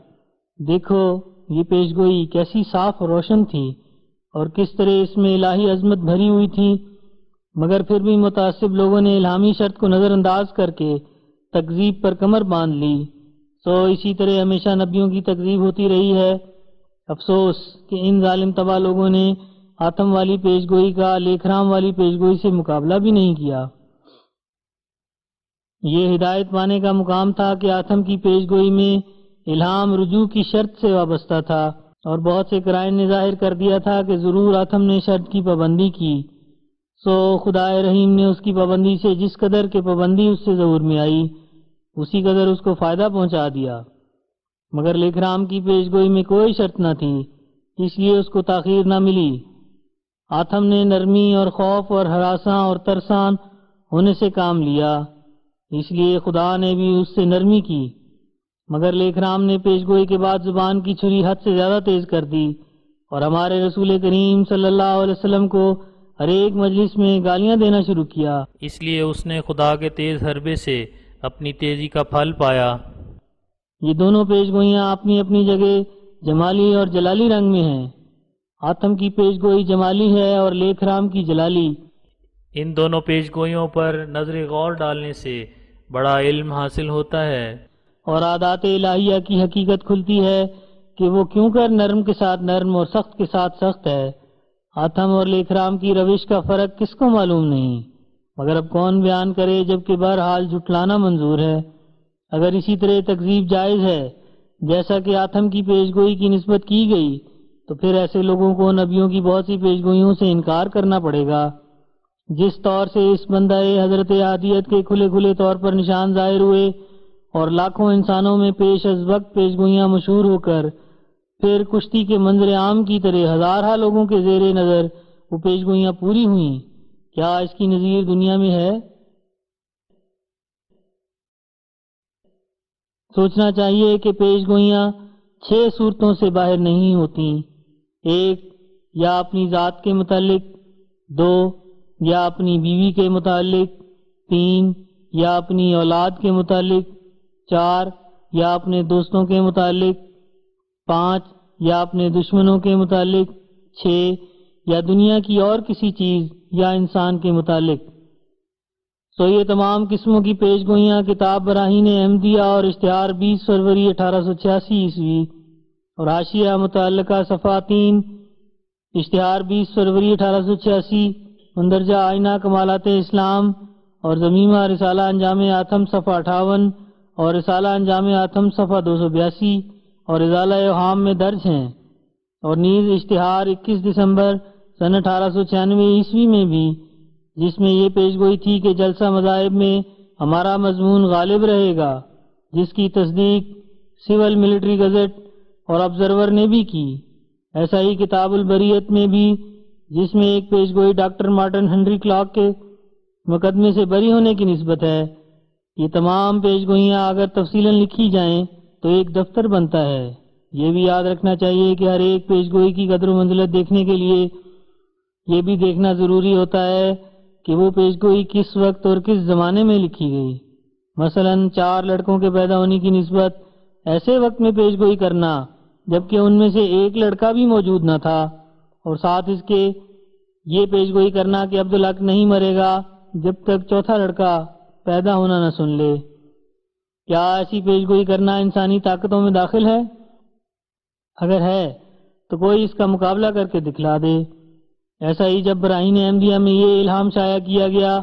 دیکھو یہ پیشگوئی کیسی صاف اور روشن تھی اور کس طرح اس میں الہی عظمت بھری ہوئی تھی، مگر پھر بھی متعصب لوگوں نے الہامی شرط کو نظر انداز کر کے تکذیب پر کمر باندھ لی۔ سو اسی طرح ہمیشہ نبیوں کی تکذیب ہوتی رہی ہے۔ افسوس کہ ان ظالم تباہ لوگوں نے آتم والی پیشگوئی کا لیکھرام والی پیشگوئی سے مقابلہ بھی نہیں کیا۔ یہ ہدایت پانے کا مقام تھا کہ آتم کی پیشگوئی میں الہام رجوع کی شرط سے وابستہ تھا، اور بہت سے قرائن نے ظاہر کر دیا تھا کہ ضرور آتم نے شرط کی پابندی کی۔ سو خدا رحیم نے اس کی پابندی سے جس قدر کے پابندی اس سے ظہور میں آئی اسی قدر اس کو فائدہ پہنچا دیا، مگر لیکھرام کی پیشگوئی میں کوئی شرط نہ تھی، اس لیے اس کو تاخیر نہ ملی۔ آتم نے نرمی اور خوف اور ہراساں اور ترسان ہونے سے کام لیا، اس لیے خدا نے بھی اس سے نرمی کی، مگر لیکھرام نے پیشگوئی کے بعد زبان کی چھری حد سے زیادہ تیز کر دی اور ہمارے رسول کریم صلی اللہ علیہ وسلم کو ہر ایک مجلس میں گالیاں دینا شروع کیا۔ اس لیے اس نے خدا کے تیز حربے سے اپنی تیزی کا پھل پایا۔ یہ دونوں پیش گوئیاں اپنی اپنی جگہ جمالی اور جلالی رنگ میں ہیں۔ آتم کی پیش گوئی جمالی ہے اور لیکھ رام کی جلالی۔ ان دونوں پیش گوئیوں پر نظر غور ڈالنے سے بڑا علم حاصل ہوتا ہے، اور عادات الہیہ کی حقیقت کھلتی ہے کہ وہ کیوں کر نرم کے ساتھ نرم اور سخت کے ساتھ سخت ہے۔ آتم اور لیکھ رام کی روش کا فرق کس کو معلوم نہیں، مگر اب کون بیان کرے جبکہ بہرحال جھٹلانا منظور ہے۔ اگر اسی طرح تکذیب جائز ہے جیسا کہ آتم کی پیش گوئی کی نسبت کی گئی، تو پھر ایسے لوگوں کو نبیوں کی بہت سی پیش گوئیوں سے انکار کرنا پڑے گا۔ جس طور سے اس بندہ حضرت عادیت کے کھلے کھلے طور پر نشان ظاہر ہوئے اور لاکھوں انسانوں میں پیش از وقت پیش گوئیاں مشہور ہو کر پھر کشتی کے منظر عام کی طرح ہزارہ لوگوں کے زیر نظر وہ پیش گوئیاں پوری ہوئیں، کیا اس کی نظیر دنیا میں ہے؟ سوچنا چاہیے کہ پیش گوئیاں 6 صورتوں سے باہر نہیں ہوتی۔ 1 یا اپنی ذات کے متعلق، 2 یا اپنی بیوی کے متعلق، 3 یا اپنی اولاد کے متعلق، 4 یا اپنے دوستوں کے متعلق، 5 یا اپنے دشمنوں کے متعلق، 6 یا دنیا کی اور کسی چیز یا انسان کے متعلق۔ تو یہ تمام قسموں کی پیش گوئیاں کتاب براہین احمدیہ اور اشتہار 20 فروری 1886 عیسوی اور حاشیہ متعلقہ صفحہ 3 اشتہار 20 فروری 1886 مندرجہ آئینہ کمالات اسلام اور ضمیمہ رسالہ انجام آتم صفحہ 58 اور رسالہ انجام آتم صفحہ 282 اور ازالہ اوہام میں درج ہیں، اور نیز اشتہار 21 دسمبر سن 1896 عیسوی میں بھی، جس میں یہ پیش گوئی تھی کہ جلسہ مذاہب میں ہمارا مضمون غالب رہے گا، جس کی تصدیق سول ملٹری گزٹ اور آبزرور نے بھی کی۔ ایسا ہی کتاب البریت میں بھی، جس میں ایک پیش گوئی ڈاکٹر مارٹن ہنری کلارک کے مقدمے سے بری ہونے کی نسبت ہے۔ یہ تمام پیش گوئیاں اگر تفصیلاً لکھی جائیں تو ایک دفتر بنتا ہے۔ یہ بھی یاد رکھنا چاہیے کہ ہر ایک پیش گوئی کی قدر و منزلت دیکھنے کے لیے یہ بھی دیکھنا ضروری ہوتا ہے کہ وہ پیش گوئی کس وقت اور کس زمانے میں لکھی گئی۔ مثلاً 4 لڑکوں کے پیدا ہونے کی نسبت ایسے وقت میں پیش گوئی کرنا جبکہ ان میں سے ایک لڑکا بھی موجود نہ تھا، اور ساتھ اس کے یہ پیش گوئی کرنا کہ عبدالحق نہیں مرے گا جب تک چوتھا لڑکا پیدا ہونا نہ سن لے۔ کیا ایسی پیش گوئی کرنا انسانی طاقتوں میں داخل ہے؟ اگر ہے تو کوئی اس کا مقابلہ کر کے دکھلا دے۔ ایسا ہی جب براہین احمدیہ میں یہ الہام شائع کیا گیا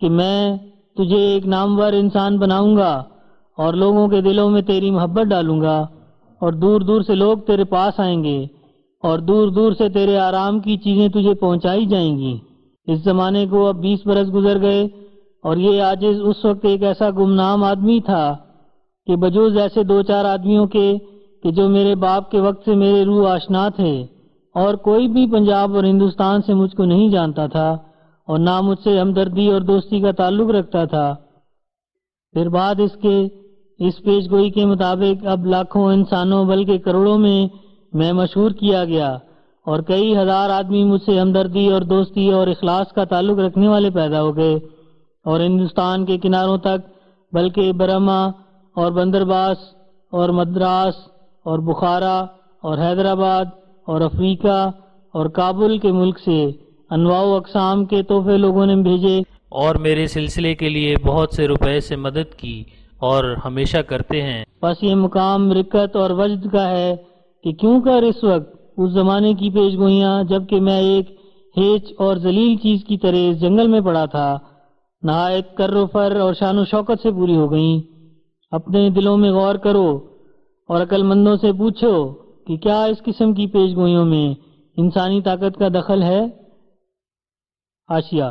کہ میں تجھے ایک نامور انسان بناؤں گا اور لوگوں کے دلوں میں تیری محبت ڈالوں گا، اور دور دور سے لوگ تیرے پاس آئیں گے، اور دور دور سے تیرے آرام کی چیزیں تجھے پہنچائی جائیں گی۔ اس زمانے کو اب 20 برس گزر گئے، اور یہ عاجز اس وقت ایک ایسا گمنام آدمی تھا کہ بجوز ایسے 2-4 آدمیوں کے کہ جو میرے باپ کے وقت سے میرے روح آشنا تھے، اور کوئی بھی پنجاب اور ہندوستان سے مجھ کو نہیں جانتا تھا اور نہ مجھ سے ہمدردی اور دوستی کا تعلق رکھتا تھا۔ پھر بعد اس کے اس پیش گوئی کے مطابق اب لاکھوں انسانوں بلکہ کروڑوں میں مشہور کیا گیا، اور کئی ہزار آدمی مجھ سے ہمدردی اور دوستی اور اخلاص کا تعلق رکھنے والے پیدا ہو گئے، اور ہندوستان کے کناروں تک بلکہ برما اور بندرباس اور مدراس اور بخارا اور حیدرآباد اور افریقہ اور کابل کے ملک سے انواع و اقسام کے تحفے لوگوں نے بھیجے، اور میرے سلسلے کے لیے بہت سے روپے سے مدد کی اور ہمیشہ کرتے ہیں۔ بس یہ مقام رکت اور وجد کا ہے کہ کیوں کر اس وقت اس زمانے کی پیش گوئیاں جبکہ میں ایک ہیچ اور ذلیل چیز کی طرح اس جنگل میں پڑا تھا، نہایت کر و فر اور شان و شوکت سے پوری ہو گئیں۔ اپنے دلوں میں غور کرو اور عقل مندوں سے پوچھو کہ کیا اس قسم کی پیش گوئیوں میں انسانی طاقت کا دخل ہے؟ حاشیہ: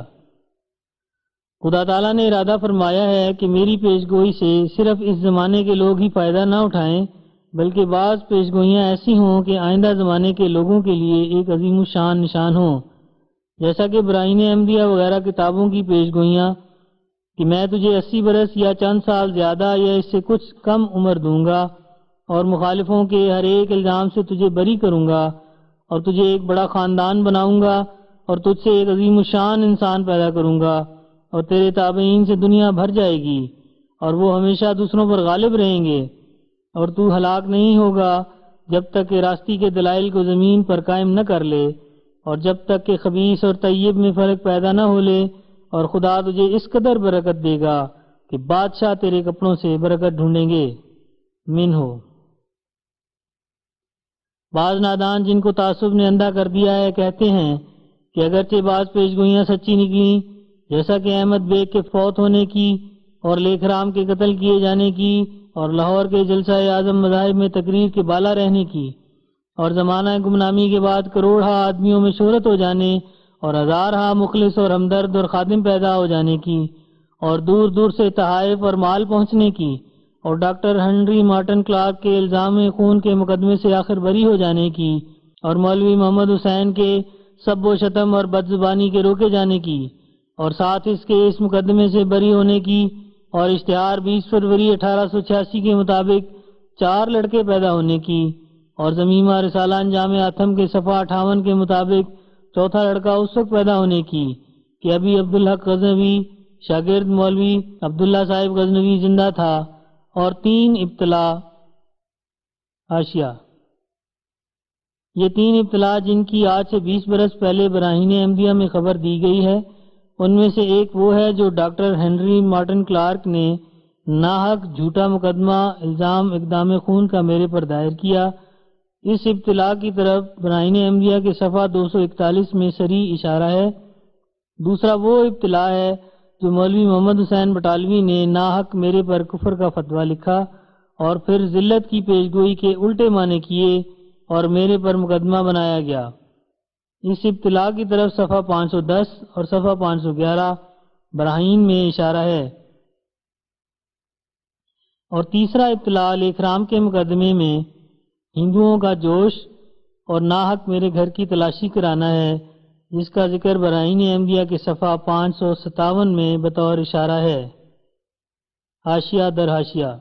خدا تعالیٰ نے ارادہ فرمایا ہے کہ میری پیش گوئی سے صرف اس زمانے کے لوگ ہی فائدہ نہ اٹھائیں، بلکہ بعض پیش گوئیاں ایسی ہوں کہ آئندہ زمانے کے لوگوں کے لیے ایک عظیم الشان نشان ہوں، جیسا کہ براہین احمدیہ وغیرہ کتابوں کی پیش گوئیاں کہ میں تجھے 80 برس یا چند سال زیادہ یا اس سے کچھ کم عمر دوں گا، اور مخالفوں کے ہر ایک الزام سے تجھے بری کروں گا، اور تجھے ایک بڑا خاندان بناؤں گا، اور تجھ سے ایک عظیم الشان انسان پیدا کروں گا، اور تیرے تابعین سے دنیا بھر جائے گی، اور وہ ہمیشہ دوسروں پر غالب رہیں گے، اور تو ہلاک نہیں ہوگا جب تک کہ راستی کے دلائل کو زمین پر قائم نہ کر لے، اور جب تک کہ خبیث اور طیب میں فرق پیدا نہ ہو لے، اور خدا تجھے اس قدر برکت دے گا کہ بادشاہ تیرے کپڑوں سے برکت ڈھونڈیں گے۔ من ہو۔ بعض نادان جن کو تعصب نے اندھا کر دیا ہے کہتے ہیں کہ اگرچہ بعض پیشگوئیاں سچی نکلیں، جیسا کہ احمد بیگ کے فوت ہونے کی، اور لیکھ رام کے قتل کیے جانے کی، اور لاہور کے جلسہ اعظم مذاہب میں تقریر کے بالا رہنے کی، اور زمانہ گمنامی کے بعد کروڑہا آدمیوں میں شہرت ہو جانے، اور ہزارہا مخلص اور ہمدرد اور خادم پیدا ہو جانے کی، اور دور دور سے تحائف اور مال پہنچنے کی، اور ڈاکٹر ہنری مارٹن کلارک کے الزام خون کے مقدمے سے آخر بری ہو جانے کی، اور مولوی محمد حسین کے سب و شتم اور بد زبانی کے روکے جانے کی، اور ساتھ اس کے اس مقدمے سے بری ہونے کی، اور اشتہار 20 فروری 1886 کے مطابق 4 لڑکے پیدا ہونے کی، اور زمیمہ رسالہ انجام آتم کے صفحہ 58 کے مطابق 4تھا لڑکا اس وقت پیدا ہونے کی کہ ابھی عبدالحق غزنوی شاگرد مولوی عبداللہ صاحب غزنوی زندہ تھا، اور 3 ابتلا حاشیہ۔ یہ 3 ابتلا جن کی آج سے 20 برس پہلے براہین احمدیہ میں خبر دی گئی ہے، ان میں سے ایک وہ ہے جو ڈاکٹر ہنری مارٹن کلارک نے ناحق جھوٹا مقدمہ الزام اقدام خون کا میرے پر دائر کیا۔ اس ابتلا کی طرف براہین احمدیہ کے صفحہ 241 میں صریح اشارہ ہے۔ دوسرا وہ ابتلا ہے جو مولوی محمد حسین بٹالوی نے ناحق میرے پر کفر کا فتویٰ لکھا، اور پھر ذلت کی پیشگوئی کے الٹے معنی کیے اور میرے پر مقدمہ بنایا گیا۔ اس ابتلا کی طرف صفحہ 510 اور صفحہ 511 براہین میں اشارہ ہے۔ اور تیسرا ابتلا لیکھ رام کے مقدمے میں ہندوؤں کا جوش اور ناحق میرے گھر کی تلاشی کرانا ہے، جس کا ذکر براہین احمدیہ کے صفحہ 557 میں بطور اشارہ ہے۔ حاشیہ در حاشیہ۔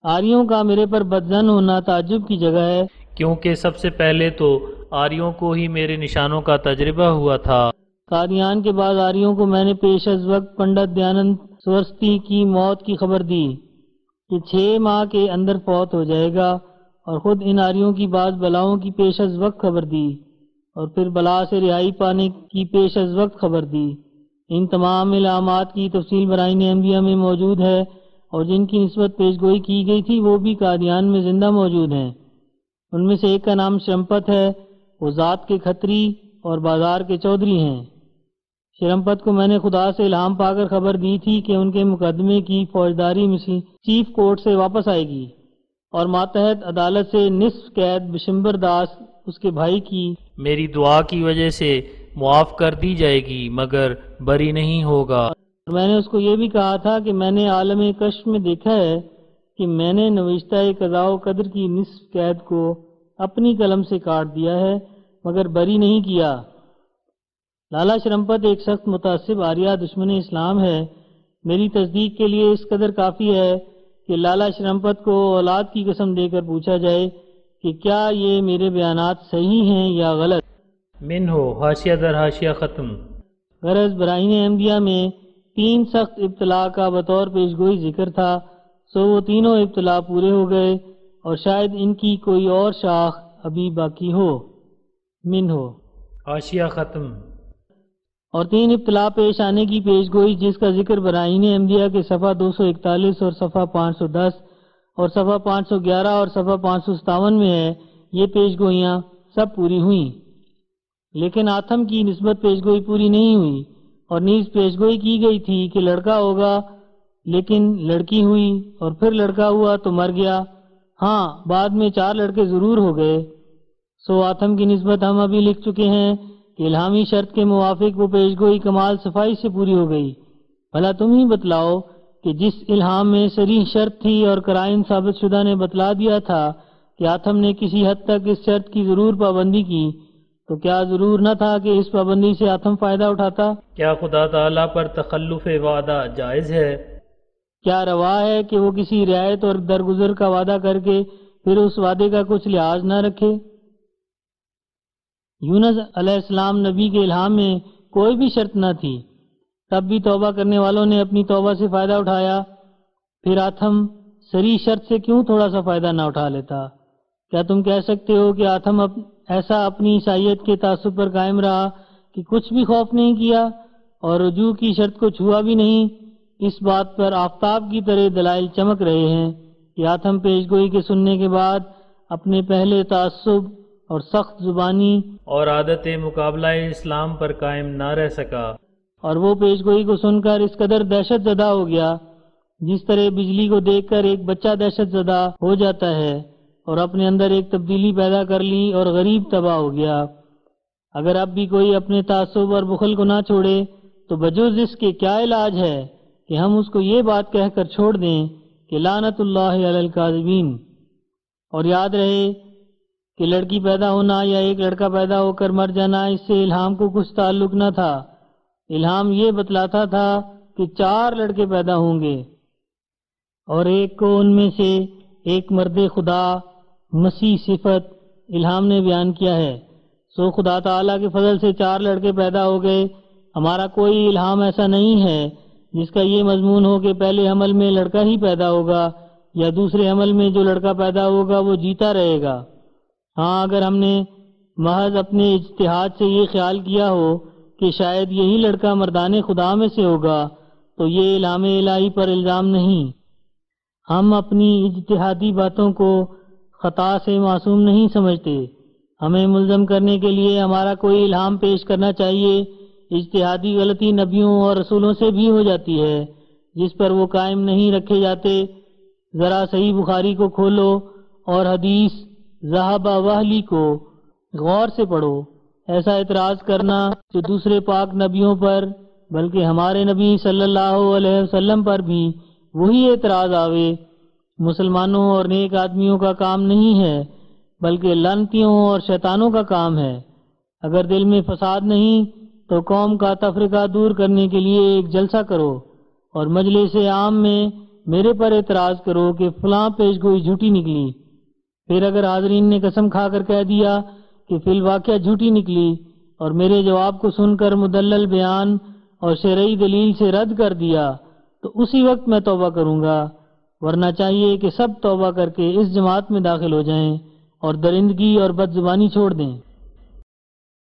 آریوں کا میرے پر بدظن ہونا تعجب کی جگہ ہے، کیونکہ سب سے پہلے تو آریوں کو ہی میرے نشانوں کا تجربہ ہوا تھا۔ قادیان کے بعد آریوں کو میں نے پیش از وقت پنڈت دیانند سورستی کی موت کی خبر دی کہ 6 ماہ کے اندر فوت ہو جائے گا، اور خود ان آریوں کی بعض بلاؤں کی پیش از وقت خبر دی، اور پھر بلا سے رہائی پانے کی پیش از وقت خبر دی۔ ان تمام علامات کی تفصیل براہین احمدیہ میں موجود ہے، اور جن کی نسبت پیش گوئی کی گئی تھی وہ بھی قادیان میں زندہ موجود ہیں۔ ان میں سے ایک کا نام شرمپت ہے، وہ ذات کے کھتری اور بازار کے چودھری ہیں۔ شرمپت کو میں نے خدا سے الہام پا کر خبر دی تھی کہ ان کے مقدمے کی فوجداری مثل چیف کورٹ سے واپس آئے گی، اور ماتحت عدالت سے نصف قید بشمبر داس اس کے بھائی کی میری دعا کی وجہ سے معاف کر دی جائے گی، مگر بری نہیں ہوگا۔ اور میں نے اس کو یہ بھی کہا تھا کہ میں نے عالم کشف میں دیکھا ہے کہ میں نے نوشتہ قضاء و قدر کی نصف قید کو اپنی قلم سے کاٹ دیا ہے، مگر بری نہیں کیا۔ لالا شرمپت ایک سخت متعصب آریہ دشمن اسلام ہے۔ میری تصدیق کے لیے اس قدر کافی ہے کہ لالا شرمپت کو اولاد کی قسم دے کر پوچھا جائے کہ کیا یہ میرے بیانات صحیح ہیں یا غلط۔ من ہو۔ حاشیہ در حاشیہ ختم۔ غرض براہین احمدیہ میں 3 سخت ابتلا کا بطور پیشگوئی ذکر تھا، سو وہ تینوں ابتلا پورے ہو گئے، اور شاید ان کی کوئی اور شاخ ابھی باقی ہو۔ من ہو۔ حاشیہ ختم۔ اور 3 ابتلا پیش آنے کی پیشگوئی جس کا ذکر براہین احمدیہ کے صفحہ 241 اور صفحہ 510 اور صفحہ 511 اور صفحہ 557 میں ہے، یہ پیشگوئیاں سب پوری ہوئیں، لیکن آتم کی نسبت پیشگوئی پوری نہیں ہوئی، اور نیز پیشگوئی کی گئی تھی کہ لڑکا ہوگا، لیکن لڑکی ہوئی، اور پھر لڑکا ہوا تو مر گیا۔ ہاں، بعد میں 4 لڑکے ضرور ہو گئے۔ سو آتم کی نسبت ہم ابھی لکھ چکے ہیں کہ الہامی شرط کے موافق وہ پیشگوئی کمال صفائی سے پوری ہو گئی۔ بھلا تم ہی بتلاؤ کہ جس الہام میں صریح شرط تھی اور قرائن ثابت شدہ نے بتلا دیا تھا کہ آتم نے کسی حد تک اس شرط کی ضرور پابندی کی، تو کیا ضرور نہ تھا کہ اس پابندی سے آتم فائدہ اٹھاتا؟ کیا خدا تعالیٰ پر تخلف وعدہ جائز ہے؟ کیا روا ہے کہ وہ کسی رعایت اور درگزر کا وعدہ کر کے پھر اس وعدے کا کچھ لحاظ نہ رکھے؟ یونس علیہ السلام نبی کے الہام میں کوئی بھی شرط نہ تھی، تب بھی توبہ کرنے والوں نے اپنی توبہ سے فائدہ اٹھایا، پھر آتھم سری شرط سے کیوں تھوڑا سا فائدہ نہ اٹھا لیتا؟ کیا تم کہہ سکتے ہو کہ آتھم ایسا اپنی عیسائیت کے تعصب پر قائم رہا کہ کچھ بھی خوف نہیں کیا اور رجوع کی شرط کو چھوا بھی نہیں؟ اس بات پر آفتاب کی طرح دلائل چمک رہے ہیں کہ آتھم پیش گوئی کے سننے کے بعد اپنے پہلے تعصب اور سخت زبانی اور عادت مقابلہ اسلام پر قائم نہ رہ سکا، اور وہ پیش گوئی کو سن کر اس قدر دہشت زدہ ہو گیا جس طرح بجلی کو دیکھ کر ایک بچہ دہشت زدہ ہو جاتا ہے، اور اپنے اندر ایک تبدیلی پیدا کر لی اور غریب تباہ ہو گیا۔ اگر اب بھی کوئی اپنے تعصب اور بخل کو نہ چھوڑے تو بجوز اس کے کیا علاج ہے کہ ہم اس کو یہ بات کہہ کر چھوڑ دیں کہ لعنت اللہ علی الکاذبین۔ اور یاد رہے کہ لڑکی پیدا ہونا یا ایک لڑکا پیدا ہو کر مر جانا اس سے الہام کو کچھ تعلق نہ تھا، الہام یہ بتلاتا تھا کہ 4 لڑکے پیدا ہوں گے اور ایک کو ان میں سے ایک مرد خدا مسیح صفت الہام نے بیان کیا ہے۔ سو خدا تعالیٰ کے فضل سے 4 لڑکے پیدا ہو گئے۔ ہمارا کوئی الہام ایسا نہیں ہے جس کا یہ مضمون ہو کہ پہلے حمل میں لڑکا ہی پیدا ہوگا یا دوسرے حمل میں جو لڑکا پیدا ہوگا وہ جیتا رہے گا۔ ہاں، اگر ہم نے محض اپنے اجتہاد سے یہ خیال کیا ہو کہ شاید یہی لڑکا مردان خدا میں سے ہوگا تو یہ الہام الہی پر الزام نہیں۔ ہم اپنی اجتہادی باتوں کو خطا سے معصوم نہیں سمجھتے۔ ہمیں ملزم کرنے کے لیے ہمارا کوئی الہام پیش کرنا چاہیے۔ اجتہادی غلطی نبیوں اور رسولوں سے بھی ہو جاتی ہے جس پر وہ قائم نہیں رکھے جاتے۔ ذرا صحیح بخاری کو کھولو اور حدیث ذہب وحلی کو غور سے پڑھو۔ ایسا اعتراض کرنا جو دوسرے پاک نبیوں پر بلکہ ہمارے نبی صلی اللہ علیہ وسلم پر بھی وہی اعتراض آوے، مسلمانوں اور نیک آدمیوں کا کام نہیں ہے بلکہ لعنتیوں اور شیطانوں کا کام ہے۔ اگر دل میں فساد نہیں تو قوم کا تفرقہ دور کرنے کے لیے ایک جلسہ کرو اور مجلس عام میں میرے پر اعتراض کرو کہ فلاں پیش گوئی جھوٹی نکلی۔ پھر اگر حاضرین نے قسم کھا کر کہہ دیا کہ فی الواقعہ جھوٹی نکلی اور میرے جواب کو سن کر مدلل بیان اور شرعی دلیل سے رد کر دیا تو اسی وقت میں توبہ کروں گا، ورنہ چاہیے کہ سب توبہ کر کے اس جماعت میں داخل ہو جائیں اور درندگی اور بد زبانی چھوڑ دیں۔